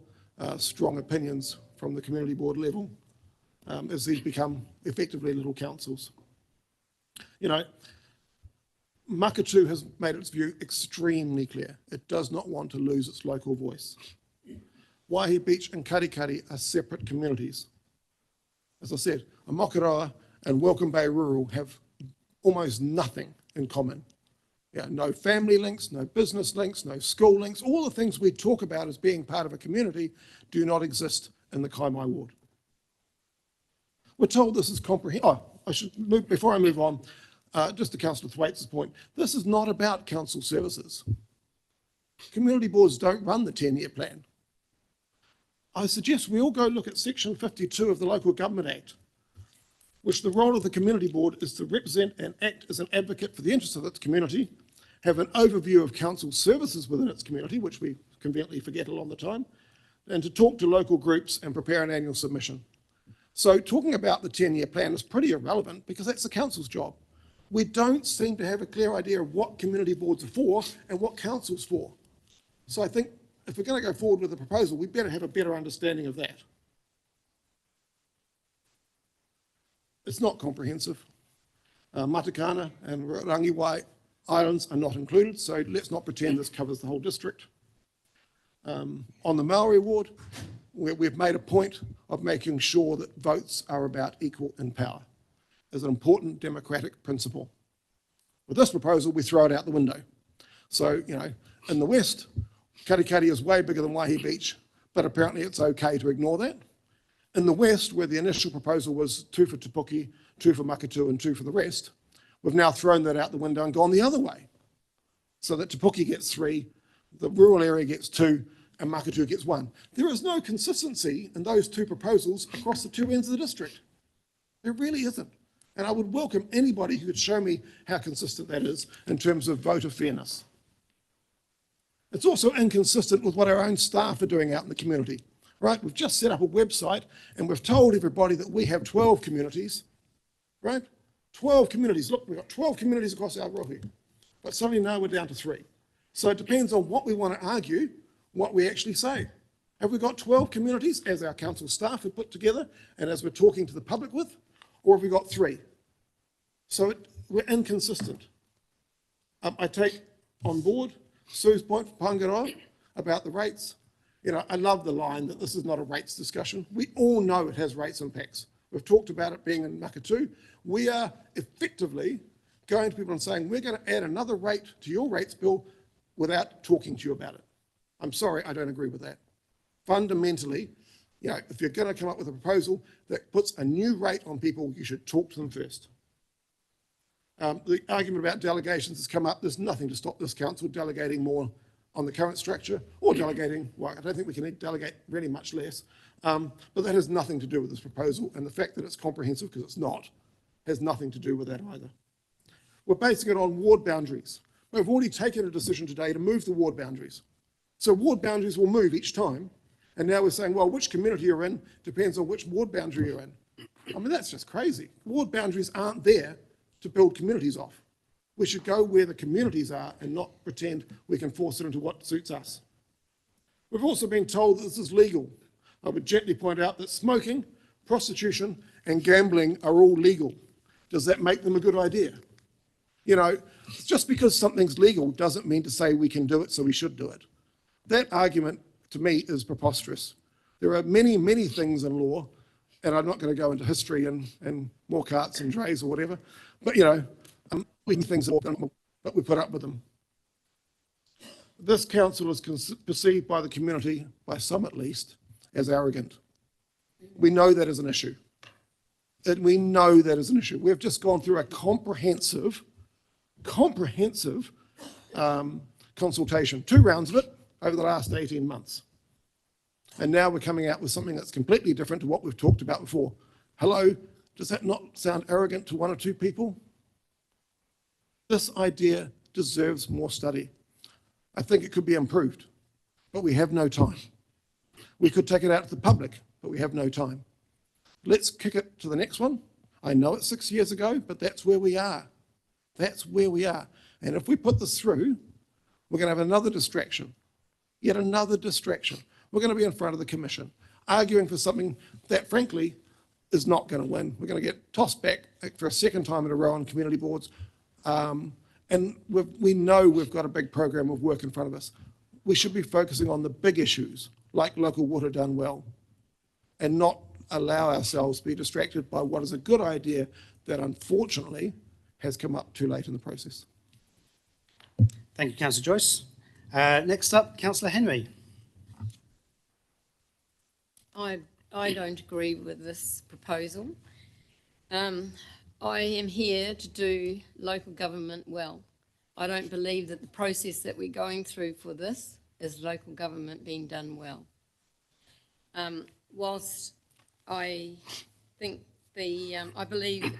strong opinions from the community board level as these become effectively little councils. You know, Makatu has made its view extremely clear. It does not want to lose its local voice. Waihi Beach and Karikari are separate communities. As I said, Amakoroa and Welcome Bay Rural have almost nothing in common. Yeah, no family links, no business links, no school links. All the things we talk about as being part of a community do not exist in the Kaimai ward. We're told this is comprehensive. Oh, I should move, before I move on, just to Councillor Thwaites' point, this is not about council services. Community boards don't run the 10-year plan. I suggest we all go look at Section 52 of the Local Government Act, which the role of the community board is to represent and act as an advocate for the interests of its community, have an overview of council services within its community, which we conveniently forget a lot of the time, and to talk to local groups and prepare an annual submission. So talking about the 10-year plan is pretty irrelevant because that's the council's job. We don't seem to have a clear idea of what community boards are for and what council's for. So I think if we're going to go forward with the proposal, we better have a better understanding of that. It's not comprehensive. Matakana and Rangiwai Islands are not included, so let's not pretend this covers the whole district. On the Maori ward, we've made a point of making sure that votes are about equal in power as an important democratic principle. With this proposal, we throw it out the window. So, you know, in the west, Karikari is way bigger than Waihi Beach, but apparently it's okay to ignore that. In the west, where the initial proposal was 2 for Te Puke, 2 for Makatu and 2 for the rest, we've now thrown that out the window and gone the other way. So that Te Puke gets 3, the rural area gets 2, and Makatu gets 1. There is no consistency in those two proposals across the two ends of the district. There really isn't. And I would welcome anybody who could show me how consistent that is in terms of voter fairness. It's also inconsistent with what our own staff are doing out in the community, right? We've just set up a website and we've told everybody that we have 12 communities, right? 12 communities. Look, we've got 12 communities across our rohi, but suddenly now we're down to 3. So it depends on what we want to argue, what we actually say. Have we got 12 communities as our council staff have put together and as we're talking to the public with, or have we got 3? So we're inconsistent. I take on board Sue's point for Pangaroa about the rates. You know, I love the line that this is not a rates discussion. We all know it has rates impacts. We've talked about it being in Makatu. We are effectively going to people and saying, we're going to add another rate to your rates bill without talking to you about it. I'm sorry, I don't agree with that. Fundamentally, you know, if you're going to come up with a proposal that puts a new rate on people, you should talk to them first. The argument about delegations has come up. There's nothing to stop this council delegating more on the current structure or delegating, well, I don't think we can delegate really much less, but that has nothing to do with this proposal, and the fact that it's comprehensive, because it's not, has nothing to do with that either. We're basing it on ward boundaries. We've already taken a decision today to move the ward boundaries. So ward boundaries will move each time, and now we're saying, well, which community you're in depends on which ward boundary you're in. I mean, that's just crazy. Ward boundaries aren't there to build communities off. We should go where the communities are and not pretend we can force it into what suits us. We've also been told that this is legal. I would gently point out that smoking prostitution and gambling are all legal. Does that make them a good idea? You know, just because something's legal doesn't mean to say we can do it, so we should do it. That argument, to me, is preposterous. There are many, many things in law, and I'm not going to go into history and more carts and drays or whatever, but, you know, things but we put up with them. This council is perceived by the community, by some at least, as arrogant. We know that is an issue. We know that is an issue. We've just gone through a comprehensive consultation, 2 rounds of it over the last 18 months. And now we're coming out with something that's completely different to what we've talked about before. Hello, does that not sound arrogant to 1 or 2 people? This idea deserves more study. I think it could be improved, but we have no time. We could take it out to the public, but we have no time. Let's kick it to the next one. I know it's 6 years ago, but that's where we are. That's where we are. And if we put this through, we're going to have another distraction, yet another distraction. We're going to be in front of the commission, arguing for something that, frankly, is not going to win. We're going to get tossed back for a second time in a row on community boards. And we know we've got a big program of work in front of us. We should be focusing on the big issues, like local water done well, and not allow ourselves to be distracted by what is a good idea that unfortunately has come up too late in the process. Thank you, Councillor Joyce. Next up, Councillor Henry. I don't agree with this proposal. I am here to do local government well. I don't believe that the process that we're going through for this is local government being done well. Whilst I think I believe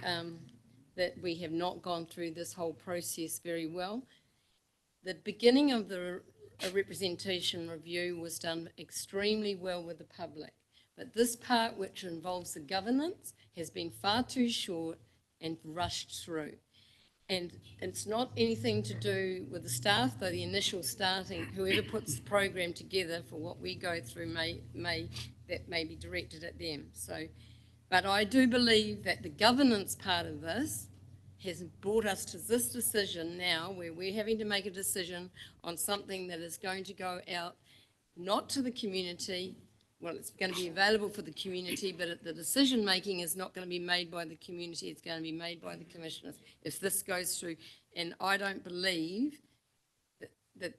that we have not gone through this whole process very well. The beginning of the representation review was done extremely well with the public, but this part which involves the governance has been far too short and rushed through. And it's not anything to do with the staff, though the initial starting, whoever puts the program together for what we go through may be directed at them. So, but I do believe that the governance part of this has brought us to this decision now where we're having to make a decision on something that is going to go out not to the community. Well, it's going to be available for the community, but the decision making is not going to be made by the community, it's going to be made by the commissioners if this goes through. And I don't believe that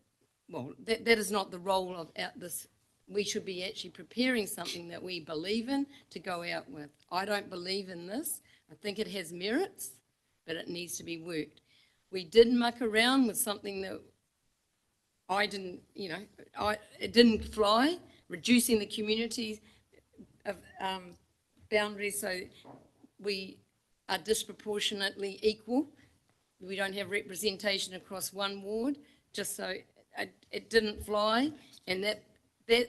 is not the role of this. We should be actually preparing something that we believe in to go out with. I don't believe in this. I think it has merits, but it needs to be worked. We did muck around with something that I didn't, it didn't fly, reducing the community of boundaries so we are disproportionately equal. We don't have representation across one ward, just so it didn't fly, and that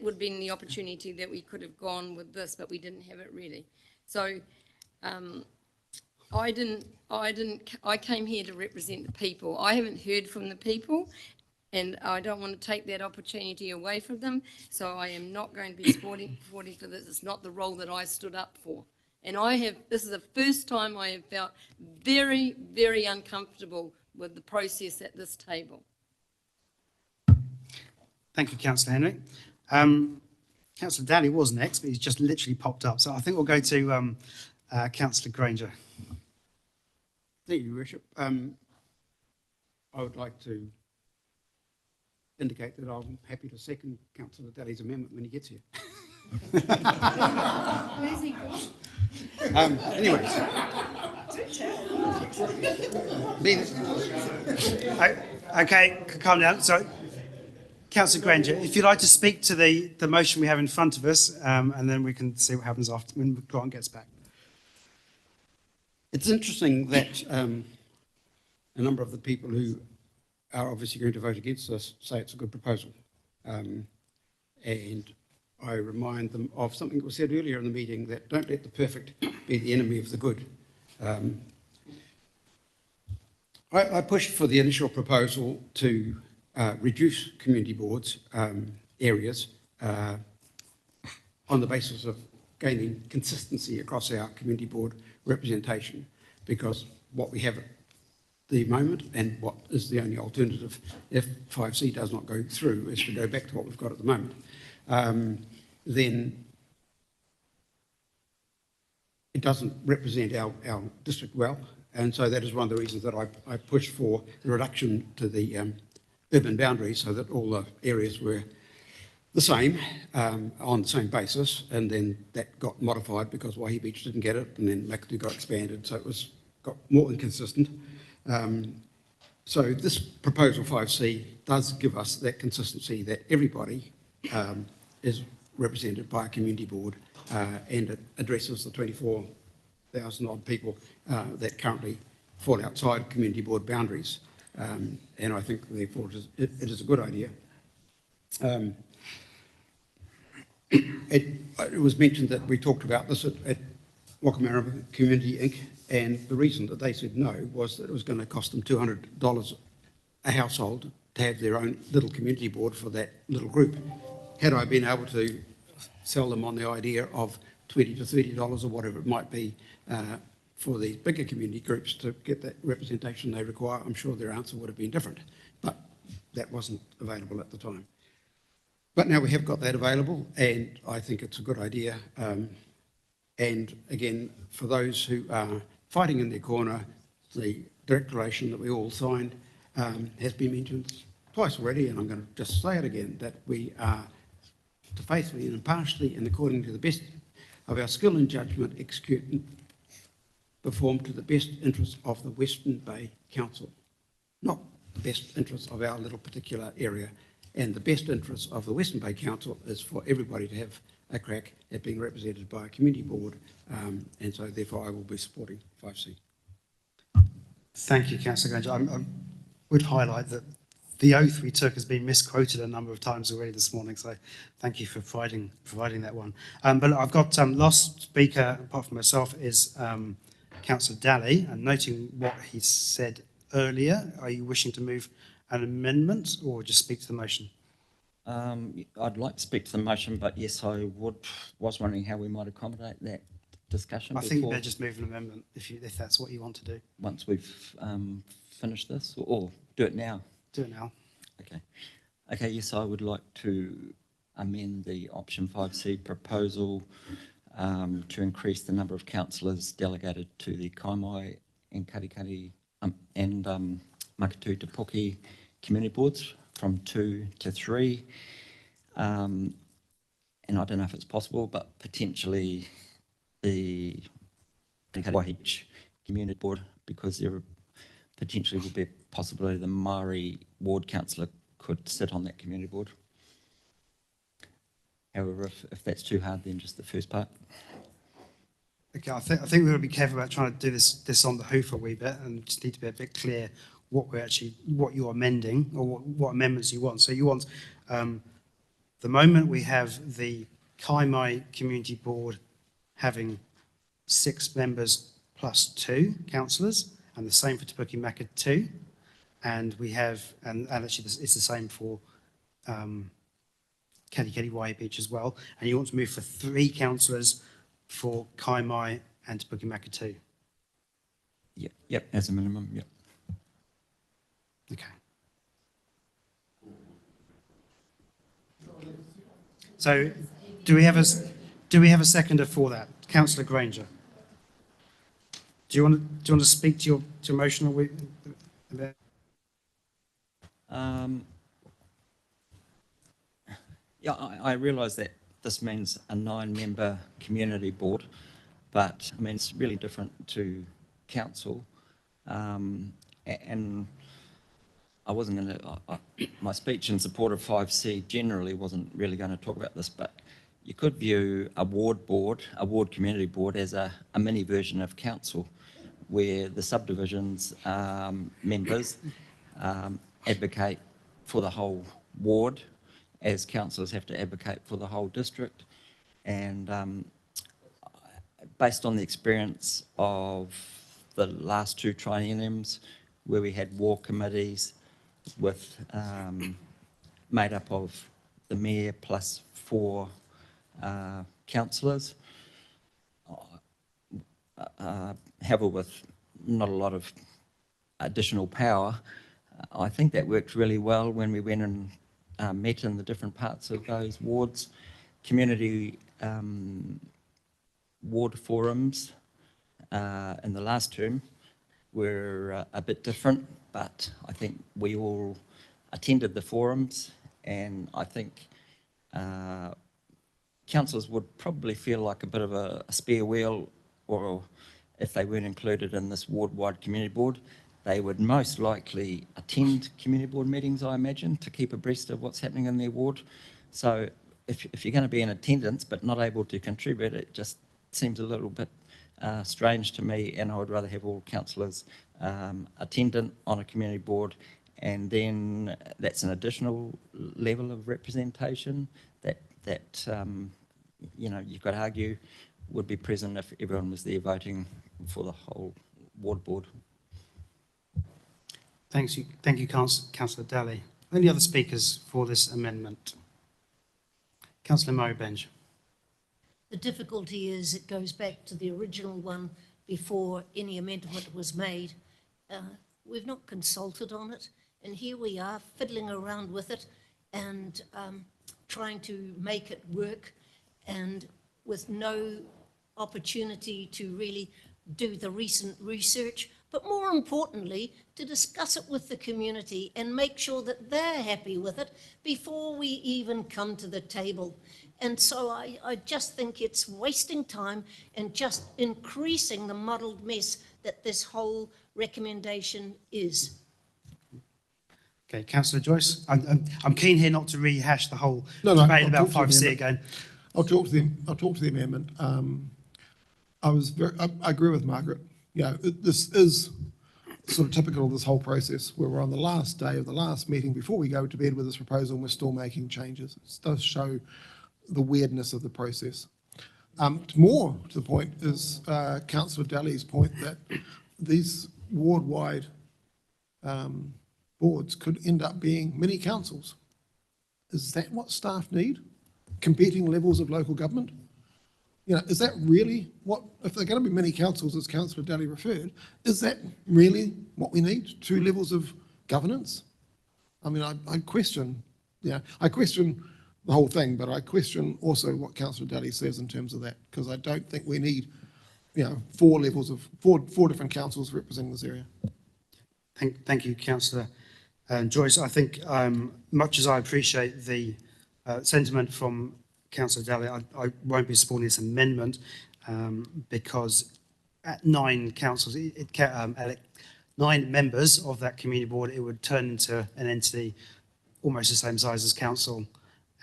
would have been the opportunity that we could have gone with this, but we didn't have it ready. So I came here to represent the people. I haven't heard from the people, and I don't want to take that opportunity away from them, so I am not going to be supporting for this. It's not the role that I stood up for. And this is the first time I have felt very, very uncomfortable with the process at this table. Thank you, Councillor Henry. Councillor Daly was next, but he's just literally popped up. So I think we'll go to Councillor Granger. Thank you, Your Worship. I would like to indicate that I'm happy to second Councillor Daly's amendment when he gets here. Where's he gone? Anyways. Okay, calm down. So, Councillor Granger, if you'd like to speak to the motion we have in front of us, and then we can see what happens after when Grant gets back. It's interesting that a number of the people who are obviously going to vote against this say it's a good proposal. And I remind them of something that was said earlier in the meeting, that don't let the perfect be the enemy of the good. I pushed for the initial proposal to reduce community boards areas on the basis of gaining consistency across our community board representation, because what we have at the moment and what is the only alternative if 5C does not go through is to go back to what we've got at the moment, then it doesn't represent our district well. And so that is one of the reasons that I pushed for the reduction to the urban boundaries so that all the areas were the same on the same basis, and then that got modified because Waihi Beach didn't get it, and then Makatu got expanded, so it got more inconsistent. So this proposal 5C does give us that consistency that everybody is represented by a community board, and it addresses the 24,000 odd people that currently fall outside community board boundaries. And I think therefore it is a good idea. It was mentioned that we talked about this at Wakamarama Community Inc., and the reason that they said no was that it was going to cost them $200 a household to have their own little community board for that little group. Had I been able to sell them on the idea of $20 to $30 or whatever it might be for these bigger community groups to get that representation they require, I'm sure their answer would have been different, but that wasn't available at the time. But now we have got that available, and I think it's a good idea. And again, for those who are fighting in their corner, the declaration that we all signed has been mentioned twice already, and I'm going to just say it again, that we are to faithfully and impartially and according to the best of our skill and judgment execute and perform to the best interests of the Western Bay Council, not the best interests of our little particular area. And the best interests of the Western Bay Council is for everybody to have a crack at being represented by a community board, and so therefore I will be supporting 5C. Thank you, Councillor Granger. I would highlight that the oath we took has been misquoted a number of times already this morning, so thank you for providing that one. But I've got last speaker, apart from myself, is Councillor Daly, and noting what he said earlier, are you wishing to move an amendment or just speak to the motion? I'd like to speak to the motion, but yes, I was wondering how we might accommodate that discussion. I think you better just move an amendment if that's what you want to do. Once we've finished this, or do it now? Do it now. Okay. Okay, yes, I would like to amend the option 5C proposal to increase the number of councillors delegated to the Kaimai and Karikari and Makatu Te Puke community boards from 2 to 3. And I don't know if it's possible, but potentially the Waihi community board, because there potentially would be a possibility the Māori ward councillor could sit on that community board. However, if that's too hard, then just the first part. Okay, I think we've got to be careful about trying to do this on the hoof a wee bit, and just need to be a bit clear what you're amending, or what amendments you want. So you want, the moment we have the Kaimai Community Board having 6 members plus 2 councillors, and the same for Te Puke Makatu, and we have, and actually it's the same for Katikati Waihi Beach as well, and you want to move for 3 councillors for Kaimai and Te Puke Makatu. Yep, as a minimum, yep. Okay. So, do we have a seconder for that, Councillor Granger? Do you want to speak to your motion? Or yeah, I realise that this means a 9-member community board, but I mean it's really different to council, and I wasn't going to, my speech in support of 5C generally wasn't really going to talk about this, but you could view a ward board, a ward community board, as a mini version of council, where the subdivisions members advocate for the whole ward, as councillors have to advocate for the whole district. And based on the experience of the last 2 trienniums, where we had war committees with made up of the mayor plus 4 councillors, Havel with not a lot of additional power. I think that worked really well when we went and met in the different parts of those wards. Community ward forums in the last term were a bit different, but I think we all attended the forums, and I think councillors would probably feel like a bit of a spare wheel, or if they weren't included in this ward-wide community board, they would most likely attend community board meetings, I imagine, to keep abreast of what's happening in their ward. So if you're going to be in attendance but not able to contribute, it just seems a little bit strange to me, and I would rather have all councillors attendant on a community board, and then that's an additional level of representation that you know, you could argue would be present if everyone was there voting for the whole ward board. Thank you, Councillor Daly. Any other speakers for this amendment? Councillor Murray-Benj. The difficulty is it goes back to the original one before any amendment was made. We've not consulted on it, and here we are fiddling around with it and trying to make it work, and with no opportunity to really do the recent research, but more importantly, to discuss it with the community and make sure that they're happy with it before we even come to the table. And so I just think it's wasting time and just increasing the muddled mess that this whole recommendation is. Okay, Councillor Joyce. I'm keen here not to rehash the whole debate about 5C again. I'll talk to the amendment. I agree with Margaret. You know, this is sort of typical of this whole process, where we're on the last day of the last meeting before we go to bed with this proposal, and we're still making changes. It does show the weirdness of the process. More to the point is Councillor Daly's point that these ward-wide boards could end up being mini councils. Is that what staff need? Competing levels of local government? You know, is that really what, if they're going to be mini councils, as Councillor Daly referred, is that really what we need? 2 levels of governance? I mean, I question the whole thing, but I question also what Councillor Daly says in terms of that, because I don't think we need, you know, 4 levels of four different councils representing this area. Thank you, Councillor Joyce. I think much as I appreciate the sentiment from Councillor Daly, I won't be supporting this amendment because at 9 councils, 9 members of that community board, it would turn into an entity almost the same size as council,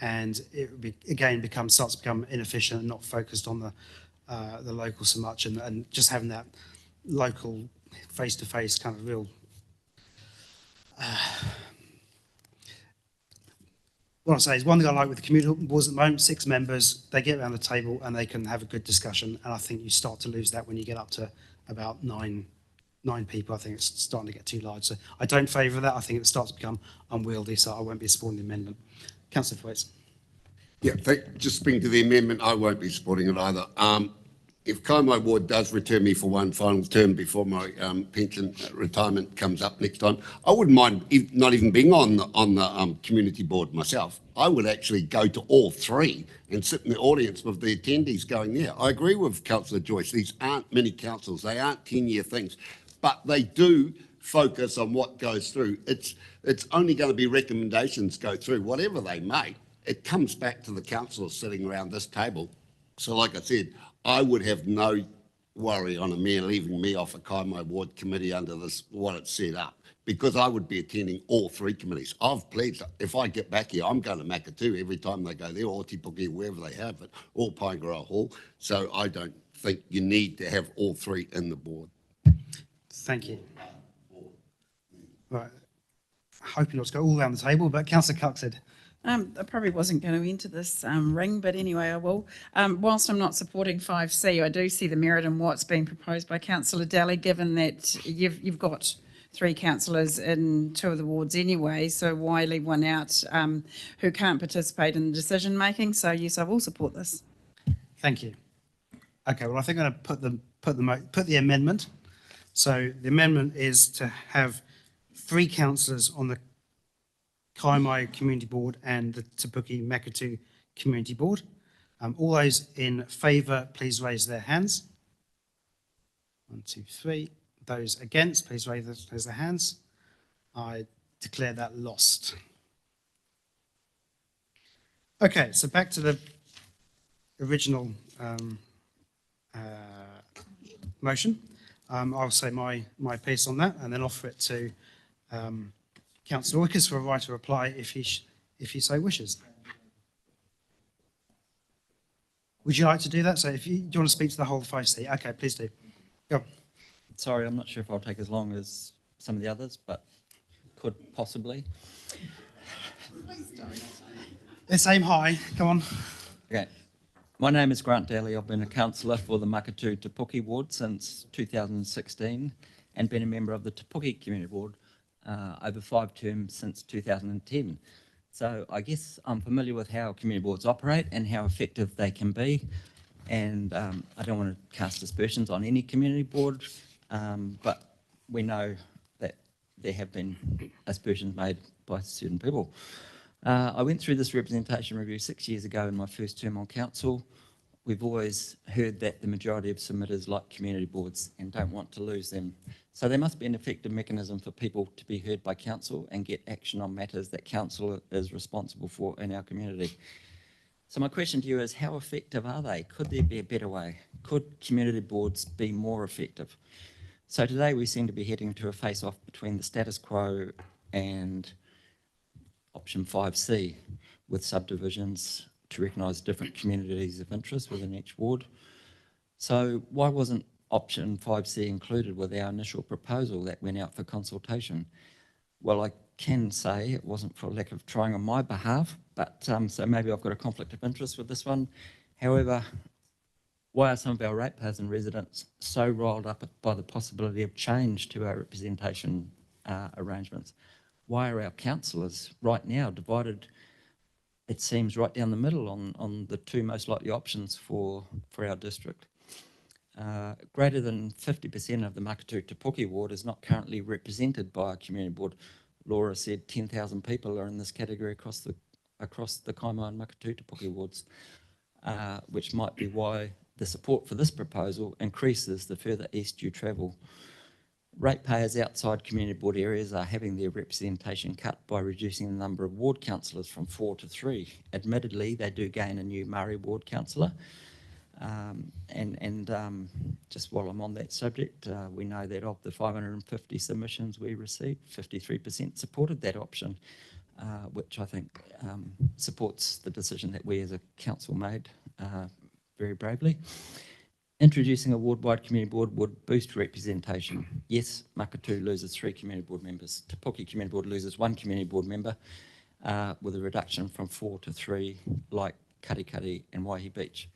and it would be, again, starts to become inefficient and not focused on the local so much, and just having that local face-to-face kind of real what I say is, one thing I like with the community boards at the moment, 6 members, they get around the table and they can have a good discussion, and I think you start to lose that when you get up to about 9 people. I think it's starting to get too large. So I don't favour that. I think it starts to become unwieldy, so I won't be supporting the amendment. Councillor Thwaites. Yeah, just speaking to the amendment, I won't be supporting it either. If Kaimai Ward does return me for one final term before my pension retirement comes up next time, I wouldn't mind not even being on the community board myself. I would actually go to all 3 and sit in the audience with the attendees going, yeah, I agree with Councillor Joyce. These aren't mini councils. They aren't 10-year things, but they do focus on what goes through. It's only going to be recommendations go through, whatever they make. It comes back to the councillors sitting around this table. So like I said, I would have no worry on a mayor leaving me off a Kaimai Ward committee under this, what it's set up, because I would be attending all 3 committees. I've pledged, if I get back here, I'm going to Makatū every time they go there, or Ōtipuki, wherever they have it, or Paengaroa Hall. So I don't think you need to have all 3 in the board. Thank you. Right. Hoping not to go all around the table, but Councillor Cuck said. I probably wasn't going to enter this ring, but anyway, I will. Whilst I'm not supporting 5C, I do see the merit in what's being proposed by Councillor Daly, given that you've got 3 councillors in 2 of the wards anyway, so why leave one out who can't participate in the decision making? So yes, I will support this. Thank you. Okay, well, I think I'm going to put the amendment. So the amendment is to have 3 councillors on the Kaimai Community Board and the Te Puke Makatu Community Board. All those in favour, please raise their hands. 1, 2, 3. Those against, please raise their hands. I declare that lost. Okay, so back to the original motion. I'll say my piece on that and then offer it to Councillor Wickers for a right to reply if he so wishes. Would you like to do that? So do you want to speak to the whole 5C? Okay, please do. Go. Sorry, I'm not sure if I'll take as long as some of the others, but could possibly. Let's aim high. Come on. Okay. My name is Grant Daly. I've been a councillor for the Makatu Te Puke Ward since 2016 and been a member of the Te Puke Community Board over 5 terms since 2010. So I guess I'm familiar with how community boards operate and how effective they can be. And I don't want to cast aspersions on any community board, but we know that there have been aspersions made by certain people. I went through this representation review 6 years ago in my first term on council. We've always heard that the majority of submitters like community boards and don't want to lose them. So there must be an effective mechanism for people to be heard by council and get action on matters that council is responsible for in our community. So my question to you is, how effective are they? Could there be a better way? Could community boards be more effective? So today we seem to be heading to a face-off between the status quo and option 5C, with subdivisions to recognise different communities of interest within each ward. So why wasn't option 5C included with our initial proposal that went out for consultation? Well, I can say it wasn't for lack of trying on my behalf, but so maybe I've got a conflict of interest with this one. However, why are some of our ratepayers and residents so riled up by the possibility of change to our representation arrangements? Why are our councillors right now divided, it seems, right down the middle on the 2 most likely options for our district? Greater than 50% of the Makatu Te Puke ward is not currently represented by a community board. Laura said 10,000 people are in this category across the Kaimai and Makatu Te Puke wards, which might be why the support for this proposal increases the further east you travel. Ratepayers outside community board areas are having their representation cut by reducing the number of ward councillors from 4 to 3. Admittedly, they do gain a new Murray ward councillor. Just while I'm on that subject, we know that of the 550 submissions we received, 53% supported that option, which I think supports the decision that we as a council made very bravely. Introducing a ward-wide community board would boost representation. Yes, Makatu loses 3 community board members. Te Puke Community Board loses 1 community board member with a reduction from 4 to 3, like Karikari and Waihi Beach.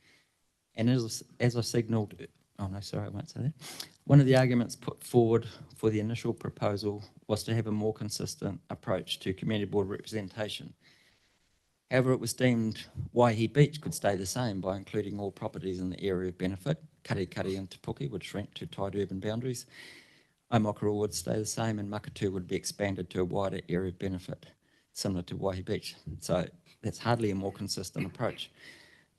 And as I signalled, oh no, sorry, I won't say that. One of the arguments put forward for the initial proposal was to have a more consistent approach to community board representation. However, it was deemed Waihi Beach could stay the same by including all properties in the area of benefit. Karikari and Te Puke would shrink to tight urban boundaries. Aomokara would stay the same and Makatu would be expanded to a wider area of benefit, similar to Waihi Beach. So that's hardly a more consistent approach.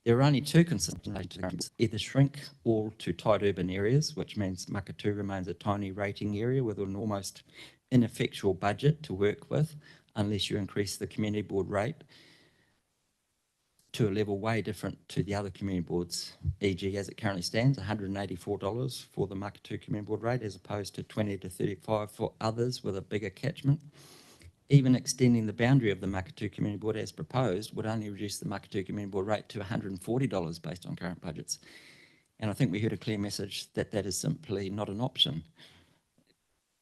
There are only 2 consistent approaches, either shrink all to tight urban areas, which means Makatu remains a tiny rating area with an almost ineffectual budget to work with, unless you increase the community board rate to a level way different to the other community boards, e.g. as it currently stands, $184 for the Makatu community board rate as opposed to $20 to $35 for others with a bigger catchment. Even extending the boundary of the Makatu community board as proposed would only reduce the Makatu community board rate to $140 based on current budgets. And I think we heard a clear message that that is simply not an option.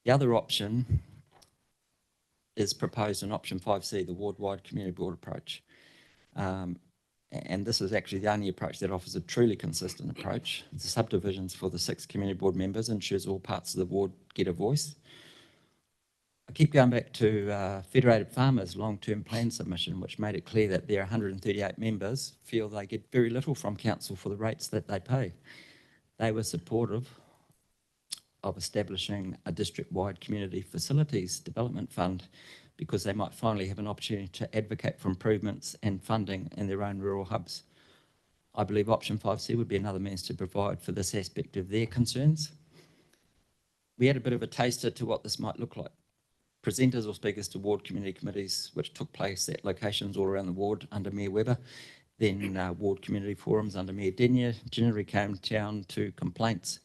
The other option is proposed in option 5C, the ward-wide community board approach. And this is actually the only approach that offers a truly consistent approach. The subdivisions for the 6 community board members ensures all parts of the ward get a voice. I keep going back to Federated Farmers' long-term plan submission, which made it clear that their 138 members feel they get very little from council for the rates that they pay. they were supportive of establishing a district-wide community facilities development fund because they might finally have an opportunity to advocate for improvements and funding in their own rural hubs. I believe option 5C would be another means to provide for this aspect of their concerns. We had a bit of a taster to what this might look like. Presenters or speakers to ward community committees, which took place at locations all around the ward under Mayor Webber, then ward community forums under Mayor Denyer, generally came down to complaints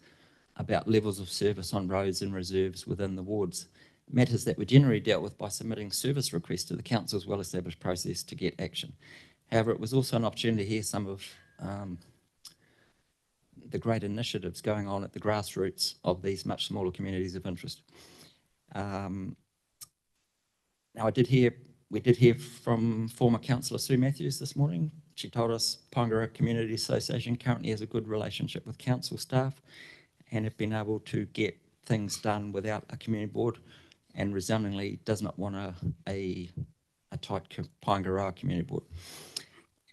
about levels of service on roads and reserves within the wards, matters that were generally dealt with by submitting service requests to the council's well-established process to get action. However, it was also an opportunity to hear some of the great initiatives going on at the grassroots of these much smaller communities of interest. Now, we did hear from former councillor Sue Matthews this morning. She told us Paengaroa Community Association currently has a good relationship with council staff and have been able to get things done without a community board, and resoundingly does not want a tight Paengaroa community board.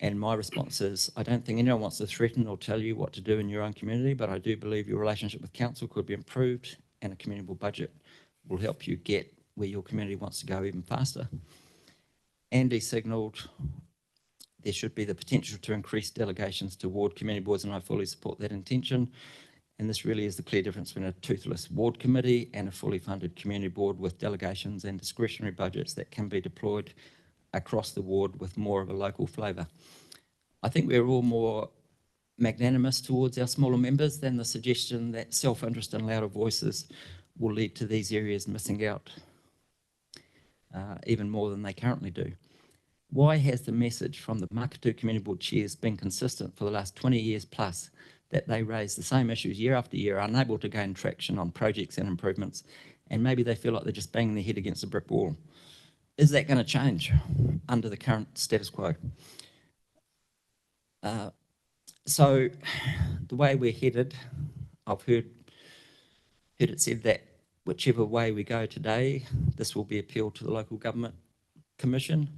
And my response is, I don't think anyone wants to threaten or tell you what to do in your own community, but I do believe your relationship with council could be improved, and a community board budget will help you get where your community wants to go even faster. Andy signalled there should be the potential to increase delegations to ward community boards, and I fully support that intention. And this really is the clear difference between a toothless ward committee and a fully funded community board with delegations and discretionary budgets that can be deployed across the ward with more of a local flavour. I think we're all more magnanimous towards our smaller members than the suggestion that self-interest and louder voices will lead to these areas missing out even more than they currently do. Why has the message from the Makatu Community Board chairs been consistent for the last 20 years plus that they raise the same issues year after year, unable to gain traction on projects and improvements, and maybe they feel like they're just banging their head against a brick wall? Is that going to change under the current status quo? So the way we're headed, I've heard it said that whichever way we go today, this will be appealed to the Local Government Commission.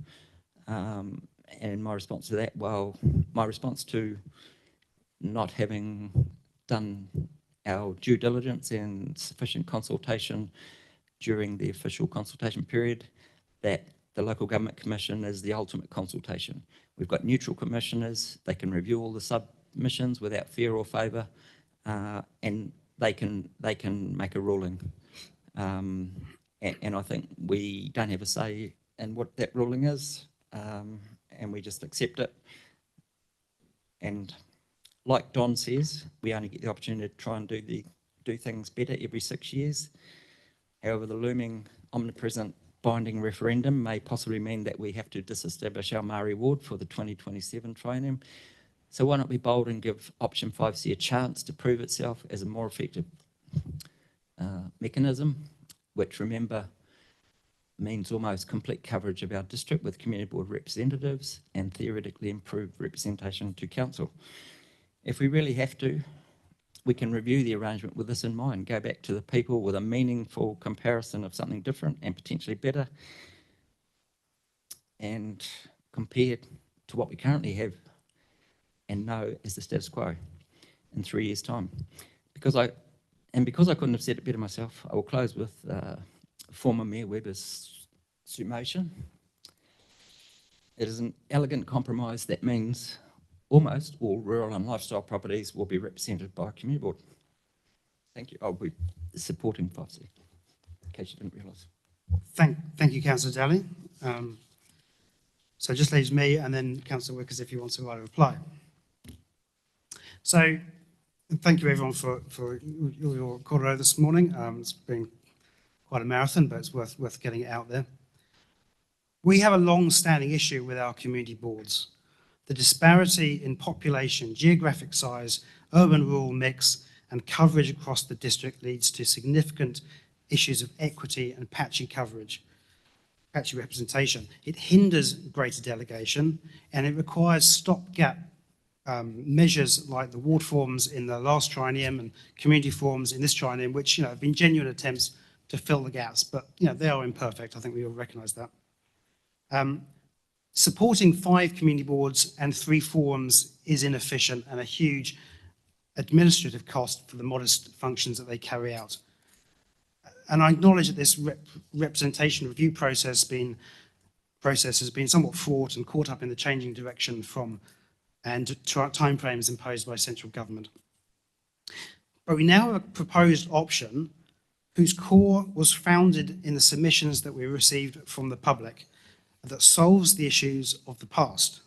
And my response to that, well, my response to not having done our due diligence and sufficient consultation during the official consultation period, that the Local Government Commission is the ultimate consultation. We've got neutral commissioners, they can review all the submissions without fear or favour, and they can make a ruling. And I think we don't have a say in what that ruling is, and we just accept it. And like Don says, we only get the opportunity to try and do things better every 6 years. However, the looming omnipresent binding referendum may possibly mean that we have to disestablish our Māori ward for the 2027 triennium. So why not be bold and give option 5C a chance to prove itself as a more effective mechanism, which, remember, means almost complete coverage of our district with community board representatives and theoretically improved representation to council. If we really have to, we can review the arrangement with this in mind, go back to the people with a meaningful comparison of something different and potentially better, and compare to what we currently have and know is the status quo in 3 years' time. Because I couldn't have said it better myself, I will close with former Mayor Webber's summation. It is an elegant compromise that means almost all rural and lifestyle properties will be represented by a community board. Thank you. I'll be supporting 5C, in case you didn't realise. Thank you, Councillor Daly. So it just leaves me and then Councillor Wickers if he wants to write a reply. So thank you everyone for your korero this morning. It's been quite a marathon, but it's worth getting it out there. We have a long-standing issue with our community boards. The disparity in population, geographic size, urban-rural mix, and coverage across the district leads to significant issues of equity and patchy coverage, patchy representation. It hinders greater delegation, and it requires stopgap measures like the ward forums in the last triennium and community forums in this triennium, which have been genuine attempts to fill the gaps, but they are imperfect. I think we all recognise that. Supporting 5 community boards and 3 forums is inefficient and a huge administrative cost for the modest functions that they carry out. And I acknowledge that this representation review process has been somewhat fraught and caught up in the changing direction from and timeframes imposed by central government. But we now have a proposed option whose core was founded in the submissions that we received from the public that solves the issues of the past.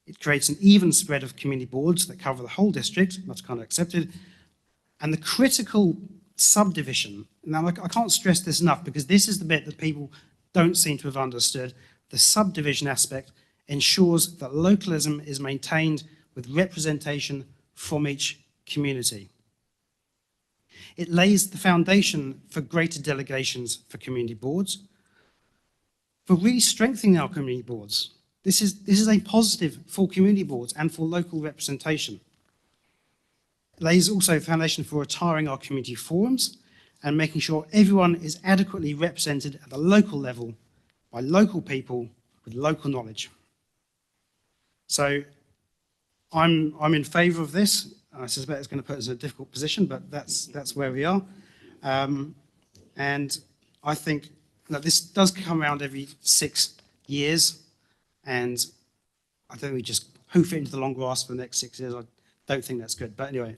It creates an even spread of community boards that cover the whole district, that's kind of accepted, and the critical subdivision, now I can't stress this enough because this is the bit that people don't seem to have understood, the subdivision aspect ensures that localism is maintained with representation from each community. It lays the foundation for greater delegations for community boards, for really strengthening our community boards. This is a positive for community boards and for local representation. It lays also a foundation for retiring our community forums and making sure everyone is adequately represented at the local level by local people with local knowledge. So I'm in favour of this. I suspect it's going to put us in a difficult position, but that's where we are. And I think that this does come around every 6 years, and I don't think we just hoof it into the long grass for the next 6 years. I don't think that's good. But anyway,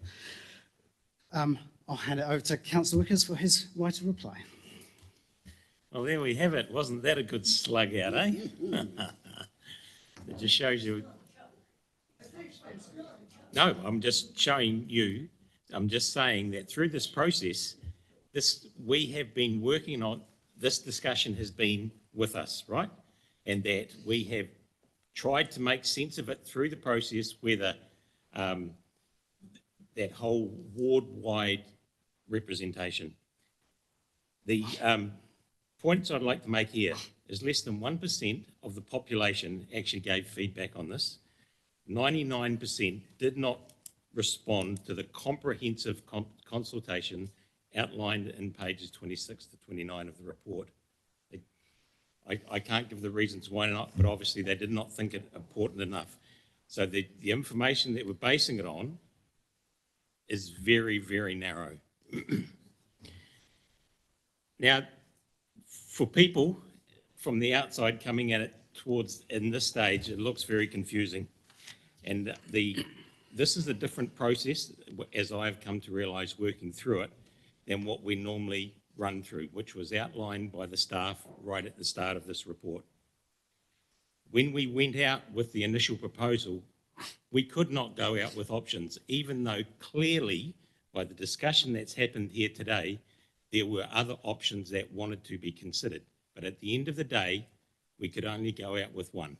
I'll hand it over to Councillor Wickers for his right of reply. Well, there we have it. Wasn't that a good slug out, eh? It just shows you. No, I'm just showing you, I'm just saying that through this process, we have been working on, this discussion has been with us, right? And that we have tried to make sense of it through the process, whether that whole ward-wide representation. The points I'd like to make here is less than 1% of the population actually gave feedback on this. 99% did not respond to the comprehensive consultation outlined in pages 26 to 29 of the report. I can't give the reasons why not, but obviously they did not think it important enough. So the information that we're basing it on is very, very narrow. Now, for people from the outside coming at it in this stage, it looks very confusing. And this is a different process, as I've come to realise working through it, than what we normally run through, which was outlined by the staff right at the start of this report. When we went out with the initial proposal, we could not go out with options, even though clearly, by the discussion that's happened here today, there were other options that wanted to be considered. But at the end of the day, we could only go out with one.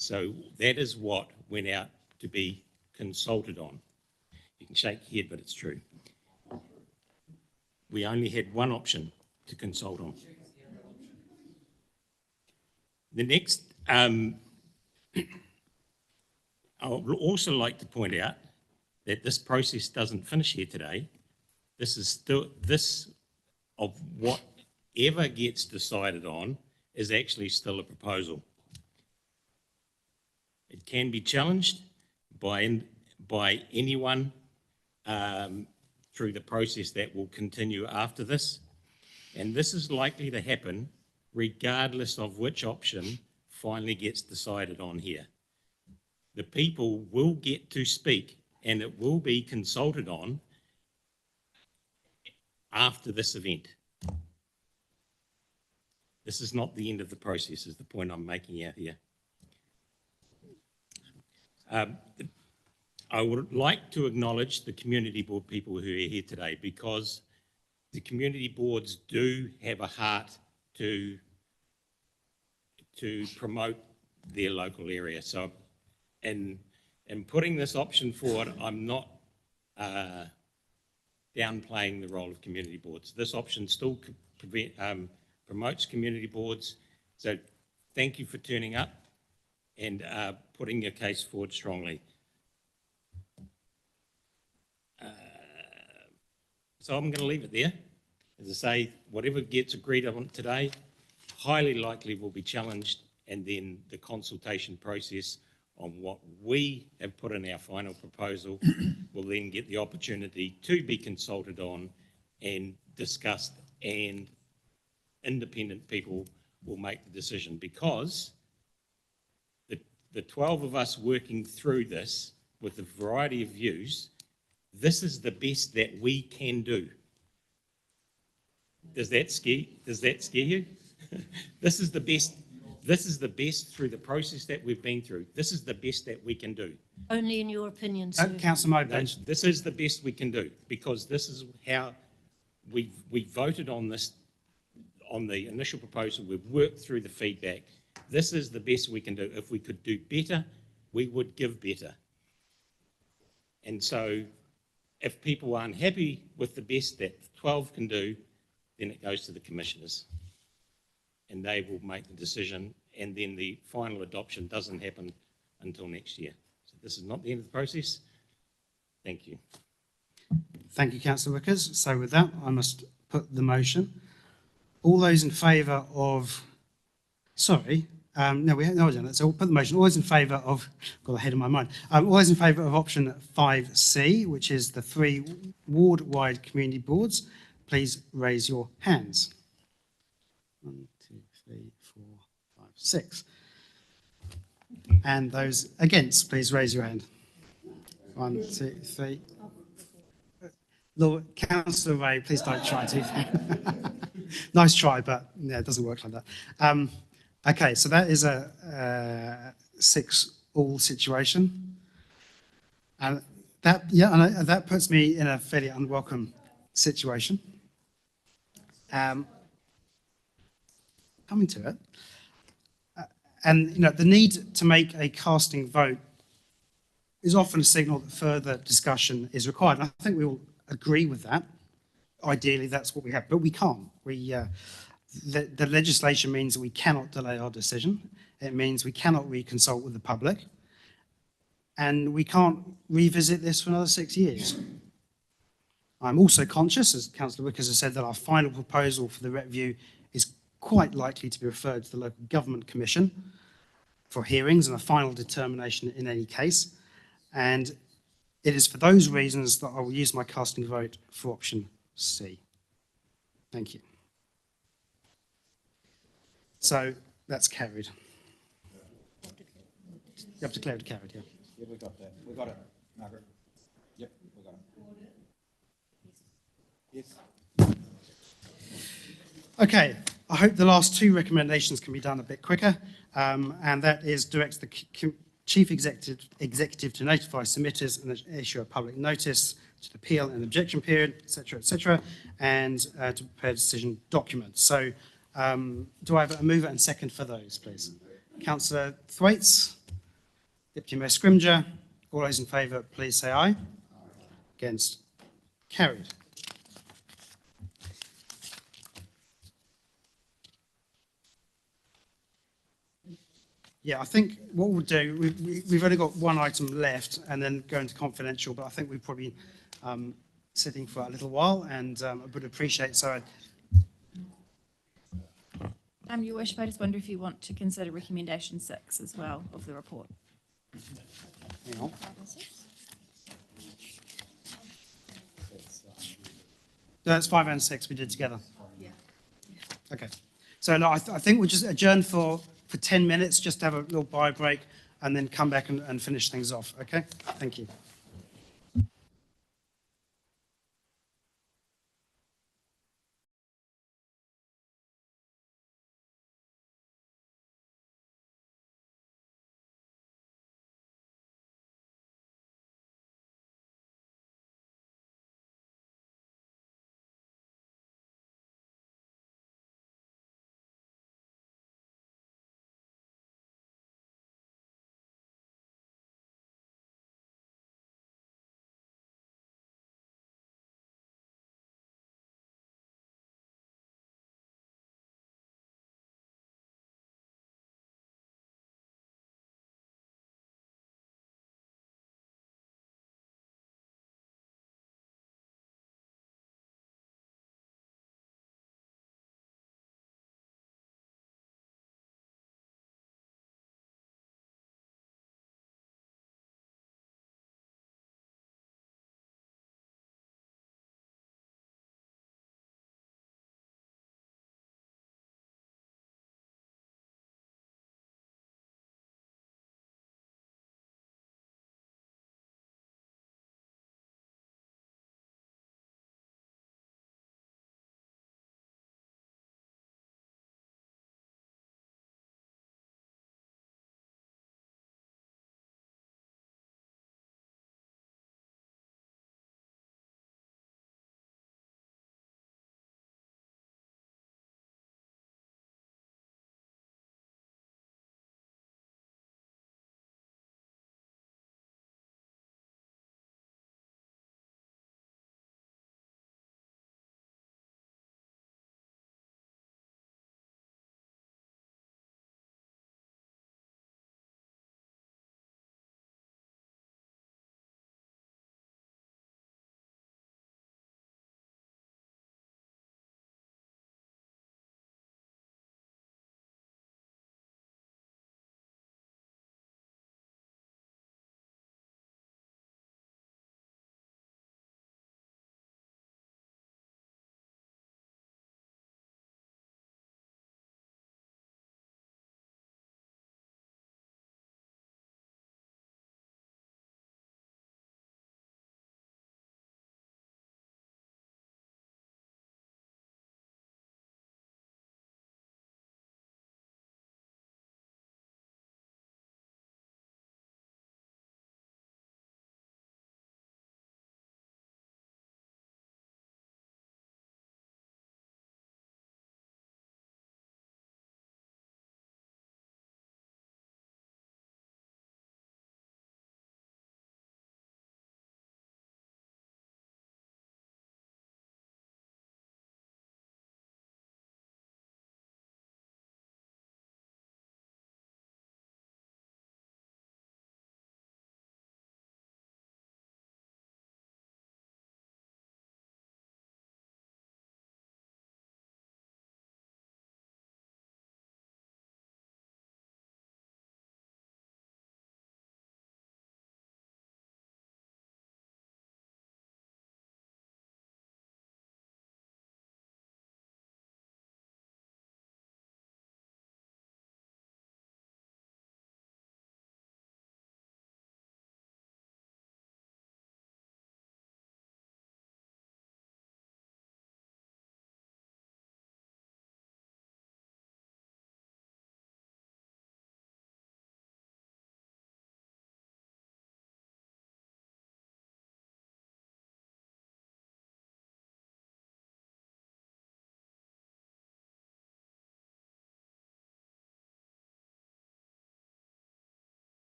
So that is what went out to be consulted on. You can shake your head, but it's true. We only had one option to consult on. The next, I would also like to point out that this process doesn't finish here today. This is still, of whatever gets decided on is actually still a proposal. It can be challenged by anyone through the process that will continue after this. And this is likely to happen regardless of which option finally gets decided on here. The people will get to speak and it will be consulted on after this event. This is not the end of the process, is the point I'm making out here. I would like to acknowledge the community board people who are here today, because the community boards do have a heart to promote their local area. So, in putting this option forward, I'm not downplaying the role of community boards. This option still promotes community boards. So thank you for turning up and putting your case forward strongly. So I'm going to leave it there. As I say, whatever gets agreed on today, highly likely will be challenged, and then the consultation process on what we have put in our final proposal will then get the opportunity to be consulted on and discussed, and independent people will make the decision, because the 12 of us working through this with a variety of views, this is the best that we can do. Does that scare you? This is the best through the process that we've been through. This is the best that we can do. Only in your opinion, sir. Councillor Mowbray. This is the best we can do, because this is how we voted on this, on the initial proposal. We've worked through the feedback. This is the best we can do. If we could do better, we would give better. And so if people aren't happy with the best that 12 can do, then it goes to the commissioners. And they will make the decision, and then the final adoption doesn't happen until next year. So this is not the end of the process. Thank you. Thank you, Councillor Wickers. So with that, I must put the motion. All those in favour of, no, we've done it. So we'll put the motion. All those in favour of, got ahead of my mind. All those in favour of option 5C, which is the 3 ward-wide community boards, please raise your hands. 1, 2, 3, 4, 5, 6. And those against, please raise your hand. 1, 2, 3. Lord, Councillor Ray, please don't try to. Nice try, but yeah, it doesn't work like that. Okay, so that is a 6-all situation. And that puts me in a fairly unwelcome situation. Coming to it. And the need to make a casting vote is often a signal that further discussion is required. And I think we all agree with that. Ideally, that's what we have, but we can't. The legislation means that we cannot delay our decision. It means we cannot reconsult with the public, and we can't revisit this for another 6 years. I'm also conscious, as Councillor Wickers has said, that our final proposal for the review is quite likely to be referred to the Local Government Commission for hearings and a final determination in any case. And it is for those reasons that I will use my casting vote for option C. Thank you. So that's carried. You have to declare it carried, yeah. Yeah, we got that. We got it, Margaret. Yep, we got it. Yes. Okay, I hope the last 2 recommendations can be done a bit quicker, and that is direct the Chief Executive to notify submitters and issue a public notice to the appeal and objection period, etc., and to prepare decision documents. So do I have a mover and second for those, please? Councillor Thwaites, Deputy Mayor Scrimgeour, all those in favour, please say aye. Against? Carried. Yeah, I think what we'll do, we've only got 1 item left and then go into confidential, but I think we've probably sitting for a little while, and I would appreciate, so Your Worship, I just wonder if you want to consider recommendation 6 as well of the report. hang on. That's 5 and 6 we did together. Yeah. Okay. So no, I think we'll just adjourn for 10 minutes, just to have a little bio break, and then come back and finish things off. Okay? Thank you.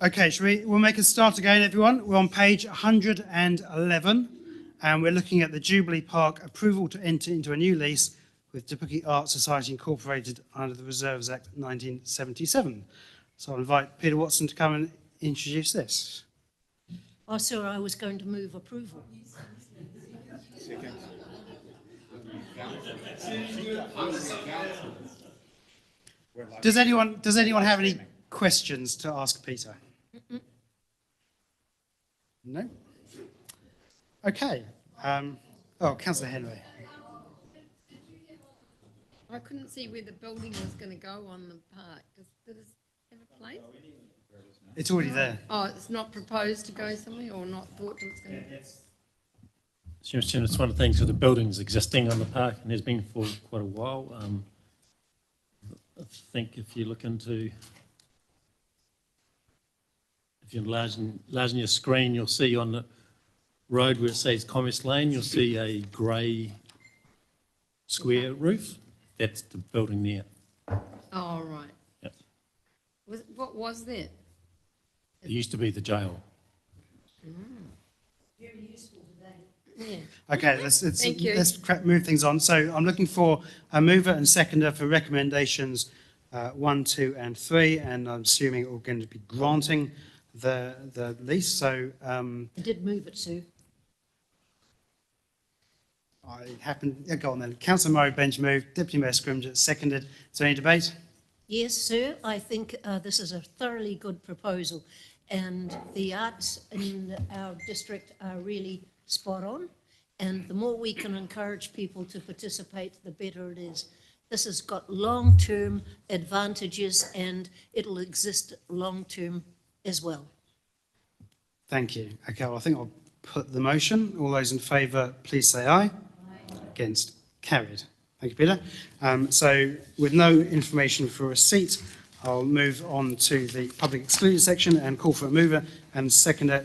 Okay, we'll make a start again, everyone. We're on page 111, and we're looking at the Jubilee Park approval to enter into a new lease with Te Puke Art Society Incorporated under the Reserves Act 1977. So I'll invite Peter Watson to come and introduce this. Oh, sir, I was going to move approval. Does anyone have any questions to ask Peter? No? Okay. Councillor Henry. I couldn't see where the building was going to go on the park. Did it have a place? It's already there. Oh, it's not proposed to go somewhere or not thought it was going to? It's one of the things with the buildings existing on the park and has been for quite a while. I think if you look into, if you enlargen your screen, you'll see on the road where it says Commerce Lane, you'll see a grey square roof. That's the building there. Oh, right. Yep. What was that? It used to be the jail. Very useful today. Yeah. Okay, Thank you. let's move things on. So I'm looking for a mover and seconder for recommendations 1, 2, and 3, and I'm assuming we're going to be granting the lease. So I did move it, Sue. go on then. Councillor Murray Bench moved, Deputy Mayor Scrimgeour seconded. Is there any debate? Yes, sir, I think this is a thoroughly good proposal, and the arts in our district are really spot on, and the more we can encourage people to participate, the better it is. This has got long-term advantages, and it'll exist long-term as well. Thank you. Okay, well, I think I'll put the motion. All those in favour, please say aye. Against? Carried. Thank you, Peter. So with no information for receipt, I'll move on to the public excluded section and call for a mover and seconder